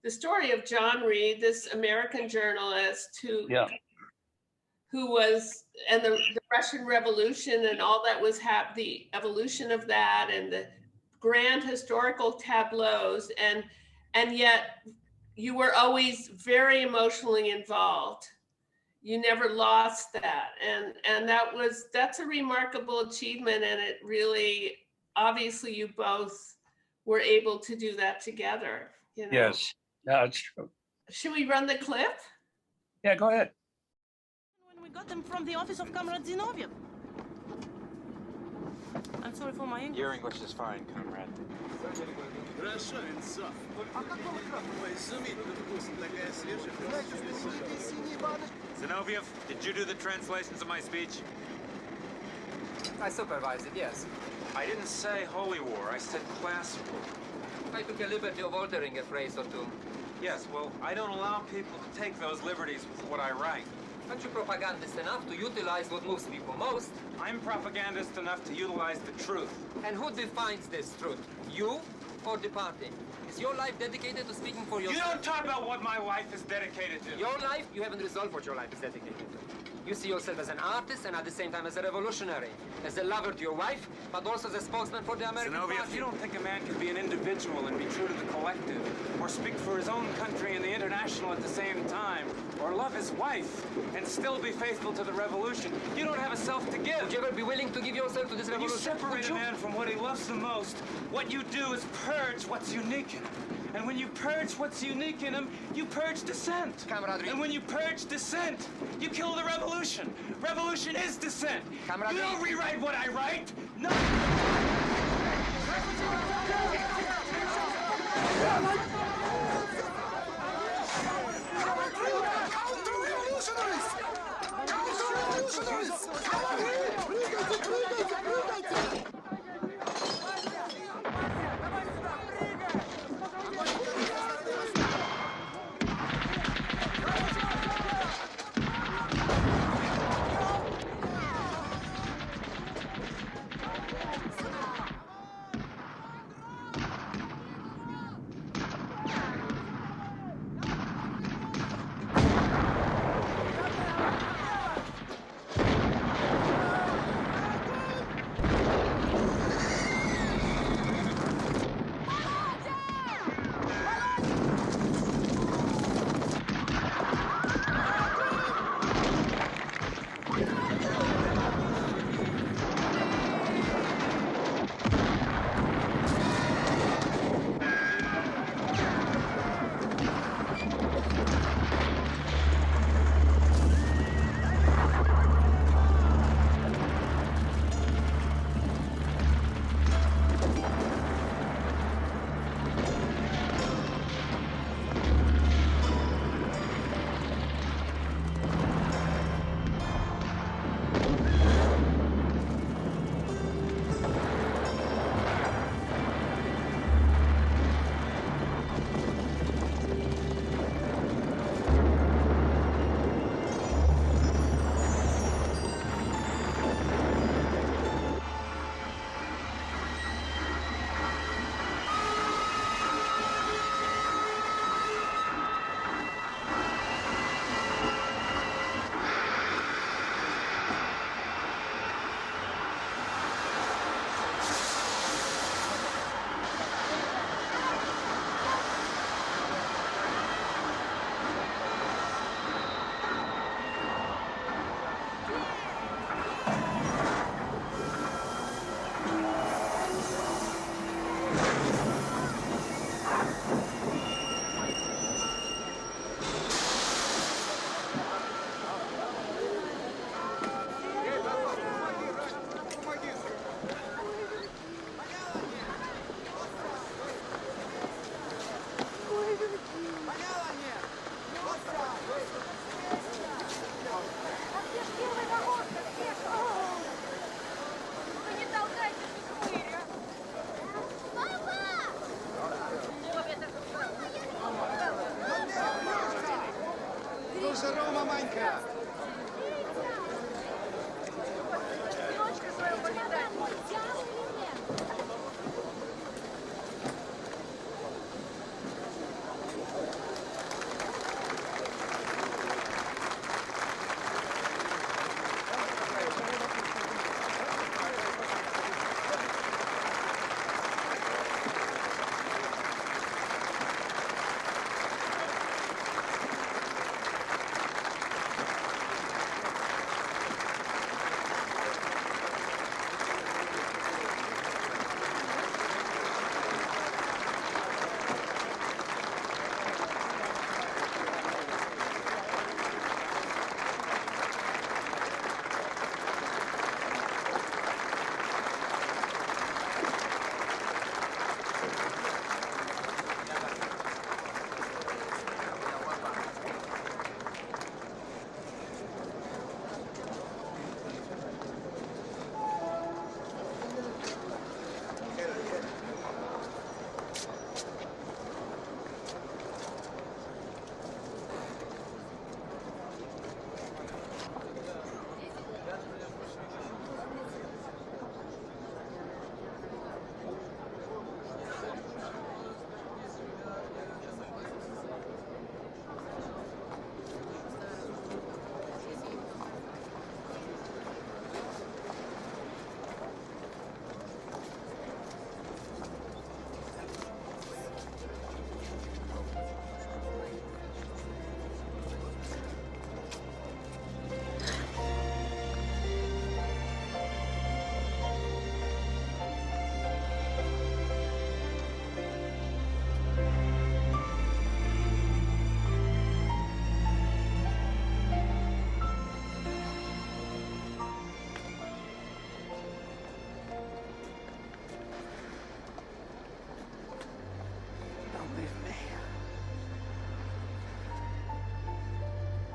Speaker 2: the story of John Reed, this American journalist who was, and the Russian Revolution and all that was the evolution of that, and the grand historical tableaus, and yet you were always very emotionally involved. You never lost that, and that's a remarkable achievement, and it really, obviously, you both were able to do that together. You know?
Speaker 16: Yes, that's true.
Speaker 2: Should we run the clip?
Speaker 16: Yeah, go ahead.
Speaker 17: When we got them from the office of Comrade Zinoviev. I'm sorry for my English.
Speaker 14: Your English is fine, comrade.
Speaker 4: Zinoviev, did you do the translations of my speech?
Speaker 14: I supervised it, yes.
Speaker 4: I didn't say holy war, I said class war.
Speaker 14: I took a liberty of altering a phrase or two.
Speaker 4: Yes, well, I don't allow people to take those liberties with what I write.
Speaker 14: Aren't you propagandist enough to utilize what moves people most?
Speaker 4: I'm propagandist enough to utilize the truth.
Speaker 14: And who defines this truth? You or the party? Is your life dedicated to speaking for yourself?
Speaker 4: You don't talk about what my life is dedicated to.
Speaker 14: Your life? You haven't resolved what your life is dedicated to. You see yourself as an artist and at the same time as a revolutionary, as a lover to your wife, but also as a spokesman for the American
Speaker 4: Zinoviev,
Speaker 14: party.
Speaker 4: you don't think a man can be an individual and be true to the collective, or speak for his own country and the international at the same time, or love his wife and still be faithful to the revolution? You don't have a self to give.
Speaker 14: Would you ever be willing to give yourself to this
Speaker 4: When you
Speaker 14: revolution?
Speaker 4: separate a man from what he loves the most, what you do is purge what's unique in him. And when you purge what's unique in him, you purge dissent.
Speaker 14: Camaraderie.
Speaker 4: And when you purge dissent, you kill the revolution. Revolution is dissent.
Speaker 14: Camaraderie.
Speaker 4: You don't rewrite what I write. No.
Speaker 9: Beatles a Roma manca.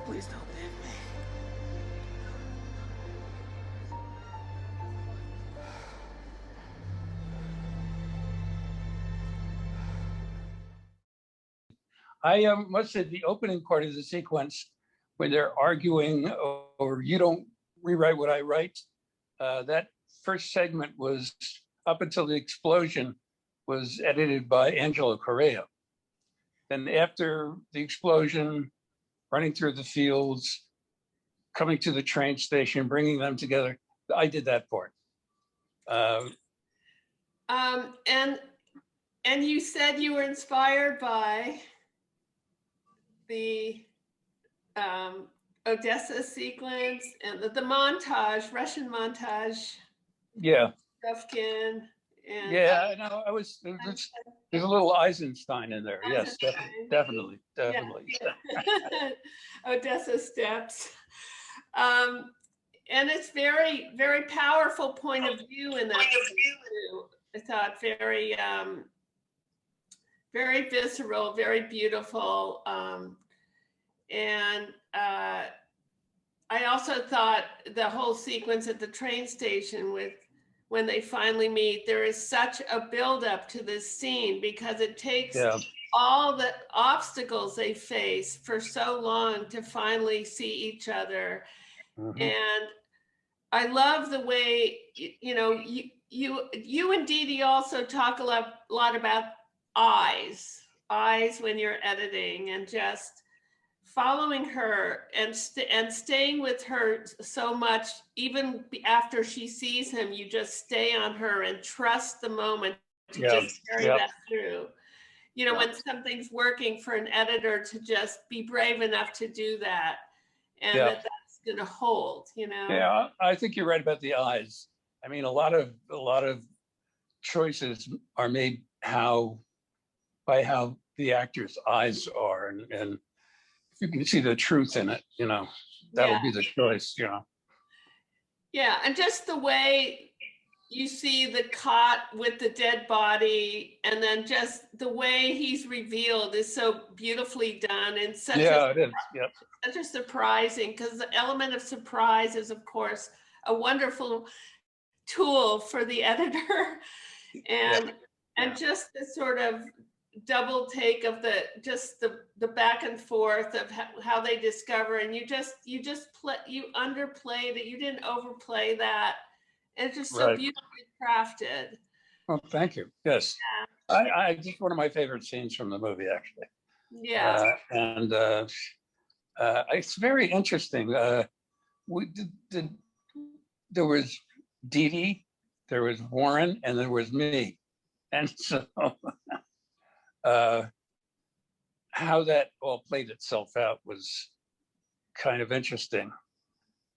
Speaker 17: Please don't leave me.
Speaker 16: I must say the opening part of the sequence when they're arguing or you don't rewrite what I write, that first segment was up until the explosion was edited by Angelo Correa. Then after the explosion, running through the fields, coming to the train station, bringing them together, I did that part.
Speaker 2: And you said you were inspired by the Odessa sequence and the montage, Russian montage.
Speaker 16: Yeah.
Speaker 2: Stufkin and
Speaker 16: Yeah, no, I was. There's a little Eisenstein in there. Yes, definitely.
Speaker 2: Yeah. Odessa steps. And it's very, very powerful point of view in that too. I thought very, very visceral, very beautiful. And I also thought the whole sequence at the train station with when they finally meet, there is such a buildup to this scene because it takes all the obstacles they face for so long to finally see each other. Mm-hmm. And I love the way, you and Dede also talk a lot about eyes when you're editing and just following her and staying with her so much, even after she sees him, you just stay on her and trust the moment to just carry that through. When something's working for an editor to just be brave enough to do that and that's going to hold,
Speaker 16: Yeah, I think you're right about the eyes. I mean, a lot of choices are made by how the actor's eyes are, and if you can see the truth in it, that'll be the choice,
Speaker 2: Yeah, and just the way you see the cot with the dead body, and then just the way he's revealed is so beautifully done and such
Speaker 16: it is. Yep.
Speaker 2: Such a surprising, because the element of surprise is, of course, a wonderful tool for the editor, and just the sort of double take of the back and forth of how they discover, and you underplayed it. You didn't overplay that. And it's just so
Speaker 16: Right.
Speaker 2: beautifully crafted.
Speaker 16: Well, thank you. Yes.
Speaker 2: Yeah.
Speaker 16: I just one of my favorite scenes from the movie, actually.
Speaker 2: Yeah.
Speaker 16: It's very interesting. There was Dede, there was Warren, and there was me. And so how that all played itself out was kind of interesting.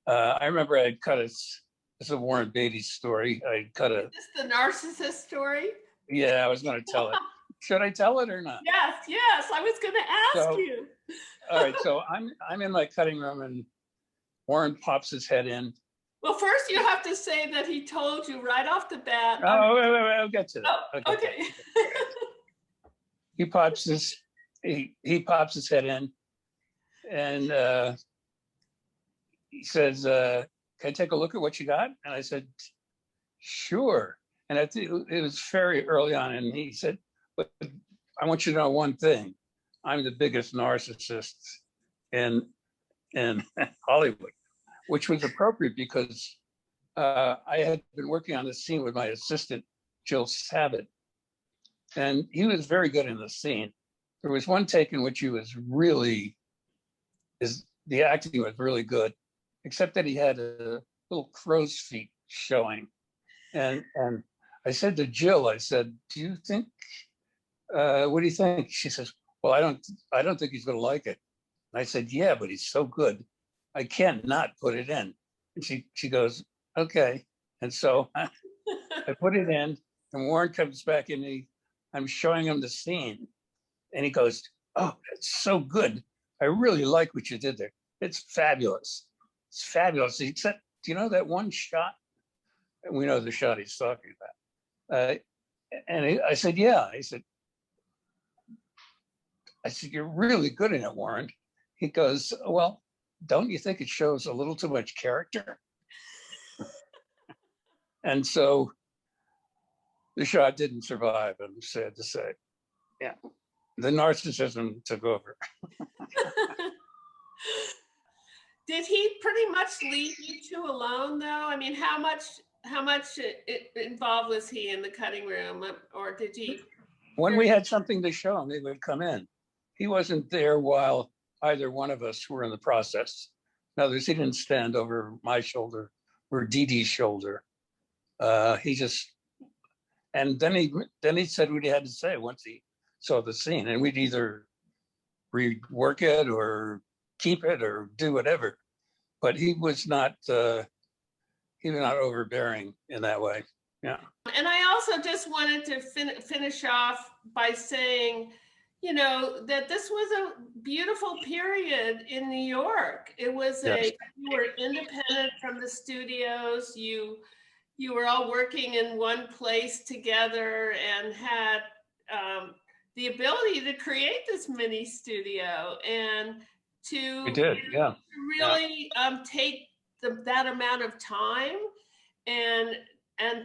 Speaker 16: I remember I had cut this is a Warren Beatty story. I cut a.
Speaker 2: Is this the narcissist story?
Speaker 16: Yeah, I was going to tell it. Should I tell it or not?
Speaker 2: Yes, I was going to ask you.
Speaker 16: All right, so I'm in my cutting room and Warren pops his head in.
Speaker 2: Well, first you have to say that he told you right off the bat.
Speaker 16: Oh, wait, I'll get to that.
Speaker 2: Oh, okay.
Speaker 16: He pops his head in, and he says, "Can I take a look at what you got?" And I said, "Sure." And I think it was very early on, and he said, "But I want you to know one thing: I'm the biggest narcissist in Hollywood," which was appropriate because I had been working on this scene with my assistant, Jill Sabat, and he was very good in the scene. There was one take in which he was the acting was really good, except that he had a little crow's feet showing. And I said to Jill, I said, "Do you think, what do you think?" She says, "Well, I don't think he's going to like it." And I said, "Yeah, but he's so good. I can't not put it in." And she goes, "Okay." And so I put it in, and Warren comes back and I'm showing him the scene, and he goes, "Oh, it's so good. I really like what you did there. It's fabulous. It's fabulous." Except, do you know that one shot? And we know the shot he's talking about. I said, "Yeah." I said, "You're really good in it, Warren." He goes, "Well, don't you think it shows a little too much character?" And so the shot didn't survive, I'm sad to say. Yeah, the narcissism took over.
Speaker 2: Did he pretty much leave you two alone, though? I mean, how much involved was he in the cutting room, or did he?
Speaker 16: When we had something to show him, he would come in. He wasn't there while either one of us were in the process. In other words, he didn't stand over my shoulder or Dede's shoulder. He just, and then he said what he had to say once he saw the scene, and we'd either rework it or keep it or do whatever. But he was not overbearing in that way. Yeah.
Speaker 2: And I also just wanted to finish off by saying, you know, that this was a beautiful period in New York. It was you were independent from the studios. You were all working in one place together and had the ability to create this mini studio and to really take that amount of time and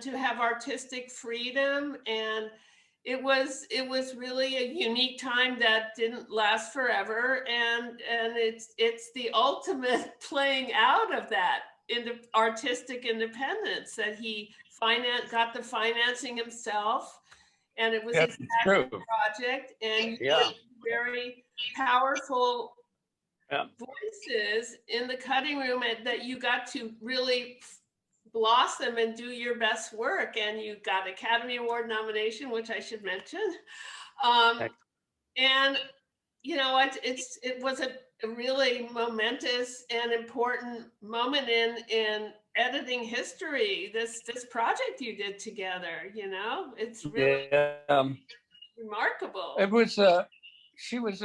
Speaker 2: to have artistic freedom. And it was really a unique time that didn't last forever, and it's the ultimate playing out of that artistic independence, that he got the financing himself, and it was his passion project, and very powerful voices in the cutting room, and that you got to really blossom and do your best work, and you got Academy Award nomination, which I should mention. And you know, it was a really momentous and important moment in editing history. This project you did together, you know, it's really remarkable.
Speaker 16: It was she was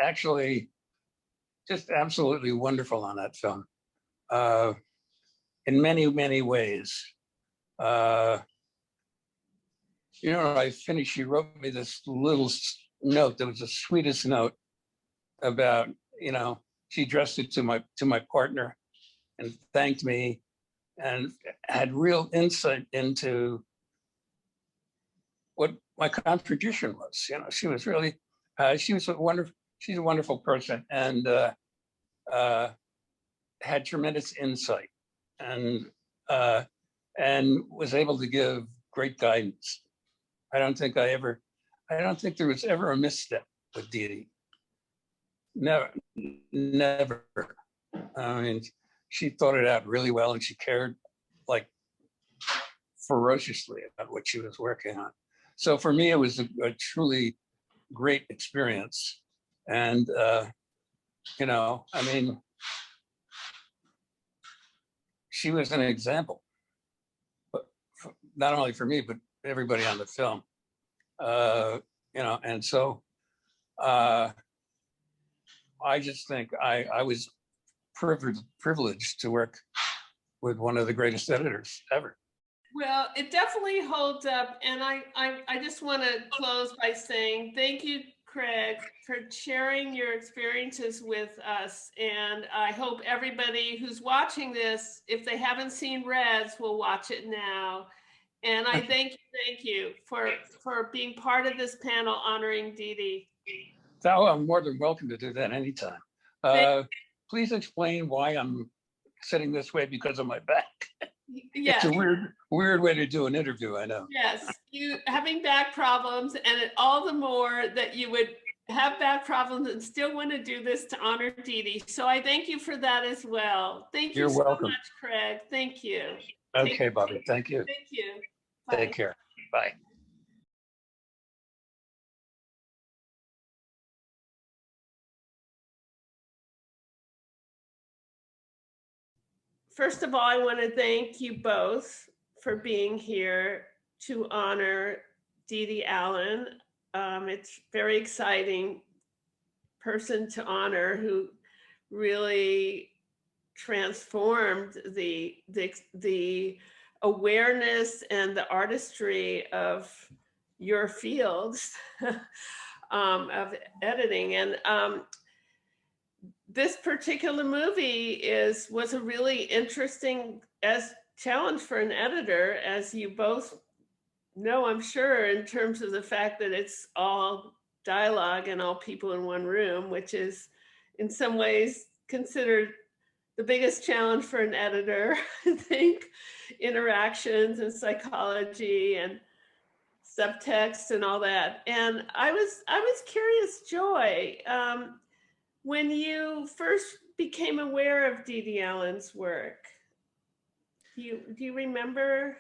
Speaker 16: actually just absolutely wonderful on that film. In many, many ways. You know, she wrote me this little note that was the sweetest note about, you know, she addressed it to my partner and thanked me and had real insight into what my contribution was. You know, she was really, she's a wonderful person, and had tremendous insight, and was able to give great guidance. I don't think there was ever a misstep with Dede. Never. I mean, she thought it out really well, and she cared like ferociously about what she was working on. So for me, it was a truly great experience. And, you know, I mean, she was an example, but not only for me, but everybody on the film, you know, and so I just think I was privileged to work with one of the greatest editors ever.
Speaker 2: Well, it definitely holds up. And I just want to close by saying thank you, Craig, for sharing your experiences with us. And I hope everybody who's watching this, if they haven't seen Reds, will watch it now. And I thank you for being part of this panel honoring Dede.
Speaker 16: So I'm more than welcome to do that anytime. Please explain why I'm sitting this way because of my back.
Speaker 2: Yes.
Speaker 16: It's a weird way to do an interview, I know.
Speaker 2: Yes, you having back problems, and all the more that you would have back problems and still want to do this to honor Dede. So I thank you for that as well. Thank you so much, Craig. Thank you.
Speaker 16: Okay, Bobbie, thank you.
Speaker 2: Thank you. Bye.
Speaker 16: Take care. Bye.
Speaker 2: First of all, I want to thank you both for being here to honor Dede Allen. It's very exciting person to honor who really transformed the awareness and the artistry of your fields of editing. And this particular movie was a really interesting challenge for an editor, as you both know, I'm sure, in terms of the fact that it's all dialogue and all people in one room, which is in some ways considered the biggest challenge for an editor. I think interactions and psychology and subtext and all that. And I was curious, Joy, when you first became aware of Dede Allen's work, do you remember?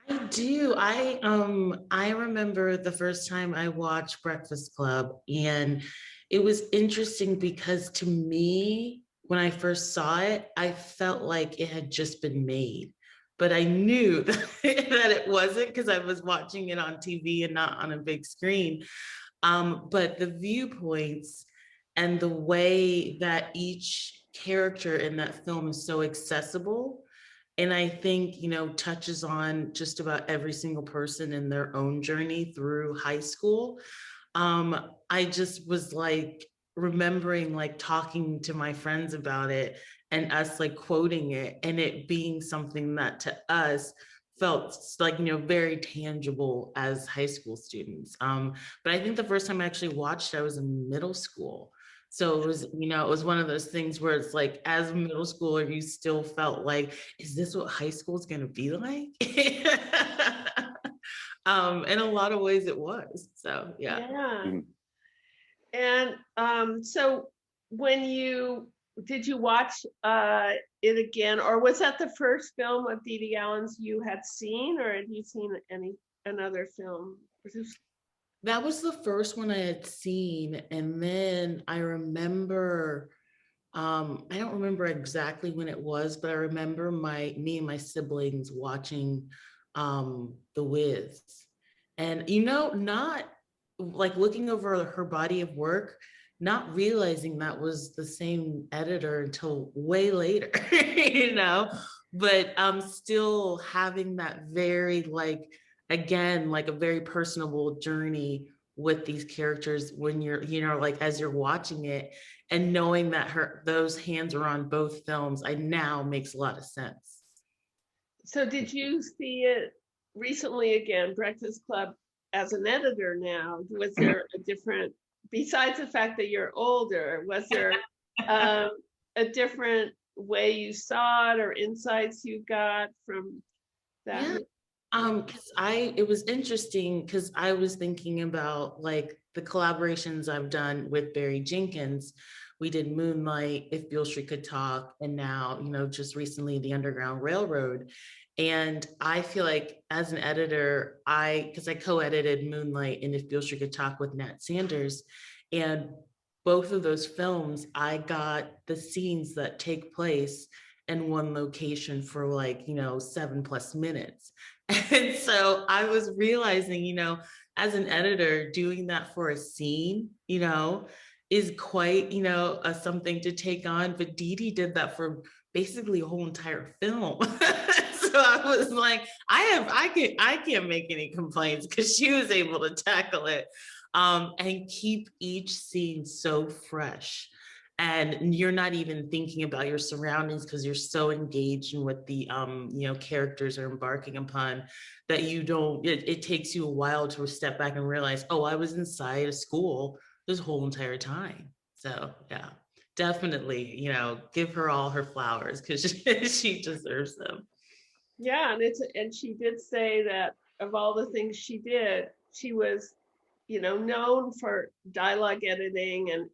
Speaker 18: I do. I remember the first time I watched Breakfast Club, and it was interesting because to me, when I first saw it, I felt like it had just been made, but I knew that it wasn't because I was watching it on TV and not on a big screen. But the viewpoints and the way that each character in that film is so accessible, and I think, you know, touches on just about every single person in their own journey through high school. I just was like remembering like talking to my friends about it and us like quoting it, and it being something that to us felt like, you know, very tangible as high school students. But I think the first time I actually watched it, I was in middle school. So it was, you know, it was one of those things where it's like, as a middle schooler, you still felt like, is this what high school is going to be like? In a lot of ways it was. So, yeah.
Speaker 2: And so when did you watch it again, or was that the first film of Dede Allen's you had seen, or had you seen another film?
Speaker 18: That was the first one I had seen. And then I remember, I don't remember exactly when it was, but I remember me and my siblings watching The Wiz. And, you know, not like looking over her body of work, not realizing that was the same editor until way later, you know, but still having that very like, again, like a very personable journey with these characters when you're, you know, like as you're watching it and knowing that those hands are on both films, now makes a lot of sense.
Speaker 2: So did you see it recently again, Breakfast Club? as an editor now, was there a different, besides the fact that you're older, was there a different way you saw it or insights you got from that?
Speaker 18: Yeah. Because it was interesting because I was thinking about like the collaborations I've done with Barry Jenkins. We did Moonlight, If Beale Street Could Talk, and now, you know, just recently the Underground Railroad. And I feel like as an editor, because I co-edited Moonlight and If Beale Street Could Talk with Nat Sanders, and both of those films, I got the scenes that take place in one location for like, you know, 7+ minutes. And so I was realizing, you know, as an editor, doing that for a scene, you know, is quite, you know, something to take on. But Dede did that for basically a whole entire film. So I was like, I can't make any complaints because she was able to tackle it and keep each scene so fresh. And you're not even thinking about your surroundings because you're so engaged in what the you know, characters are embarking upon that you don't, it takes you a while to step back and realize, oh, I was inside a school this whole entire time. So yeah, definitely, you know, give her all her flowers because she deserves them.
Speaker 2: Yeah, and she did say that of all the things she did, she was, you know, known for dialogue editing and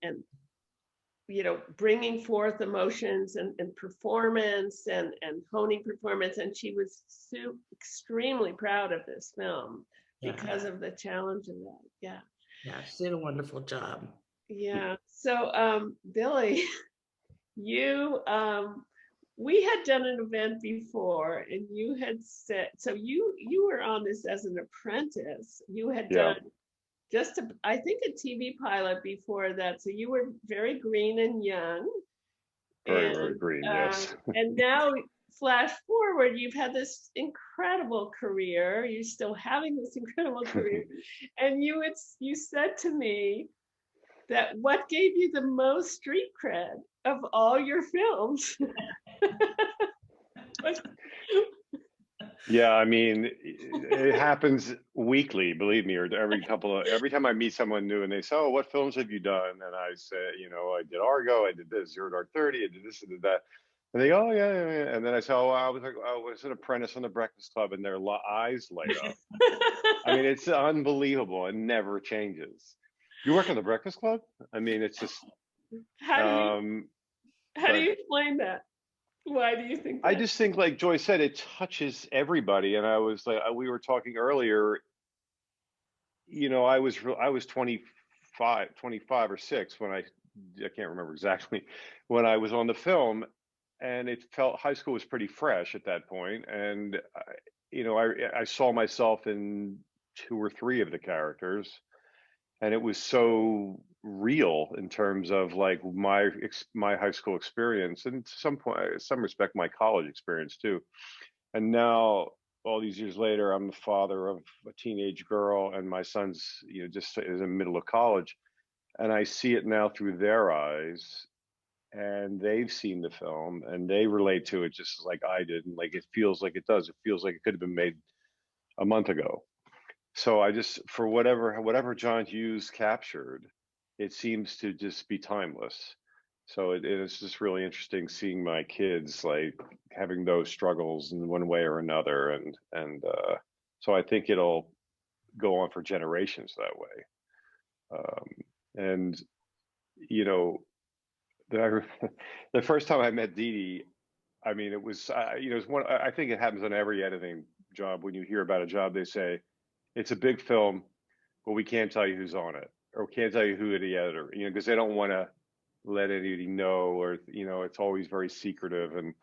Speaker 2: you know, bringing forth emotions and performance and honing performance. And she was extremely proud of this film because of the challenge of that. Yeah.
Speaker 18: Yeah, she did a wonderful job.
Speaker 2: Yeah. So, Billy, you, we had done an event before and you had said, so you were on this as an apprentice. You had done just I think a TV pilot before that. So you were very green and young.
Speaker 19: Very green, yes.
Speaker 2: And now flash forward, you've had this incredible career. You're still having this incredible career. And you said to me that what gave you the most street cred of all your films?
Speaker 19: Yeah, I mean, it happens weekly, believe me, or every time I meet someone new and they say, oh, what films have you done? And I say, you know, I did Argo, I did this, 0 Dark 30, I did this, I did that. And they go, oh, yeah. And then I say, oh, I was an apprentice on the Breakfast Club, and their eyes light up. I mean, it's unbelievable. It never changes. You work on the Breakfast Club? I mean, it's just.
Speaker 2: How do you explain that? Why do you think that?
Speaker 19: I just think, like Joy said, it touches everybody. And I was like, we were talking earlier, you know, I was 25 or 6 when I can't remember exactly, when I was on the film, and it felt high school was pretty fresh at that point. And, you know, I saw myself in 2 or 3 of the characters, and it was so real in terms of like my high school experience, and to some respect my college experience too. And now all these years later, I'm the father of a teenage girl, and my son's, you know, just is in the middle of college, and I see it now through their eyes, and they've seen the film and they relate to it just like I did, and like it feels like it feels like it could have been made a month ago. So I just, for whatever John Hughes captured, it seems to just be timeless. So it is just really interesting seeing my kids like having those struggles in one way or another, and so I think it'll go on for generations that way. And you know, the first time I met Dede, I mean, it was you know, it's one. I think it happens on every editing job. When you hear about a job, they say it's a big film, but we can't tell you who's on it, or can't tell you who the editor, you know, because they don't want to let anybody know, or, you know, it's always very secretive. And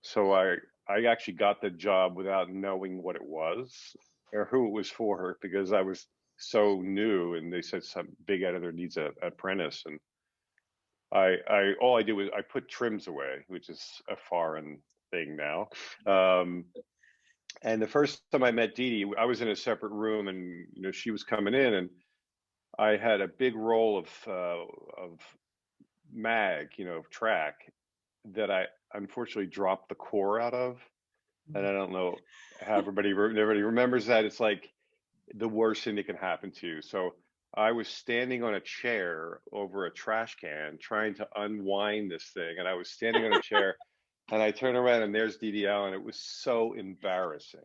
Speaker 19: so I actually got the job without knowing what it was or who it was for, because I was so new, and they said some big editor needs an apprentice. And all I did was I put trims away, which is a foreign thing now. And the first time I met Dede, I was in a separate room, and, you know, she was coming in, and I had a big roll of mag, you know, track that I unfortunately dropped the core out of. And I don't know how everybody remembers that. It's like, the worst thing that can happen to you. So I was standing on a chair over a trash can trying to unwind this thing, and I was standing on a chair, and I turned around, and there's Dede Allen. It was so embarrassing.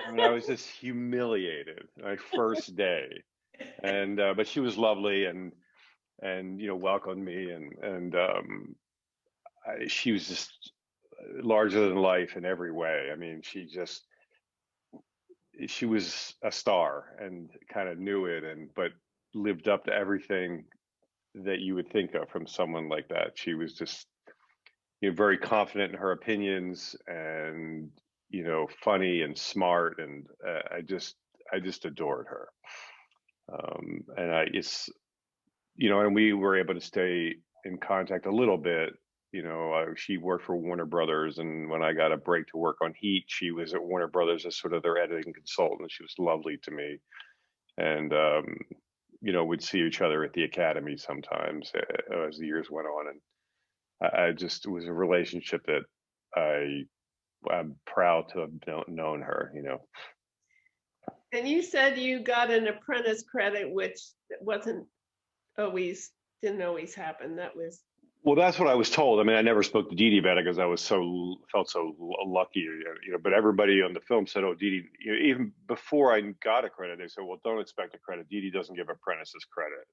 Speaker 19: I mean, I was just humiliated my first day, and but she was lovely and welcomed me, and she was just larger than life in every way. I mean, she was a star and kind of knew it, but lived up to everything that you would think of from someone like that. She was just very confident in her opinions, and funny and smart, and I just adored her. And and we were able to stay in contact a little bit. She worked for Warner Brothers, and when I got a break to work on Heat, she was at Warner Brothers as sort of their editing consultant. She was lovely to me, and we'd see each other at the Academy sometimes as the years went on, and it was a relationship that I'm proud to have known her.
Speaker 2: And you said you got an apprentice credit, which didn't always happen. That was.
Speaker 19: Well, that's what I was told. I mean, I never spoke to Dede about it because I felt so lucky, But everybody on the film said, "Oh, Dede." Even before I got a credit, they said, "Well, don't expect a credit. Dede doesn't give apprentices credit."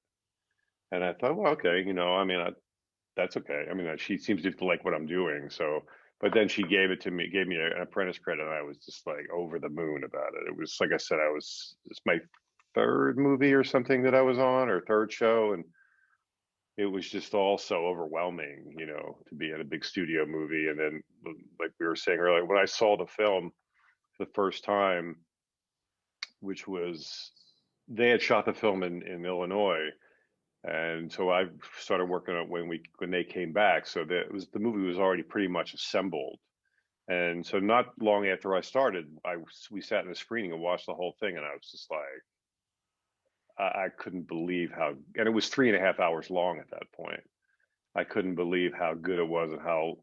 Speaker 19: And I thought, well, okay, that's okay. I mean, she seems to like what I'm doing. So, but then she gave me an apprentice credit, and I was just like over the moon about it. It was, like I said, it's my third movie or something that I was on, or third show, and it was just all so overwhelming, to be in a big studio movie. And then, like we were saying earlier, when I saw the film the first time, which was, they had shot the film in Illinois, and so I started working on it when they came back. So the movie was already pretty much assembled. And so not long after I started, we sat in a screening and watched the whole thing, and I was just like, I couldn't believe and it was 3.5 hours long at that point. I couldn't believe how good it was, and how,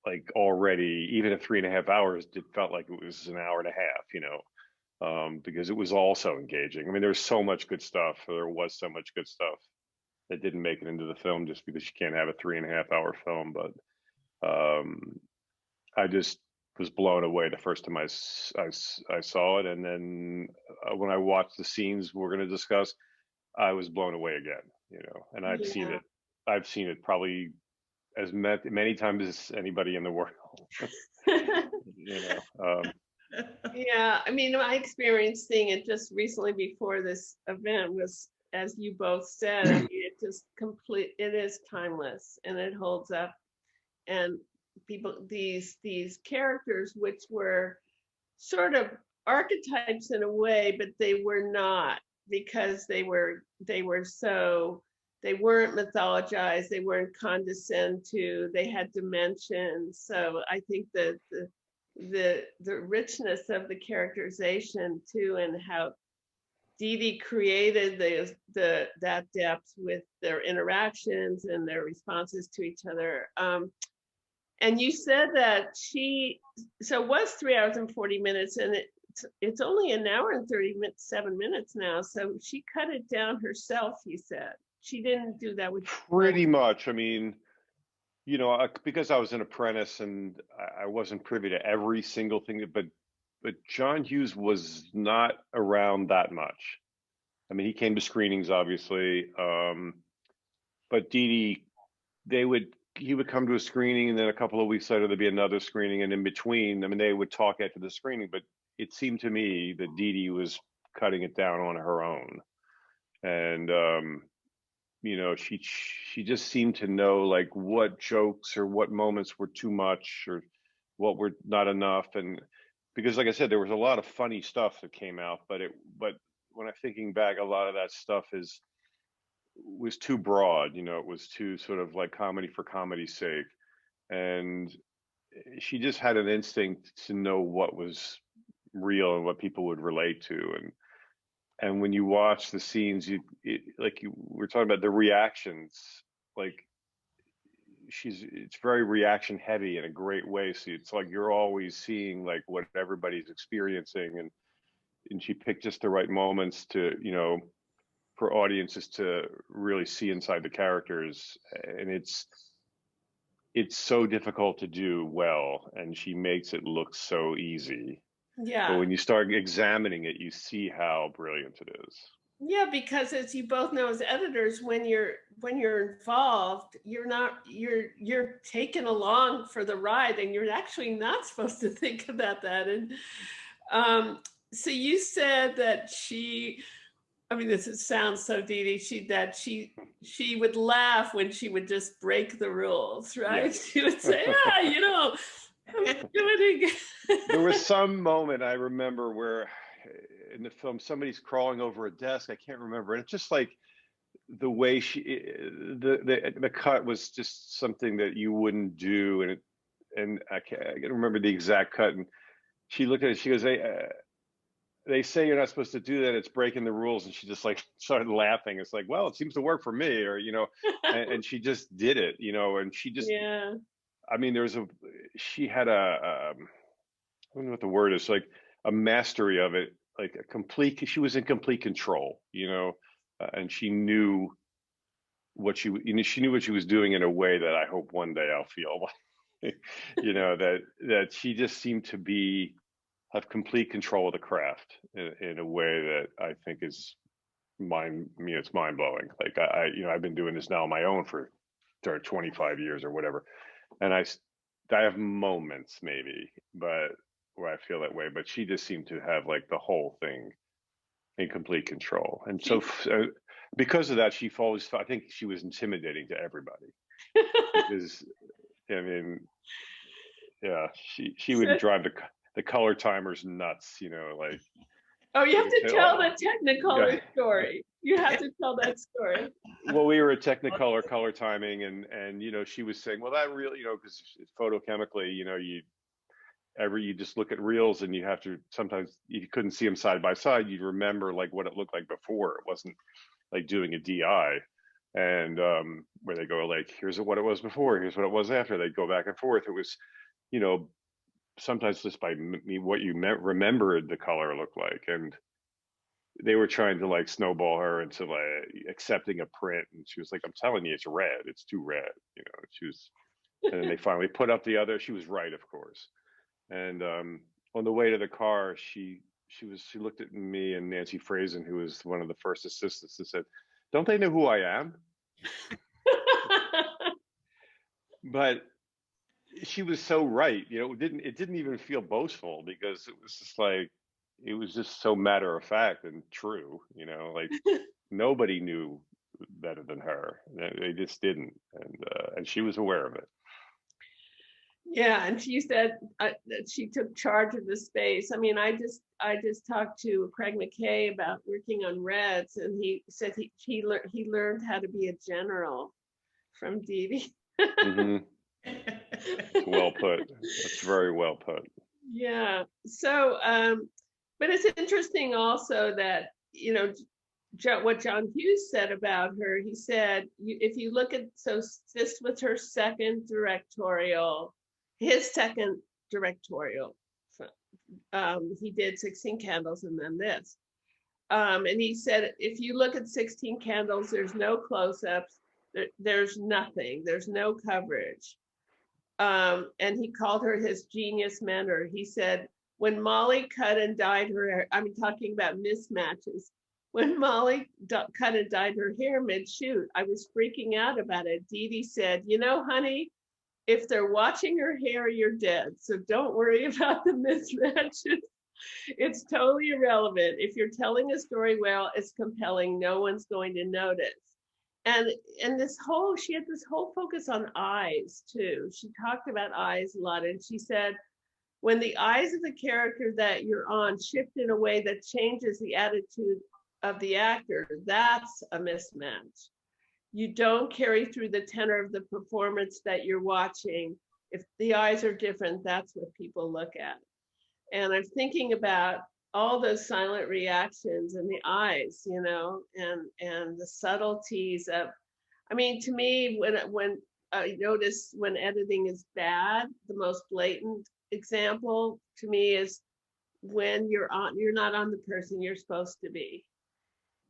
Speaker 19: like, already, even at 3.5 hours, it felt like it was an hour and a half, because it was all so engaging. I mean, there's so much good stuff. There was so much good stuff that didn't make it into the film just because you can't have a 3.5 hour film. But I just was blown away the first time I saw it, and then when I watched the scenes we're going to discuss, I was blown away again. And I've seen it probably as many times as anybody in the world.
Speaker 2: Yeah, I mean, my experience seeing it just recently before this event was, as you both said, I mean, it is timeless, and it holds up. And these characters, which were sort of archetypes in a way, but they were not, because they weren't mythologized, they weren't condescended to, they had dimension. So I think that the richness of the characterization too, and how Dede created that depth with their interactions and their responses to each other. And you said that so it was 3 hours and 40 minutes, and it's only an hour and 37 minutes now. So she cut it down herself, you said. She didn't do that with
Speaker 19: pretty much. I mean, because I was an apprentice and I wasn't privy to every single thing, but John Hughes was not around that much. I mean, he came to screenings, obviously, but Dede, he would come to a screening, and then a couple of weeks later there'd be another screening, and in between, I mean, they would talk after the screening, but it seemed to me that Dede was cutting it down on her own, and she just seemed to know, like, what jokes or what moments were too much or what were not enough. And because, like I said, there was a lot of funny stuff that came out, but when I'm thinking back, a lot of that stuff was too broad. It was too sort of like comedy for comedy's sake, and she just had an instinct to know what was real and what people would relate to. And when you watch the scenes, we're talking about the reactions, like, it's very reaction heavy in a great way. So it's like you're always seeing, like, what everybody's experiencing, and she picked just the right moments to, for audiences to really see inside the characters. And it's so difficult to do well, and she makes it look so easy.
Speaker 2: Yeah.
Speaker 19: But when you start examining it, you see how brilliant it is.
Speaker 2: Yeah, because as you both know as editors, when you're involved, you're taken along for the ride, and you're actually not supposed to think about that. And so you said that this sounds so Dede, she would laugh when she would just break the rules, right? Yes. She would say, I'm doing it again.
Speaker 19: There was some moment I remember where in the film somebody's crawling over a desk. I can't remember, and it's just like the way the cut was just something that you wouldn't do, and I can't remember the exact cut. And she looked at it. She goes, they say you're not supposed to do that. It's breaking the rules. And she just like started laughing. It's like, well, it seems to work for me, or and she just did it, and she just. Yeah. I mean, she had I don't know what the word is, like a mastery of it, like she was in complete control, and she knew she knew what she was doing in a way that I hope one day I'll feel like, that she just seemed to have complete control of the craft in a way that I think is it's mind blowing. Like I've been doing this now on my own for 25 years or whatever. And I have moments maybe, but where I feel that way, but she just seemed to have like the whole thing in complete control. And so because of that, I think she was intimidating to everybody because, she would drive the color timers nuts, like.
Speaker 2: Oh, you have to tell the Technicolor story. You have to tell that story.
Speaker 19: Well, we were at Technicolor color timing, and she was saying, well, that really, because photochemically, you just look at reels, and you have to, sometimes you couldn't see them side by side. You'd remember like what it looked like before. It wasn't like doing a DI, and where they go like, here's what it was before, here's what it was after. They'd go back and forth. It was, sometimes just by what you remembered the color looked like, and they were trying to like snowball her into like accepting a print, and she was like, I'm telling you, it's red, it's too red, she was. And then they finally put up the other. She was right, of course. And on the way to the car, she looked at me and Nancy Frazen, who was one of the first assistants, and said, don't they know who I am? But she was so right, it didn't even feel boastful, because it was just like, it was just so matter of fact and true, like nobody knew better than her. They just didn't, and she was aware of it.
Speaker 2: Yeah, and she said that she took charge of the space. I mean, I just talked to Craig McKay about working on Reds, and he said he learned how to be a general from Dede.
Speaker 19: Mm-hmm. Well put. That's very well put.
Speaker 2: Yeah. So, but it's interesting also that, what John Hughes said about her. He said, if you look at, this was her his second directorial. He did 16 Candles and then this. And he said, if you look at 16 Candles, there's no close-ups, there's nothing, there's no coverage. And he called her his genius mentor. He said, when Molly cut and dyed her hair, I'm talking about mismatches. When Molly cut and dyed her hair mid-shoot, I was freaking out about it. Dede said, honey, if they're watching her hair, you're dead. So don't worry about the mismatches. It's totally irrelevant. If you're telling a story well, it's compelling. No one's going to notice. And she had this whole focus on eyes too. She talked about eyes a lot, and she said, when the eyes of the character that you're on shift in a way that changes the attitude of the actor, that's a mismatch. You don't carry through the tenor of the performance that you're watching. If the eyes are different, that's what people look at. And I'm thinking about all those silent reactions in the eyes, and the subtleties of, to me, when I notice when editing is bad, the most blatant example to me is when you're not on the person you're supposed to be.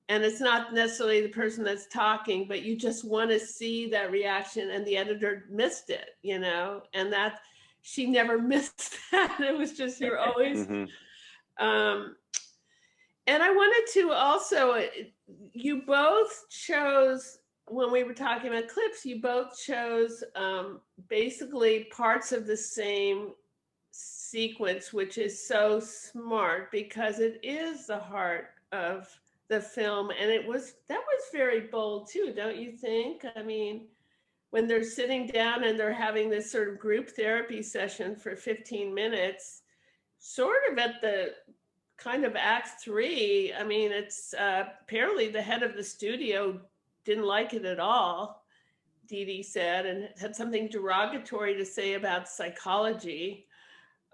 Speaker 2: And it's not necessarily the person that's talking, but you just want to see that reaction, and the editor missed it, you know, and that she never missed that. It was just, you're always, and I wanted to also, you both chose, when we were talking about clips, you both chose basically parts of the same sequence, which is so smart because it is the heart of the film. And that was very bold too, don't you think? I mean, when they're sitting down and they're having this sort of group therapy session for 15 minutes, sort of at the kind of act 3, I mean, it's apparently the head of the studio didn't like it at all, Dede said, and had something derogatory to say about psychology.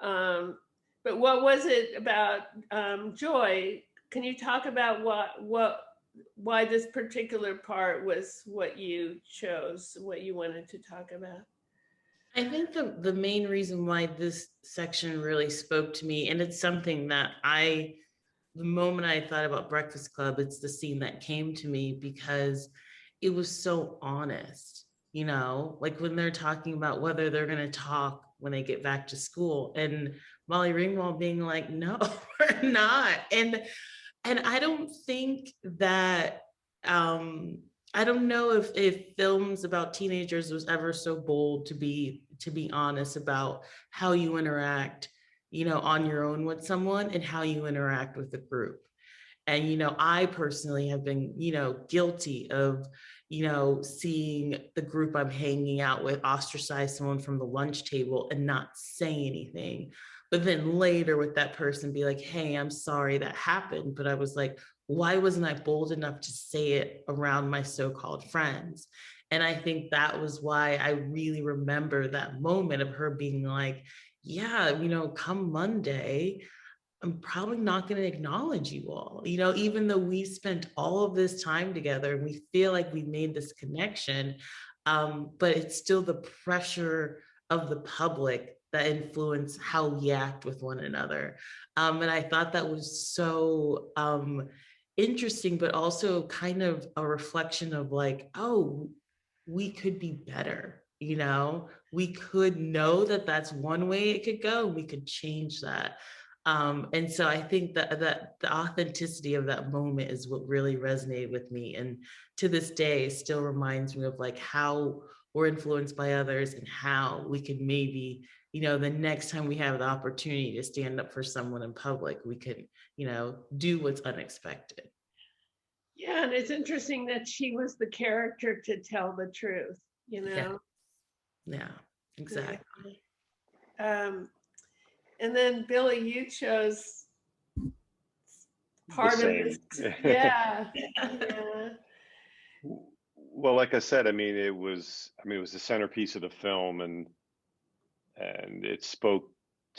Speaker 2: But what was it about, Joy? Can you talk about why this particular part was what you chose, what you wanted to talk about?
Speaker 18: I think the main reason why this section really spoke to me, and it's something that the moment I thought about Breakfast Club, it's the scene that came to me because it was so honest, you know, like when they're talking about whether they're going to talk when they get back to school, and Molly Ringwald being like, no, we're not. And I don't think that, I don't know if films about teenagers was ever so bold to be honest about how you interact, you know, on your own with someone and how you interact with the group. And, you know, I personally have been, you know, guilty of, you know, seeing the group I'm hanging out with ostracize someone from the lunch table and not say anything. But then later with that person be like, hey, I'm sorry that happened. But I was like, why wasn't I bold enough to say it around my so-called friends? And I think that was why I really remember that moment of her being like, yeah, you know, come Monday, I'm probably not going to acknowledge you all, you know, even though we spent all of this time together and we feel like we made this connection, but it's still the pressure of the public that influence how we act with one another. And I thought that was so interesting, but also kind of a reflection of like, oh, we could be better. You know, we could know that that's one way it could go. We could change that. And so I think that the authenticity of that moment is what really resonated with me. And to this day, still reminds me of like how we're influenced by others and how we can maybe, you know, the next time we have the opportunity to stand up for someone in public, we could, you know, do what's unexpected.
Speaker 2: Yeah, and it's interesting that she was the character to tell the truth, you know?
Speaker 18: Yeah, exactly.
Speaker 2: And then Billy, you chose part of this. Yeah.
Speaker 19: Well, like I said, I mean, it was the centerpiece of the film, and it spoke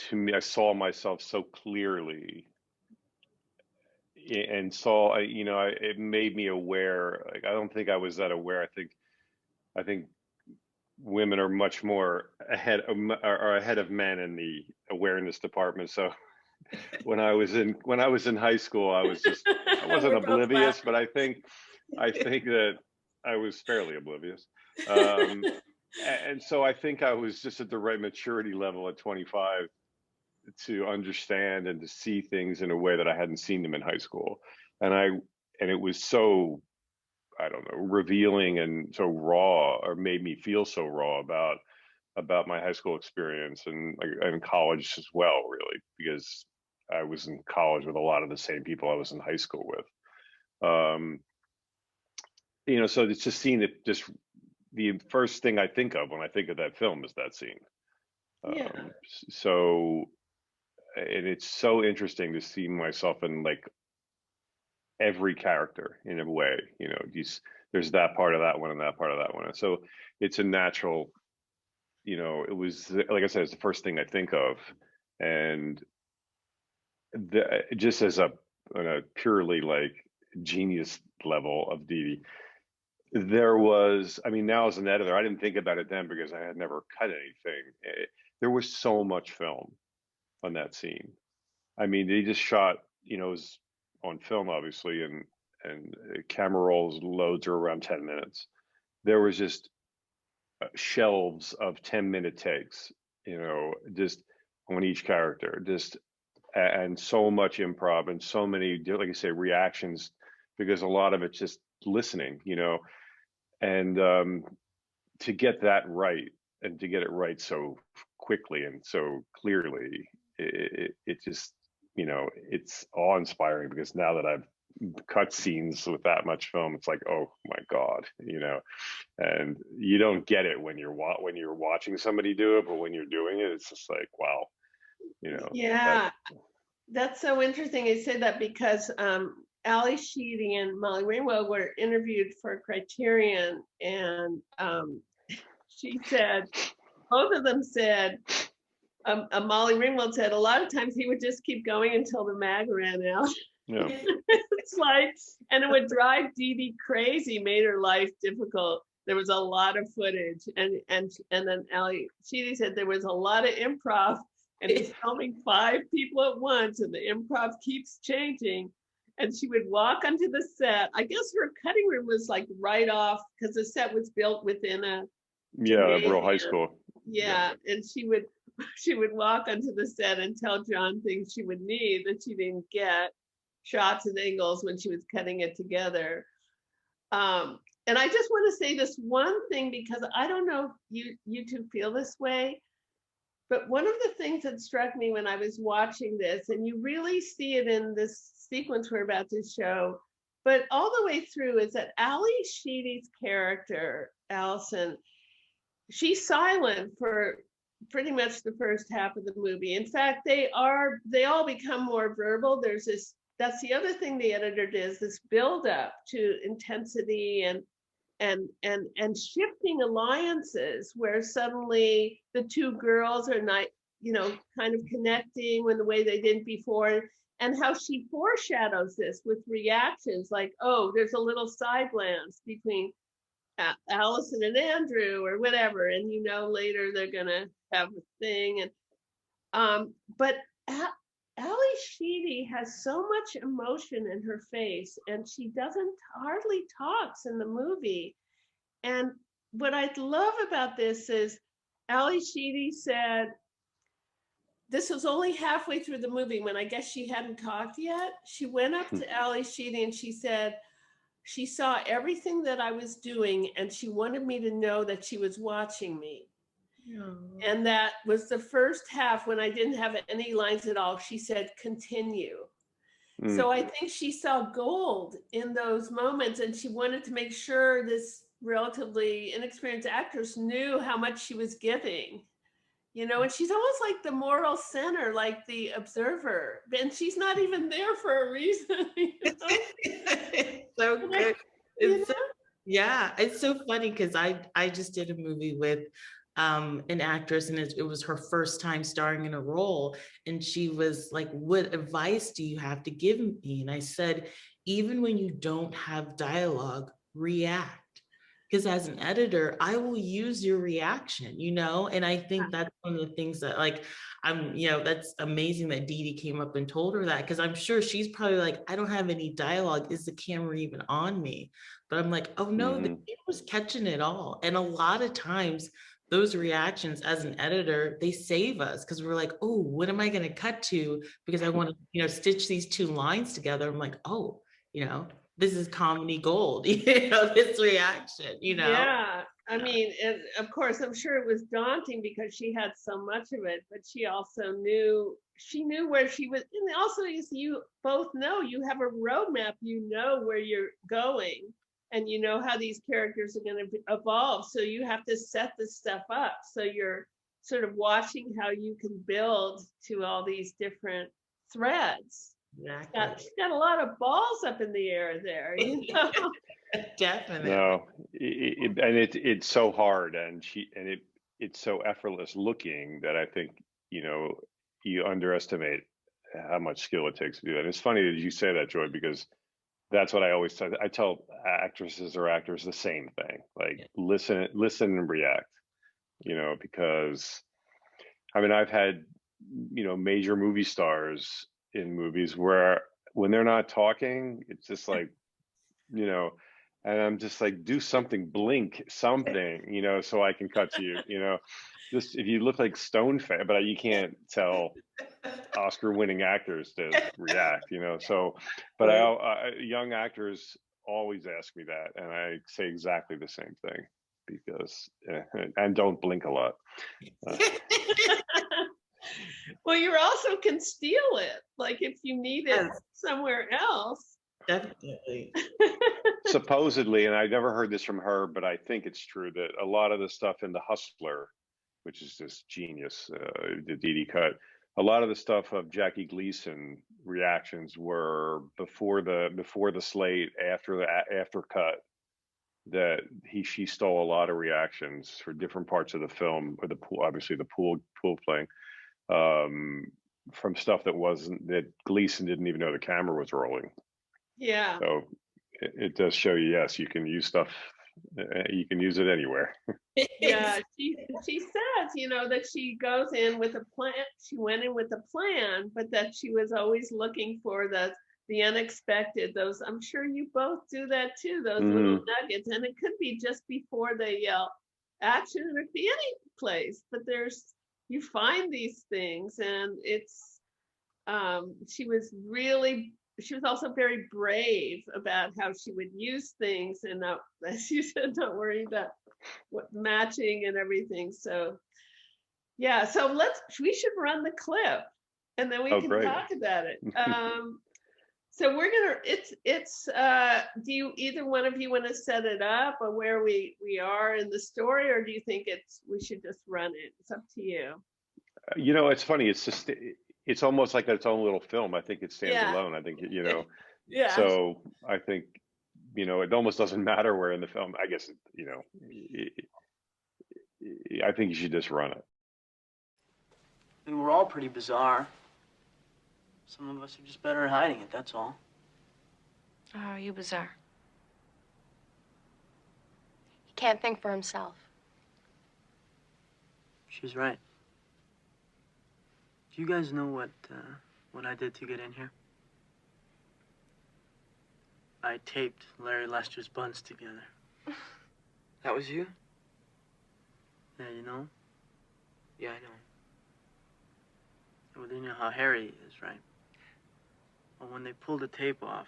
Speaker 19: to me. I saw myself so clearly, and saw, you know, it made me aware. Like, I don't think I was that aware. I think women are much more ahead of men in the awareness department. So when I was in high school, I wasn't oblivious, but I think that I was fairly oblivious. And so I think I was just at the right maturity level at 25 to understand and to see things in a way that I hadn't seen them in high school. And it was so, I don't know, revealing and so raw, or made me feel so raw about my high school experience and college as well, really, because I was in college with a lot of the same people I was in high school with. You know, so it's just seeing it, just the first thing I think of when I think of that film is that scene. So, and it's so interesting to see myself in like every character in a way, you know, there's that part of that one and that part of that one. And so it's a natural, you know, it was, like I said, it's the first thing I think of. And just as on a purely like genius level of Dede, there was, I mean, now as an editor, I didn't think about it then because I had never cut anything. There was so much film on that scene. I mean, they just shot, you know, it was on film, obviously, and camera rolls loads are around 10 minutes. There was just shelves of 10-minute takes, you know, just on each character, just and so much improv and so many, like I say, reactions, because a lot of it's just listening, you know, and to get that right and to get it right so quickly and so clearly, it just, you know, it's awe-inspiring, because now that I've cut scenes with that much film, it's like, oh my God, you know, and you don't get it when you're watching somebody do it, but when you're doing it, it's just like, wow, you know.
Speaker 2: Yeah, that's so interesting you say that, because Ali Sheedy and Molly Ringwald were interviewed for Criterion, and she said, both of them said, Molly Ringwald said, a lot of times he would just keep going until the mag ran out.
Speaker 19: Yeah.
Speaker 2: It's like, and it would drive Dede crazy, made her life difficult. There was a lot of footage, and then Ali Sheedy said there was a lot of improv, and he's filming 5 people at once, and the improv keeps changing. And she would walk onto the set. I guess her cutting room was like right off, because the set was built within a
Speaker 19: real high school.
Speaker 2: Yeah, and she would walk onto the set and tell John things she would need that she didn't get, shots and angles when she was cutting it together. And I just want to say this one thing, because I don't know if you two feel this way, but one of the things that struck me when I was watching this, and you really see it in this sequence we're about to show, but all the way through, is that Ali Sheedy's character, Allison, she's silent for pretty much the first half of the movie. In fact, they all become more verbal. There's this, that's the other thing the editor does, this build up to intensity and shifting alliances, where suddenly the two girls are not, you know, kind of connecting in the way they didn't before, and how she foreshadows this with reactions like, oh, there's a little side glance between Allison and Andrew or whatever, and you know later they're gonna have a thing. And but Ali Sheedy has so much emotion in her face, and she hardly talks in the movie. And what I love about this is Ali Sheedy said, this was only halfway through the movie when I guess she hadn't talked yet. She went up to Ali Sheedy and she said, she saw everything that I was doing, and she wanted me to know that she was watching me. And that was the first half when I didn't have any lines at all. She said, continue. So I think she saw gold in those moments, and she wanted to make sure this relatively inexperienced actress knew how much she was giving. You know, and she's almost like the moral center, like the observer, and she's not even there for a reason. You know?
Speaker 18: So good. It's so funny, because I just did a movie with an actress, and it was her first time starring in a role, and she was like, what advice do you have to give me? And I said, even when you don't have dialogue, react. Because as an editor, I will use your reaction, you know? And I think that's one of the things that, like, that's amazing that Dede came up and told her that, because I'm sure she's probably like, I don't have any dialogue. Is the camera even on me? But I'm like, oh no, the camera's catching it all. And a lot of times those reactions as an editor, they save us, because we're like, oh, what am I going to cut to? Because I want to, stitch these 2 lines together. I'm like, oh, this is comedy gold, this reaction,
Speaker 2: Yeah, I mean, and of course, I'm sure it was daunting because she had so much of it, but she also knew where she was. And also, as you both know, you have a roadmap, you know where you're going, and you know how these characters are going to evolve. So you have to set this stuff up. So you're sort of watching how you can build to all these different threads.
Speaker 18: Exactly.
Speaker 2: She's got a lot of balls up in the air there, you know.
Speaker 18: Definitely.
Speaker 19: No, it's so hard, and it's so effortless looking that I think you underestimate how much skill it takes to do that. And it's funny that you say that, Joy, because that's what I always tell. I tell actresses or actors the same thing. Like, listen and react. Because I mean, I've had major movie stars in movies where when they're not talking, it's just like, you know, and I'm just like, do something, blink something, you know, so I can cut to you, you know. Just if you look like stone face, but you can't tell Oscar-winning actors to react, you know. So, but young actors always ask me that, and I say exactly the same thing because and don't blink a lot.
Speaker 2: Well, you also can steal it, like if you need it somewhere else.
Speaker 18: Definitely.
Speaker 19: Supposedly, and I never heard this from her, but I think it's true that a lot of the stuff in The Hustler, which is just genius, the Dede cut, a lot of the stuff of Jackie Gleason reactions were before the slate, after cut, that she stole a lot of reactions for different parts of the film, or the pool, obviously the pool playing, from stuff that Gleason didn't even know the camera was rolling.
Speaker 2: Yeah.
Speaker 19: So it does show you, yes, you can use stuff, you can use it anywhere.
Speaker 2: Yeah, she says, you know, that she goes in with a plan. She went in with a plan, but that she was always looking for the unexpected. Those, I'm sure you both do that too. Those little nuggets, and it could be just before they yell action, or it could be any place. But you find these things, and it's. She was also very brave about how she would use things, and as you said, don't worry about what matching and everything. So yeah, so we should run the clip, and then we can talk about it. So we're gonna, do you, either one of you want to set it up, or where we are in the story, or do you think we should just run it? It's up to you.
Speaker 19: You know, it's funny, it's almost like its own little film. I think it stands alone. I think, you know, so I think, you know, it almost doesn't matter where in the film. I guess, you know, I think you should just run it.
Speaker 20: I mean, we're all pretty bizarre. Some of us are just better at hiding it, that's all.
Speaker 21: How are you bizarre? He can't think for himself.
Speaker 20: She's right. Do you guys know what I did to get in here? I taped Larry Lester's buns together.
Speaker 14: That was you?
Speaker 20: Yeah, you know?
Speaker 14: Yeah, I know.
Speaker 20: Well, you know how hairy he is, right? Well, when they pulled the tape off,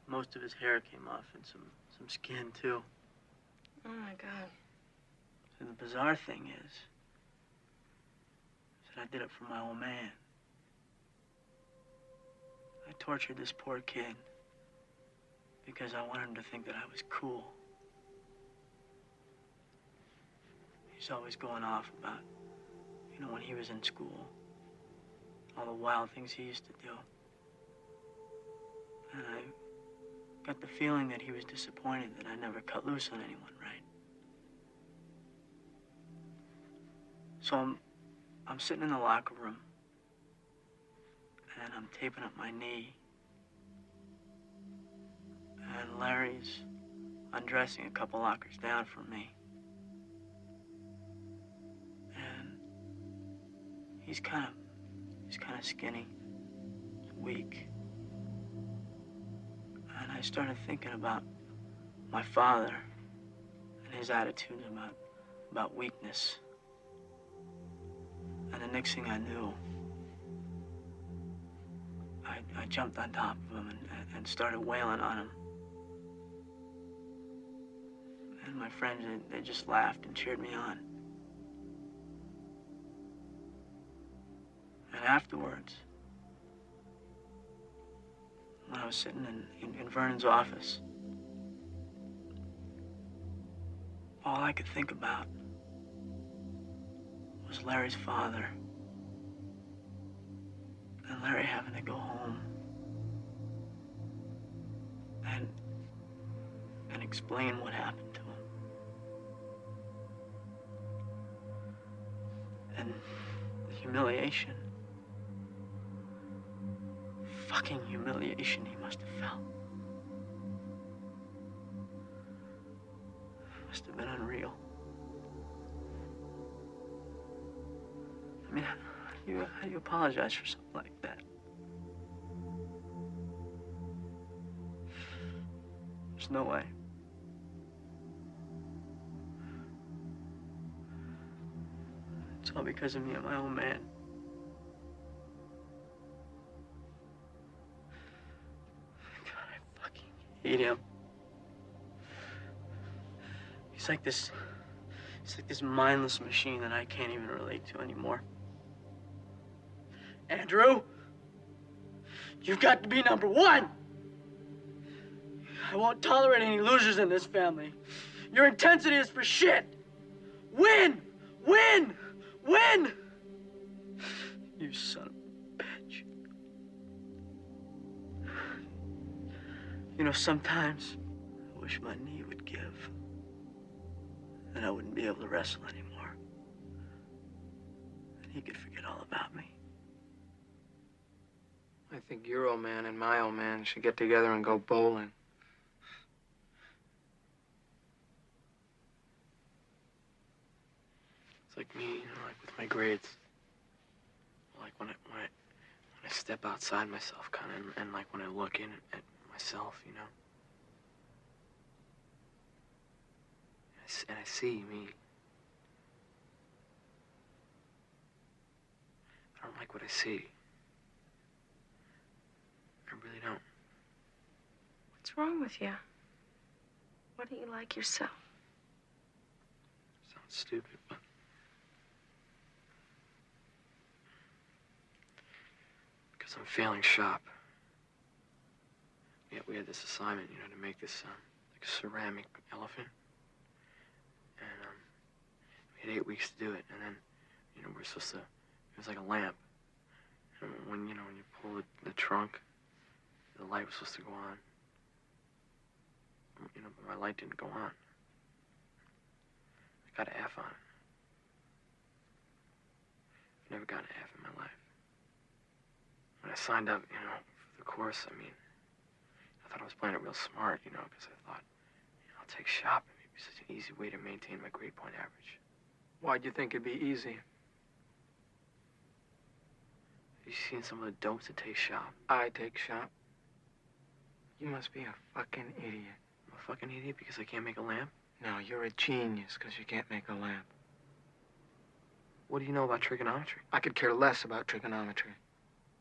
Speaker 20: most of his hair came off, and some skin, too.
Speaker 21: Oh, my God.
Speaker 20: And the bizarre thing is that I did it for my old man. I tortured this poor kid because I wanted him to think that I was cool. He's always going off about, you know, when he was in school, all the wild things he used to do. And I got the feeling that he was disappointed that I never cut loose on anyone, right? So I'm sitting in the locker room, and I'm taping up my knee, and Larry's undressing a couple lockers down from me. And he's kind of skinny, weak. And I started thinking about my father and his attitudes about weakness. And the next thing I knew, I jumped on top of him and started wailing on him. And my friends, they just laughed and cheered me on. And afterwards, when I was sitting in Vernon's office, all I could think about was Larry's father, and Larry having to go home and explain what happened to him. And the humiliation, fucking humiliation he must have felt. Must have been unreal. I mean, How do you apologize for something like that? There's no way. It's all because of me and my old man. God, I fucking hate him. He's like this mindless machine that I can't even relate to anymore. Andrew, you've got to be number one. I won't tolerate any losers in this family. Your intensity is for shit. Win! Win! Win! You son of a bitch. You know, sometimes I wish my knee would give. And I wouldn't be able to wrestle anymore. And he could forget all about me.
Speaker 14: I think your old man and my old man should get together and go bowling. It's like me, you know, like with my grades. Like when I step outside myself, kind of, and like when I look in at myself, you know. And I see me. I don't like what I see. I really don't.
Speaker 21: What's wrong with you? Why don't you like yourself?
Speaker 14: Sounds stupid, but because I'm failing shop. Yeah, we had this assignment, you know, to make this like a ceramic elephant. And we had 8 weeks to do it, and then, you know, we're supposed to. It was like a lamp. And when you pull the trunk, the light was supposed to go on. You know, but my light didn't go on. I got an F on it. I've never gotten an F in my life. When I signed up, you know, for the course, I mean, I thought I was playing it real smart, you know, because I thought, you know, I'll take shop. It'd be such an easy way to maintain my grade point average. Why'd you think it'd be easy? Have you seen some of the dopes that take shop? I take shop. You must be a fucking idiot. I'm a fucking idiot because I can't make a lamp? No, you're a genius because you can't make a lamp. What do you know about trigonometry? I could care less about trigonometry.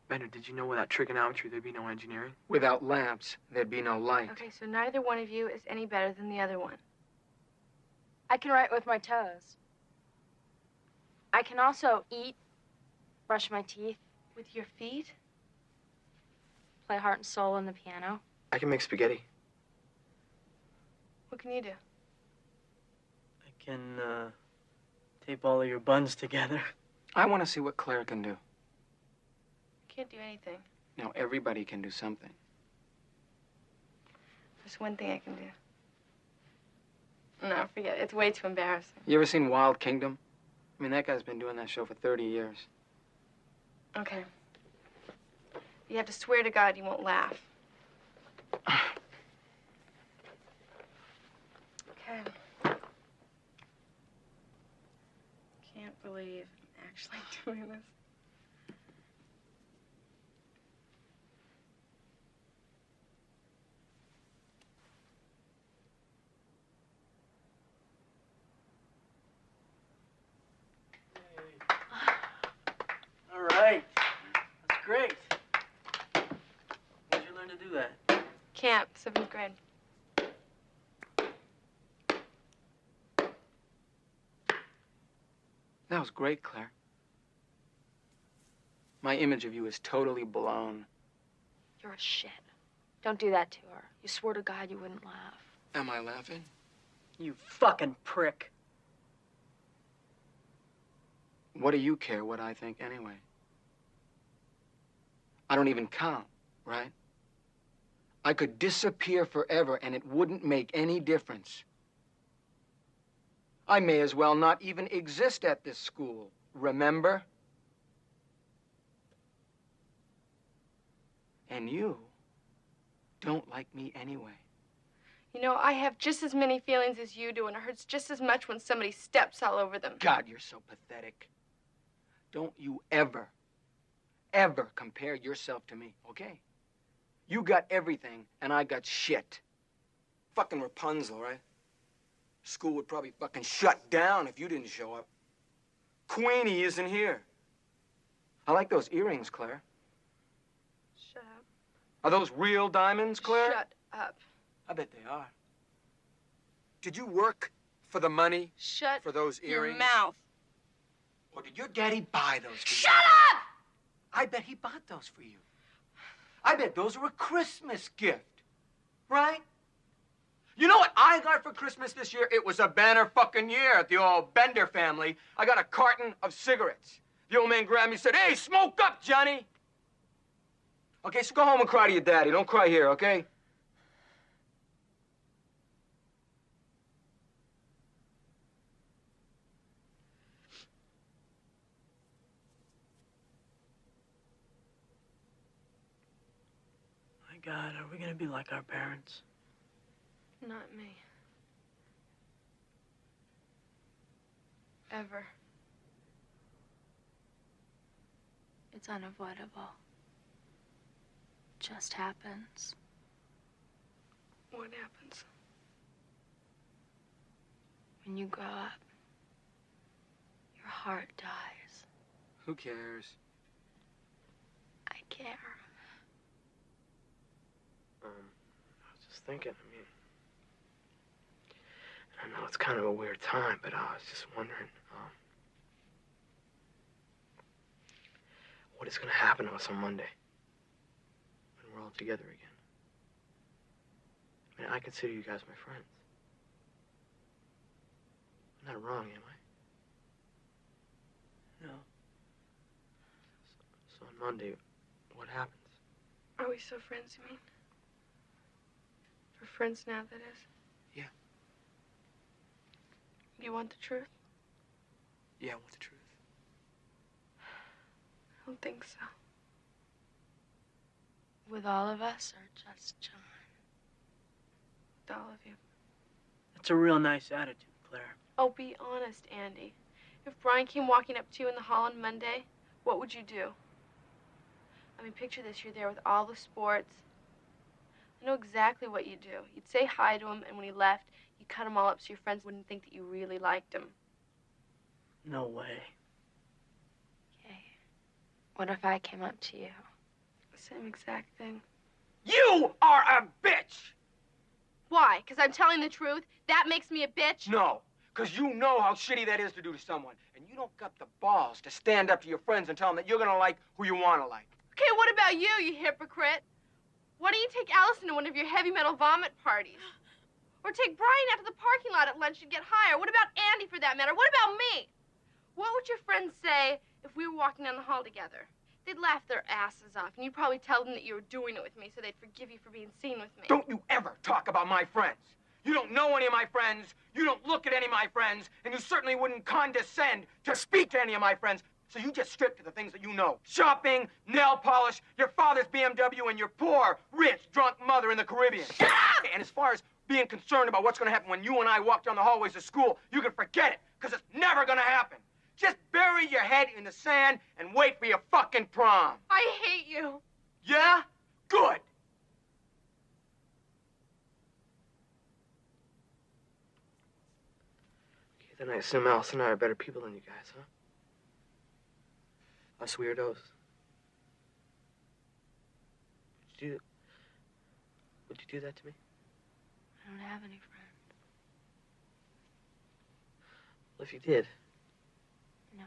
Speaker 14: Bender, did you know without trigonometry there'd be no engineering? Without lamps, there'd be no light.
Speaker 21: Okay, so neither one of you is any better than the other one. I can write with my toes. I can also eat, brush my teeth. With your feet? Play heart and soul on the piano.
Speaker 14: I can make spaghetti.
Speaker 21: What can you do?
Speaker 20: I can tape all of your buns together.
Speaker 14: I want to see what Claire can do.
Speaker 21: Can't do anything.
Speaker 14: Now, everybody can do something.
Speaker 21: There's one thing I can do. No, forget it. It's way too embarrassing.
Speaker 14: You ever seen Wild Kingdom? I mean, that guy's been doing that show for 30 years.
Speaker 21: Okay. You have to swear to God you won't laugh. Okay. Can't believe I'm actually doing this.
Speaker 20: All right. That's great. Where'd you learn to do that?
Speaker 21: Camp, 7th grade.
Speaker 14: That was great, Claire. My image of you is totally blown.
Speaker 21: You're a shit. Don't do that to her. You swore to God you wouldn't laugh.
Speaker 14: Am I laughing?
Speaker 20: You fucking prick.
Speaker 14: What do you care what I think anyway? I don't even count, right? I could disappear forever and it wouldn't make any difference. I may as well not even exist at this school, remember? And you don't like me anyway.
Speaker 21: You know, I have just as many feelings as you do, and it hurts just as much when somebody steps all over them.
Speaker 14: God, you're so pathetic. Don't you ever
Speaker 1: ever compare yourself to me, okay? You got everything, and I got shit. Fucking Rapunzel, right? School would probably fucking shut down if you didn't show up. Queenie isn't here. I like those earrings, Claire.
Speaker 21: Shut up.
Speaker 1: Are those real diamonds, Claire?
Speaker 21: Shut up.
Speaker 1: I bet they are. Did you work for the money?
Speaker 21: Shut
Speaker 1: for those earrings?
Speaker 21: your mouth.
Speaker 1: Or did your daddy buy those for you?
Speaker 21: Shut up!
Speaker 1: I bet he bought those for you. I bet those are a Christmas gift, right? You know what I got for Christmas this year? It was a banner fucking year at the old Bender family. I got a carton of cigarettes. The old man grabbed me and said, "Hey, smoke up, Johnny." Okay, so go home and cry to your daddy. Don't cry here, okay?
Speaker 20: My God, are we gonna be like our parents?
Speaker 21: Not me. Ever. It's unavoidable. Just happens. What happens? When you grow up, your heart dies.
Speaker 1: Who cares?
Speaker 21: I care.
Speaker 14: I was just thinking, I know it's kind of a weird time, but I was just wondering, what is going to happen to us on Monday when we're all together again? I mean, I consider you guys my friends. I'm not wrong, am I?
Speaker 20: No.
Speaker 14: So on Monday, what happens?
Speaker 21: Are we still friends, you mean? We're friends now, that is?
Speaker 1: Yeah.
Speaker 21: You want the truth?
Speaker 1: Yeah, what's the truth?
Speaker 21: I don't think so. With all of us, or just John? With all of you.
Speaker 20: That's a real nice attitude, Claire.
Speaker 21: Oh, be honest, Andy. If Brian came walking up to you in the hall on Monday, what would you do? I mean, picture this. You're there with all the sports. I know exactly what you'd do. You'd say hi to him, and when he left, you'd cut him all up so your friends wouldn't think that you really liked him.
Speaker 20: No way.
Speaker 21: Okay. What if I came up to you? Same exact thing.
Speaker 1: You are a bitch!
Speaker 21: Why? Because I'm telling the truth? That makes me a bitch?
Speaker 1: No, because you know how shitty that is to do to someone. And you don't got the balls to stand up to your friends and tell them that you're going to like who you want to like.
Speaker 21: Okay, what about you, you hypocrite? Why don't you take Allison to one of your heavy metal vomit parties? Or take Brian out to the parking lot at lunch and get high? Or what about Andy, for that matter? What about me? What would your friends say if we were walking down the hall together? They'd laugh their asses off, and you'd probably tell them that you were doing it with me so they'd forgive you for being seen with me.
Speaker 1: Don't you ever talk about my friends. You don't know any of my friends, you don't look at any of my friends, and you certainly wouldn't condescend to speak to any of my friends. So you just stick to the things that you know. Shopping, nail polish, your father's BMW, and your poor, rich, drunk mother in the Caribbean. Shut up! And as far as being concerned about what's going to happen when you and I walk down the hallways of school, you can forget it, because it's never going to happen. Just bury your head in the sand and wait for your fucking prom.
Speaker 21: I hate you.
Speaker 1: Yeah? Good.
Speaker 14: Okay, then I assume Alice and I are better people than you guys, huh? Us weirdos. Would you do that to me?
Speaker 21: I don't have any friends.
Speaker 14: Well, if you did.
Speaker 21: No.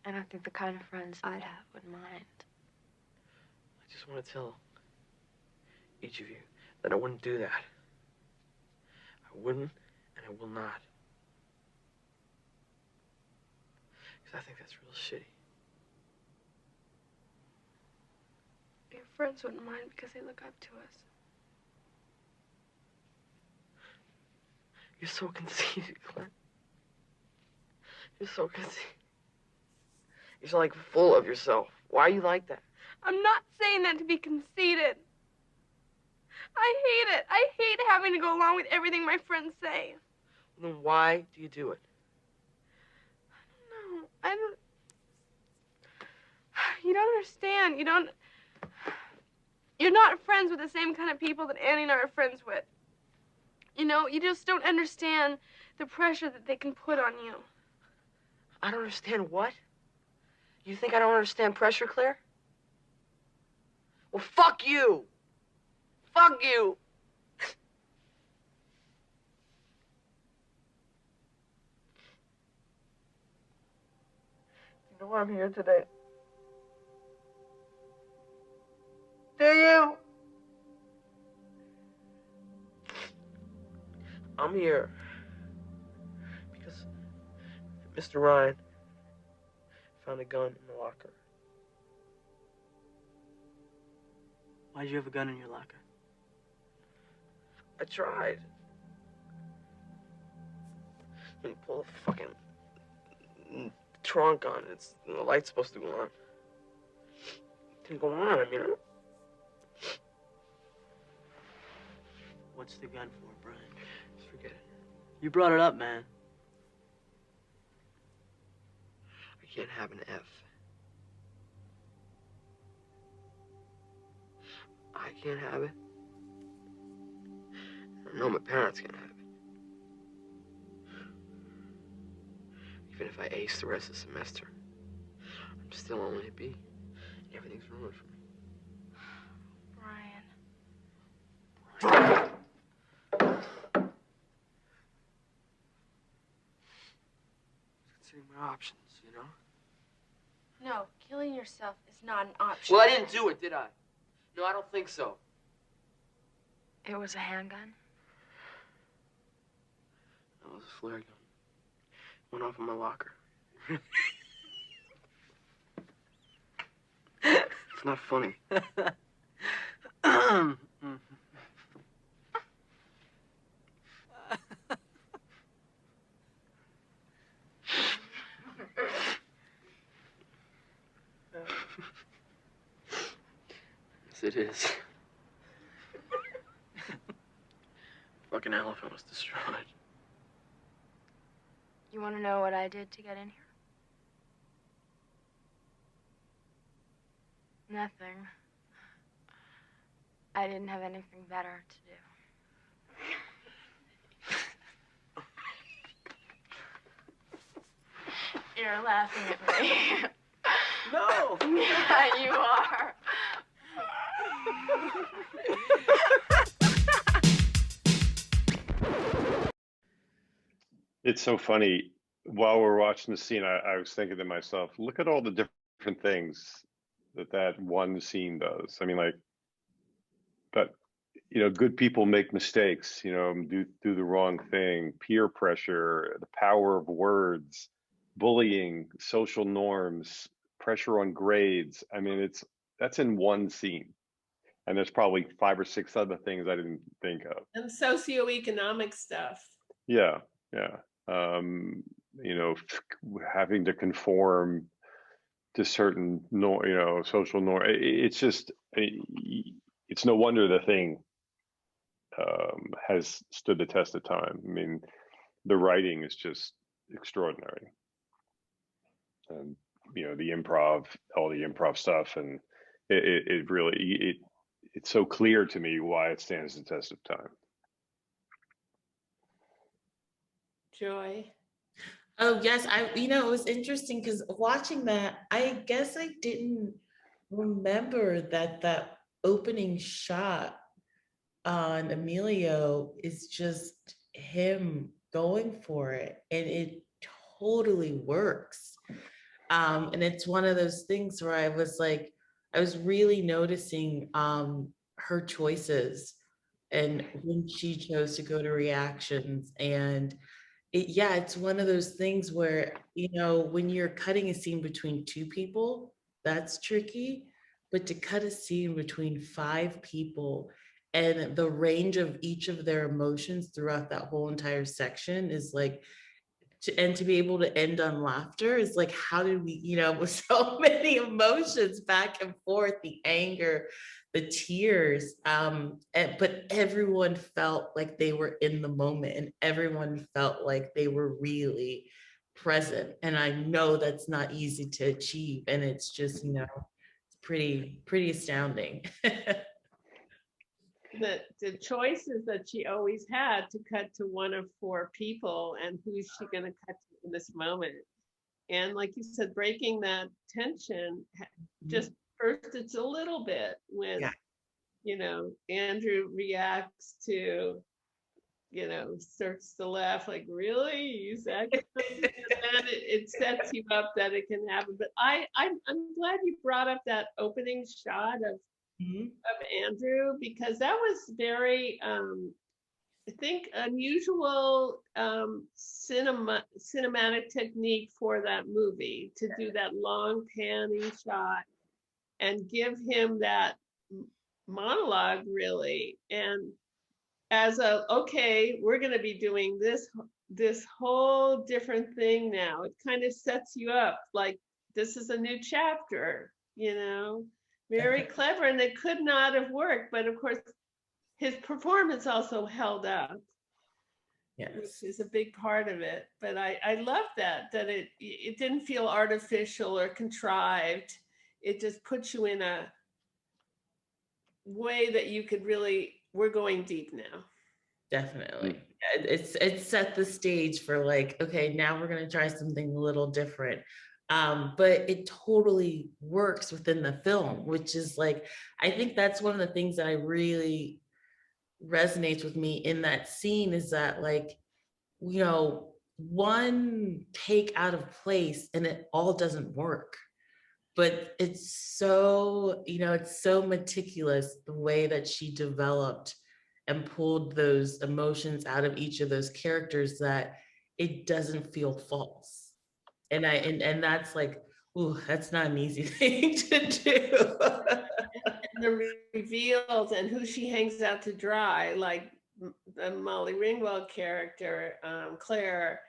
Speaker 21: I don't think the kind of friends I'd have would mind.
Speaker 14: I just want to tell each of you that I wouldn't do that. I wouldn't, and I will not. Because I think that's real shitty.
Speaker 21: Your friends wouldn't mind because they look up to us.
Speaker 14: You're so conceited, Clint. You're so conceited. You're so, like, full of yourself. Why are you like that?
Speaker 21: I'm not saying that to be conceited. I hate it. I hate having to go along with everything my friends say.
Speaker 14: Then why do you do it?
Speaker 21: No, I don't. You don't understand. You're not friends with the same kind of people that Annie and I are friends with. You just don't understand the pressure that they can put on you.
Speaker 14: I don't understand what? You think I don't understand pressure, Claire? Well, fuck you! Fuck you! You know why I'm here today? Do you? I'm here because Mr. Ryan found a gun in the locker.
Speaker 20: Why'd you have a gun in your locker?
Speaker 14: I tried. When you pull the fucking trunk on, the light's supposed to go on. It didn't go on, I mean.
Speaker 20: What's the gun for, Brian?
Speaker 14: Forget it.
Speaker 20: You brought it up, man.
Speaker 14: I can't have an F. I can't have it. I know my parents can't have it. Even if I ace the rest of the semester, I'm still only a B. Everything's ruined for me.
Speaker 21: Brian.
Speaker 14: Considering my options,
Speaker 21: No, killing yourself is not an option.
Speaker 14: Well, I didn't do it, did I? No, I don't think so.
Speaker 21: It was a handgun?
Speaker 14: That was a flare gun. Went off in my locker. It's not funny. Yes, it is. Fucking elephant was destroyed.
Speaker 21: You want to know what I did to get in here? Nothing. I didn't have anything better to do. You're laughing at me.
Speaker 14: No!
Speaker 21: Yeah, you are.
Speaker 19: It's so funny. While we're watching the scene, I was thinking to myself, look at all the different things that one scene does. I mean, but good people make mistakes, do the wrong thing, peer pressure, the power of words, bullying, social norms, pressure on grades. I mean, that's in one scene. And there's probably 5 or 6 other things I didn't think of.
Speaker 2: And socioeconomic stuff.
Speaker 19: Yeah. Having to conform to certain social norm. It's just, it's no wonder the thing has stood the test of time. I mean, the writing is just extraordinary. And, the improv, all the improv stuff. And it really, it's so clear to me why it stands the test of time.
Speaker 2: Joy.
Speaker 18: Oh, yes. It was interesting because watching that, I guess I didn't remember that opening shot on Emilio is just him going for it. And it totally works. And it's one of those things where I was really noticing her choices and when she chose to go to reactions. And it's one of those things where, when you're cutting a scene between 2 people, that's tricky, but to cut a scene between 5 people and the range of each of their emotions throughout that whole entire section is to be able to end on laughter is how did we, with so many emotions back and forth, the anger, the tears, but everyone felt like they were in the moment and everyone felt like they were really present. And I know that's not easy to achieve. And it's just, pretty astounding.
Speaker 2: The choices that she always had to cut to one of four people, and who's she going to cut to in this moment? And like you said, breaking that tension, just first it's a little bit when, Andrew reacts to, starts to laugh like, really? You said, and then it sets you up that it can happen. But I'm glad you brought up that opening shot of Andrew, because that was very, I think, unusual cinematic technique for that movie, to do that long panning shot and give him that monologue, really. And as okay, we're going to be doing this whole different thing now. It kind of sets you up like this is a new chapter, very clever, and it could not have worked. But of course, his performance also held up, which is a big part of it. But I love that it didn't feel artificial or contrived. It just puts you in a way that you could really, we're going deep now.
Speaker 18: Definitely. It set the stage for like, okay, now we're going to try something a little different. But it totally works within the film, which is like, I think that's one of the things that I really resonates with me in that scene, is that like, one take out of place and it all doesn't work. But it's so, it's so meticulous the way that she developed and pulled those emotions out of each of those characters that it doesn't feel false. And that's like, ooh, that's not an easy thing to do.
Speaker 2: And the reveals and who she hangs out to dry, like the Molly Ringwald character, Claire,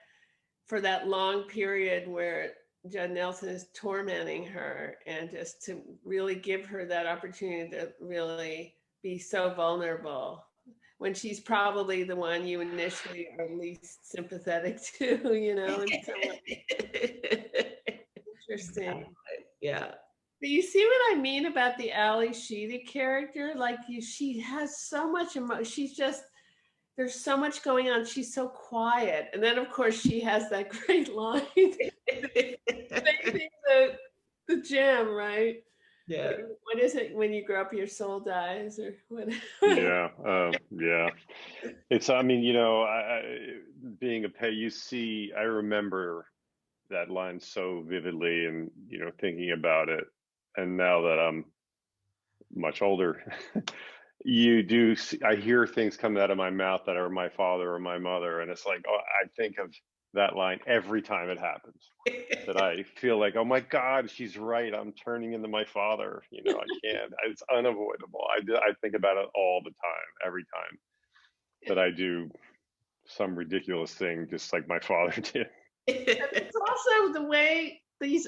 Speaker 2: for that long period where Judd Nelson is tormenting her, and just to really give her that opportunity to really be so vulnerable when she's probably the one you initially are least sympathetic to, in some way. Interesting.
Speaker 18: Yeah.
Speaker 2: But you see what I mean about the Ali Sheedy character? Like she has so much emotion. There's so much going on. She's so quiet. And then of course she has that great line. the gem, right?
Speaker 19: Yeah.
Speaker 2: What is it? When you grow up, your soul dies, or whatever.
Speaker 19: Yeah. It's, I mean, being a I remember that line so vividly, and, thinking about it. And now that I'm much older, I hear things come out of my mouth that are my father or my mother. And it's like, I think of that line every time it happens, that I feel like, oh my God, she's right. I'm turning into my father. I can't, it's unavoidable. I think about it all the time, every time that I do some ridiculous thing, just like my father did.
Speaker 2: It's also the way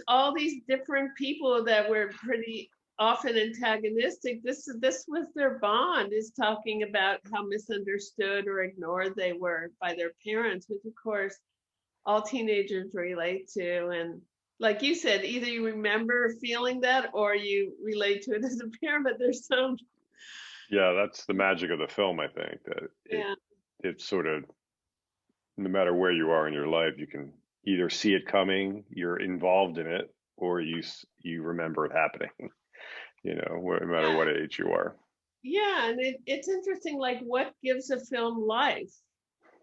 Speaker 2: all these different people that were pretty often antagonistic, this was their bond, is talking about how misunderstood or ignored they were by their parents, which of course all teenagers relate to. And like you said, either you remember feeling that or you relate to it as a parent, but there's some.
Speaker 19: Yeah, that's the magic of the film, I think, that it's sort of, no matter where you are in your life, you can either see it coming, you're involved in it, or you remember it happening, no matter what age you are.
Speaker 2: Yeah, and it's interesting, like what gives a film life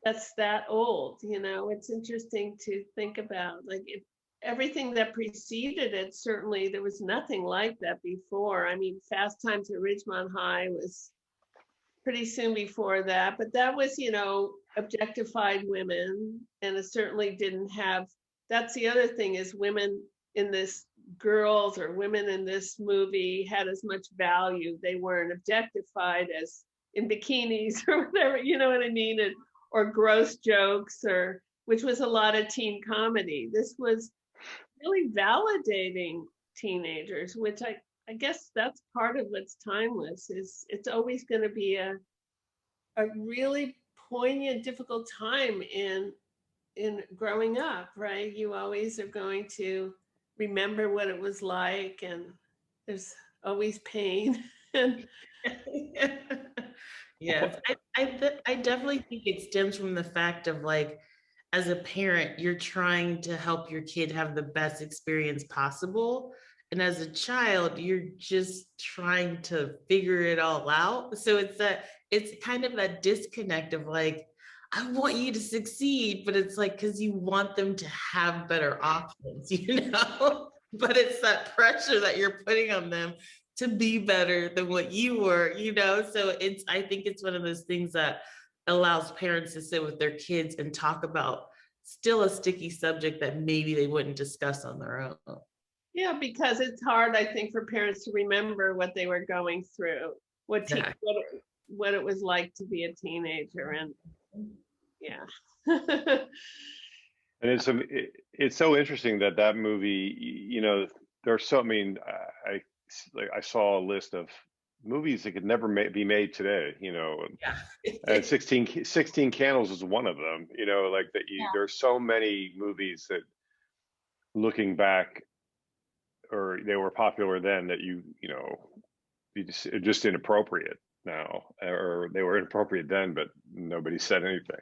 Speaker 2: that's that old, it's interesting to think about, like if everything that preceded it, certainly there was nothing like that before. I mean, Fast Times at Ridgemont High was pretty soon before that, but that was, objectified women, and it certainly didn't have, that's the other thing, is women in this, girls or women in this movie had as much value. They weren't objectified as in bikinis or whatever, you know what I mean? Or gross jokes, which was a lot of teen comedy. This was really validating teenagers, which I guess that's part of what's timeless, is it's always going to be a really poignant, difficult time in growing up, right? You always are going to remember what it was like, and there's always pain. And
Speaker 18: Yes, I definitely think it stems from the fact of like, as a parent, you're trying to help your kid have the best experience possible. And as a child, you're just trying to figure it all out. So it's kind of that disconnect of like, I want you to succeed, but it's like, because you want them to have better options, you know? But it's that pressure that you're putting on them to be better than what you were, you know? So I think it's one of those things that allows parents to sit with their kids and talk about still a sticky subject that maybe they wouldn't discuss on their own.
Speaker 2: Yeah, because it's hard, I think, for parents to remember what they were going through, what it was like to be a teenager, and yeah.
Speaker 19: And it's so interesting that movie, you know, there's so, I mean, I saw a list of movies that could never be made today, you know, and 16 Candles is one of them, you know, like that. There's so many movies that, looking back, or they were popular then, that you know, just inappropriate now, or they were inappropriate then, but nobody said anything.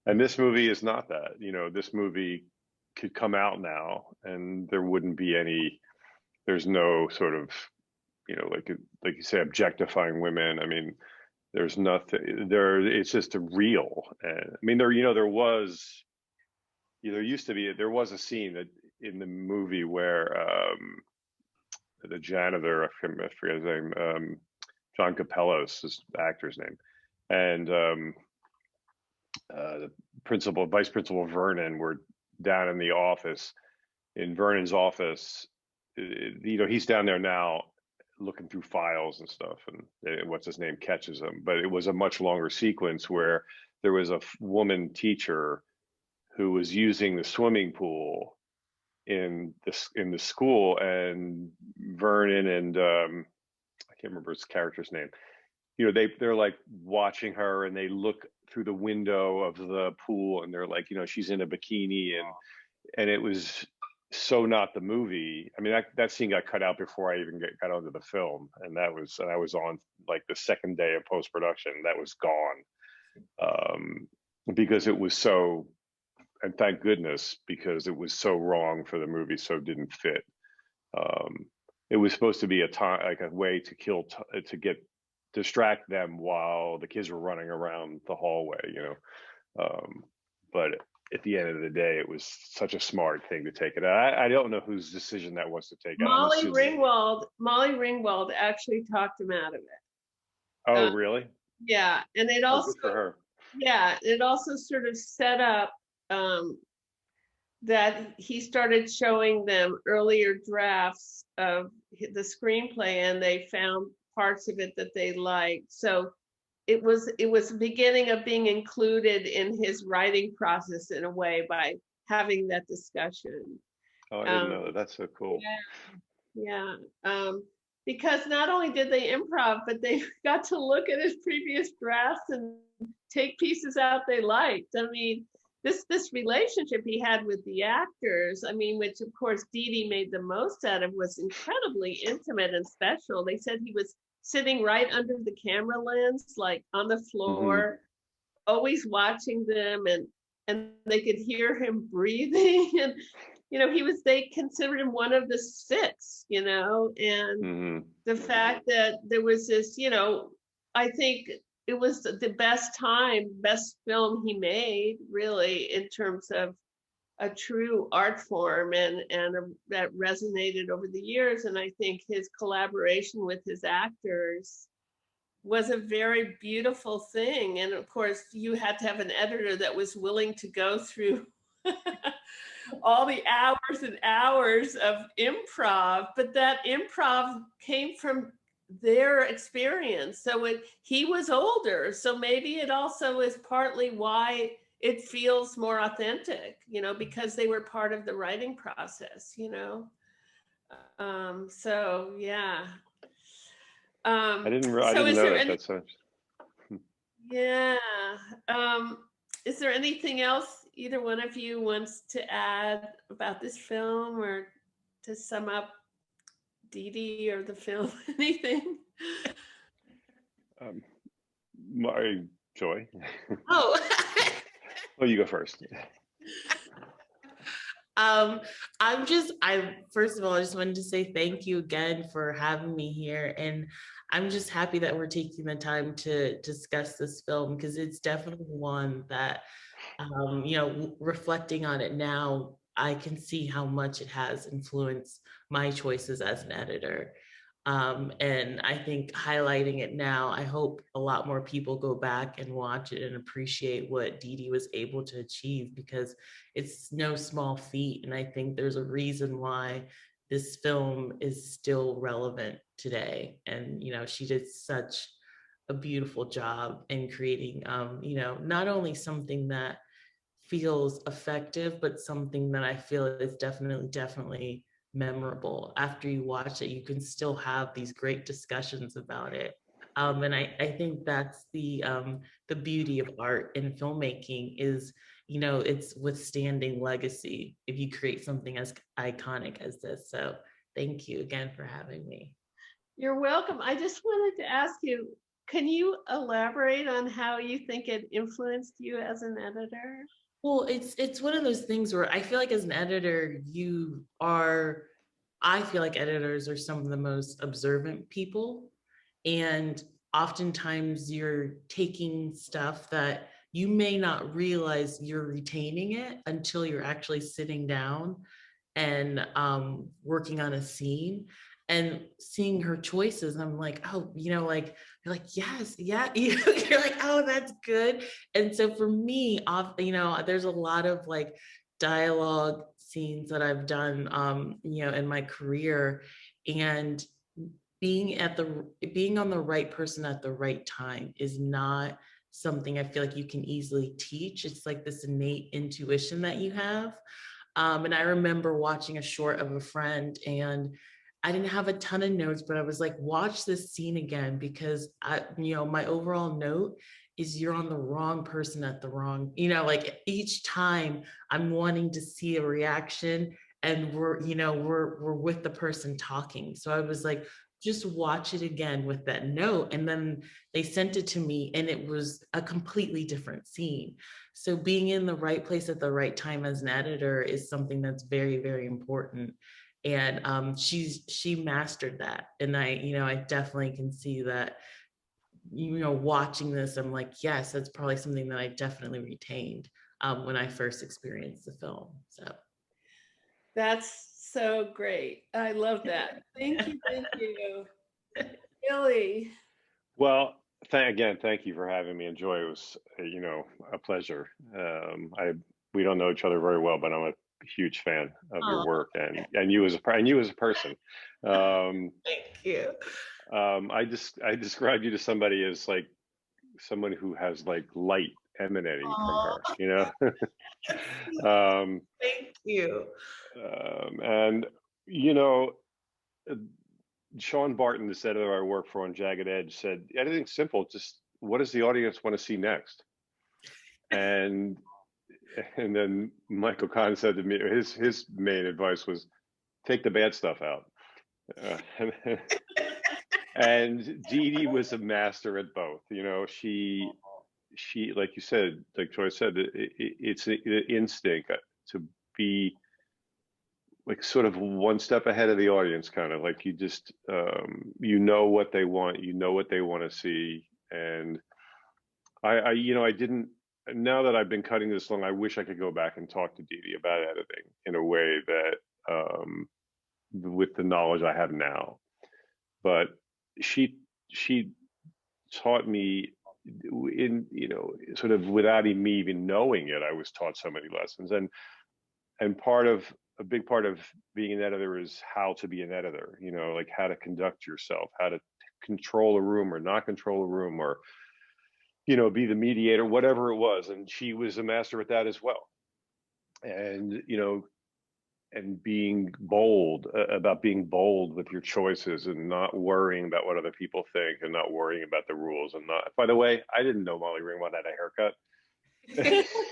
Speaker 19: And this movie is not that. You know, this movie could come out now, and there wouldn't be any. There's no sort of, you know, like you say, objectifying women. I mean, there's nothing there. It's just a real. And I mean, there used to be a scene that in the movie where the janitor, I forget his name, John Capello's his actor's name, and the vice principal Vernon were down in the office, in Vernon's office. You know, he's down there now looking through files and stuff, and what's his name catches him. But it was a much longer sequence where there was a woman teacher who was using the swimming pool in the school, and Vernon and I can't remember his character's name. You know, they're like watching her, and they look through the window of the pool, and they're like, you know, she's in a bikini, and it was so not the movie. I mean, that scene got cut out before I even got onto the film, and I was on like the second day of post-production. That was gone because it was so, and thank goodness, because it was so wrong for the movie, so it didn't fit. It was supposed to be a way to distract them while the kids were running around the hallway, you know. But at the end of the day, it was such a smart thing to take it out. I don't know whose decision that was to take it out.
Speaker 2: Molly Ringwald actually talked him out of it.
Speaker 19: Oh, really?
Speaker 2: Yeah, and it also,
Speaker 19: good for her.
Speaker 2: Yeah, it also sort of set up that he started showing them earlier drafts of the screenplay, and they found parts of it that they liked. So it was the beginning of being included in his writing process in a way by having that discussion.
Speaker 19: Oh, I didn't know that. That's so cool.
Speaker 2: Yeah. Because not only did they improv, but they got to look at his previous drafts and take pieces out they liked. I mean, this relationship he had with the actors, I mean, which of course Dede made the most out of, was incredibly intimate and special. They said he was sitting right under the camera lens, like on the floor, always watching them, and they could hear him breathing. And, you know, they considered him one of the six, you know, and the fact that there was this, you know, I think it was the best film he made, really, in terms of a true art form, and that resonated over the years. And I think his collaboration with his actors was a very beautiful thing. And of course, you had to have an editor that was willing to go through all the hours and hours of improv, but that improv came from their experience. So he was older, so maybe it also is partly why it feels more authentic, you know, because they were part of the writing process, you know. So yeah.
Speaker 19: I didn't know that. That's such.
Speaker 2: Yeah. Is there anything else either one of you wants to add about this film, or to sum up Dede or the film? Anything?
Speaker 19: My Joy.
Speaker 18: Oh.
Speaker 19: Well, you go first.
Speaker 18: First of all, I just wanted to say thank you again for having me here. And I'm just happy that we're taking the time to discuss this film, because it's definitely one that, reflecting on it now, I can see how much it has influenced my choices as an editor. And I think highlighting it now, I hope a lot more people go back and watch it and appreciate what Dede was able to achieve, because it's no small feat. And I think there's a reason why this film is still relevant today. And, she did such a beautiful job in creating, not only something that feels effective, but something that I feel is definitely memorable. After you watch it, you can still have these great discussions about it. And I think that's the beauty of art and filmmaking is, it's withstanding legacy if you create something as iconic as this. So thank you again for having me.
Speaker 2: You're welcome. I just wanted to ask you, can you elaborate on how you think it influenced you as an editor?
Speaker 18: Well, it's one of those things where I feel like as an editor, I feel like editors are some of the most observant people. And oftentimes you're taking stuff that you may not realize you're retaining it until you're actually sitting down and working on a scene and seeing her choices. I'm like, oh, you're like, yes, yeah. You're like, oh, that's good. And so for me, there's a lot of like dialogue scenes that I've done, in my career, and being on the right person at the right time is not something I feel like you can easily teach. It's like this innate intuition that you have. And I remember watching a short of a friend, and I didn't have a ton of notes, but I was like, watch this scene again, because my overall note is you're on the wrong person at the wrong, like each time I'm wanting to see a reaction, and we're with the person talking. So I was like, just watch it again with that note. And then they sent it to me, and it was a completely different scene. So being in the right place at the right time as an editor is something that's very, very important. And she mastered that. And I definitely can see that, watching this, I'm like, yes, that's probably something that I definitely retained when I first experienced the film. So
Speaker 2: that's so great. I love that. Thank you. Billy.
Speaker 19: Well, thank you for having me. Enjoy. It was, a pleasure. We don't know each other very well, but I'm a huge fan of your work and you as a person.
Speaker 18: Thank you.
Speaker 19: I describe you to somebody as like someone who has like light emanating from her,
Speaker 18: Thank you.
Speaker 19: And Sean Barton, this editor I work for on Jagged Edge, said anything simple, just what does the audience want to see next? And then Michael Kahn said to me, his main advice was take the bad stuff out. And Dede was a master at both. She like you said, like Joy said, it's an instinct to be like sort of one step ahead of the audience, kind of like you just what they want, what they want to see. And I didn't. Now that I've been cutting this long, I wish I could go back and talk to Dede about editing in a way that, with the knowledge I have now. But she taught me in, sort of without me even knowing it, I was taught so many lessons. And a big part of being an editor is how to be an editor, like how to conduct yourself, how to control a room or not control a room, or be the mediator, whatever it was. And she was a master at that as well. And, and being bold with your choices and not worrying about what other people think and not worrying about the rules. And not, by the way, I didn't know Molly Ringwald had a haircut.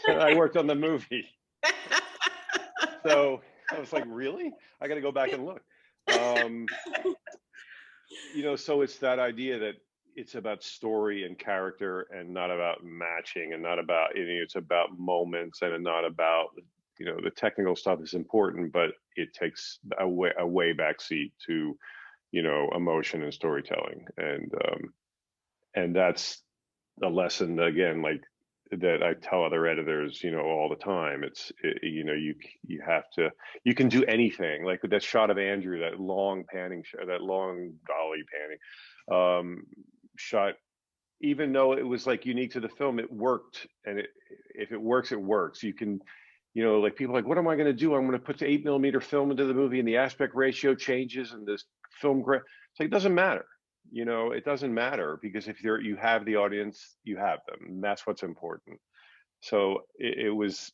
Speaker 19: I worked on the movie. So I was like, really? I got to go back and look. You know, so it's that idea that it's about story and character and not about matching and not about, you know, it's about moments and not about, you know, the technical stuff is important, but it takes a way back seat to, you know, emotion and storytelling. And that's a lesson, again, like that I tell other editors, you know, all the time. You know, you have to, you can do anything. Like with that shot of Andrew, that long panning shot, that long dolly panning shot, even though it was like unique to the film, it worked. And if it works, it works. You can, you know, like people are like, what am I going to do? I'm going to put the 8mm film into the movie and the aspect ratio changes and this film, it's like, it doesn't matter. You know, it doesn't matter, because if you have the audience, you have them, and that's what's important. So it was,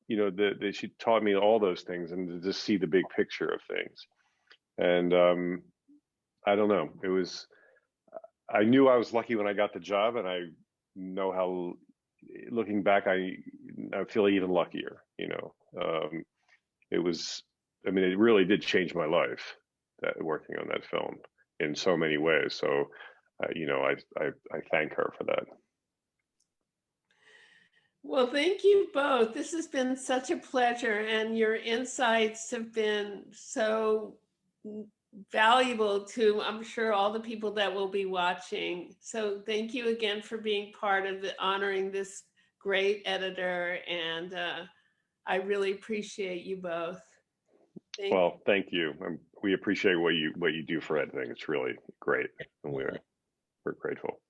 Speaker 19: you know, she taught me all those things, and to just see the big picture of things. And I don't know, I knew I was lucky when I got the job, and I know how, looking back, I feel even luckier. You know, it was, I mean, it really did change my life, that working on that film in so many ways. So, you know, I thank her for that.
Speaker 2: Well, thank you both. This has been such a pleasure, and your insights have been so valuable to, I'm sure, all the people that will be watching. So thank you again for being part of honoring this great editor, and I really appreciate you both.
Speaker 19: Well, thank you. We appreciate what you do for editing. It's really great, and we're grateful.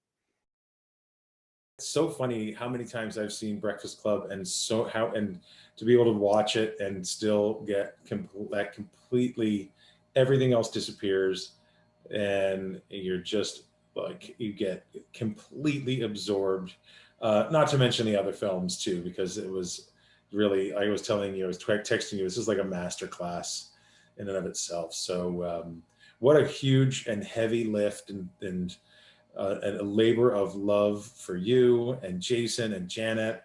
Speaker 5: It's so funny how many times I've seen Breakfast Club, and to be able to watch it and still get that completely, everything else disappears, and you're just like, you get completely absorbed. Not to mention the other films too, because it was really, I was telling you, I was texting you, this is like a master class in and of itself. So what a huge and heavy lift, and a labor of love for you and Jason and Janet.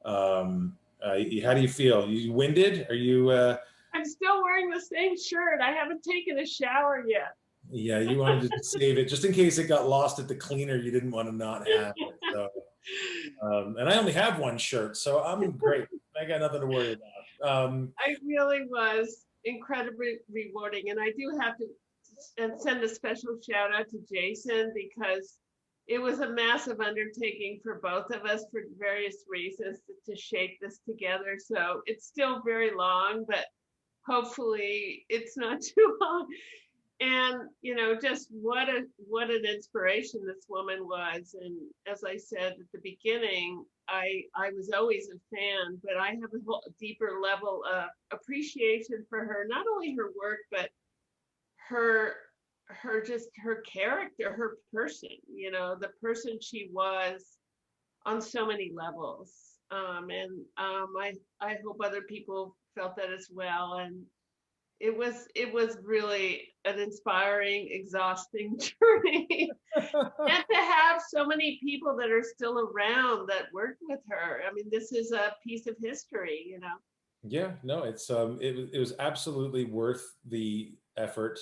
Speaker 5: How do you feel? You winded? Are you?
Speaker 2: I'm still wearing the same shirt. I haven't taken a shower yet.
Speaker 5: Yeah, you wanted to save it just in case it got lost at the cleaner. You didn't want to not have it. So, and I only have one shirt, so I'm great. I got nothing to worry about.
Speaker 2: It really was incredibly rewarding, and I do have to send a special shout out to Jason, because it was a massive undertaking for both of us for various reasons to shape this together. So it's still very long, but hopefully it's not too long. And, you know, just what an inspiration this woman was. And as I said at the beginning, I was always a fan, but I have a deeper level of appreciation for her, not only her work, but her character, her person, you know, the person she was on so many levels. I hope other people felt that as well. And it was really an inspiring, exhausting journey. And to have so many people that are still around that worked with her. I mean, this is a piece of history, you know.
Speaker 5: Yeah, no, it was absolutely worth the effort.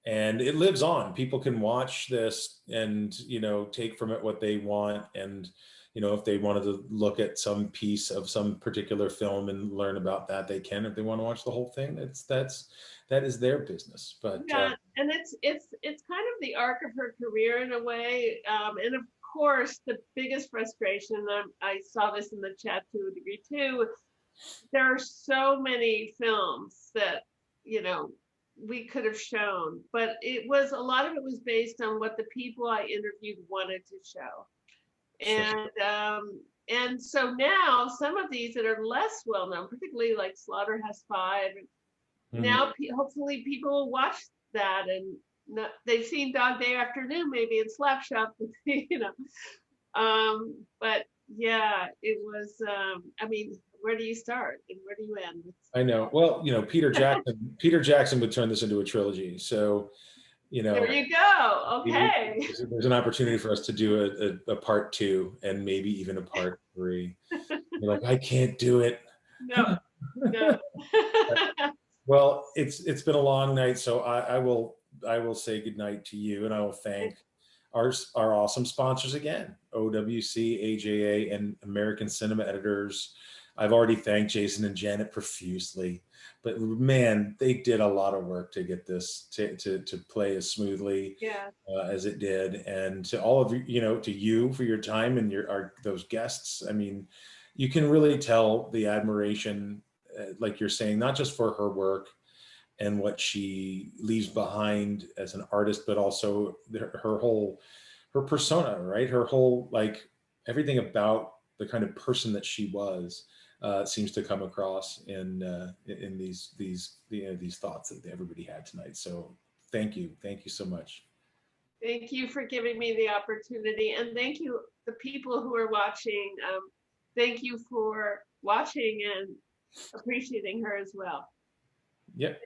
Speaker 5: And it lives on. People can watch this and, you know, take from it what they want. And, you know, if they wanted to look at some piece of some particular film and learn about that, they can. If they want to watch the whole thing, that is their business. But
Speaker 2: yeah, and it's kind of the arc of her career in a way. And of course, the biggest frustration, I saw this in the chat to a degree too, there are so many films that, you know, we could have shown, but a lot of it was based on what the people I interviewed wanted to show. And so now some of these that are less well known, particularly like Slaughterhouse-Five, now hopefully people will watch that, and they've seen Dog Day Afternoon maybe in Slapshot, you know. But yeah, it was, I mean, where do you start and where do you end?
Speaker 5: I know. Well, you know, Peter Jackson would turn this into a trilogy. So, you know,
Speaker 2: there you go. Okay.
Speaker 5: There's an opportunity for us to do a part 2 and maybe even a part 3. You're like, I can't do it.
Speaker 2: No.
Speaker 5: Well, it's been a long night, so I will say goodnight to you, and I will thank our awesome sponsors again, OWC, AJA, and American Cinema Editors. I've already thanked Jason and Janet profusely, but man, they did a lot of work to get this to play as smoothly as it did. And to all of you, to you for your time and those guests. I mean, you can really tell the admiration, like you're saying, not just for her work and what she leaves behind as an artist, but also her persona, right? Her whole, like, everything about the kind of person that she was seems to come across in these thoughts that everybody had tonight. So thank you so much.
Speaker 2: Thank you for giving me the opportunity, and thank you, the people who are watching. Thank you for watching and appreciating her as well.
Speaker 5: Yep.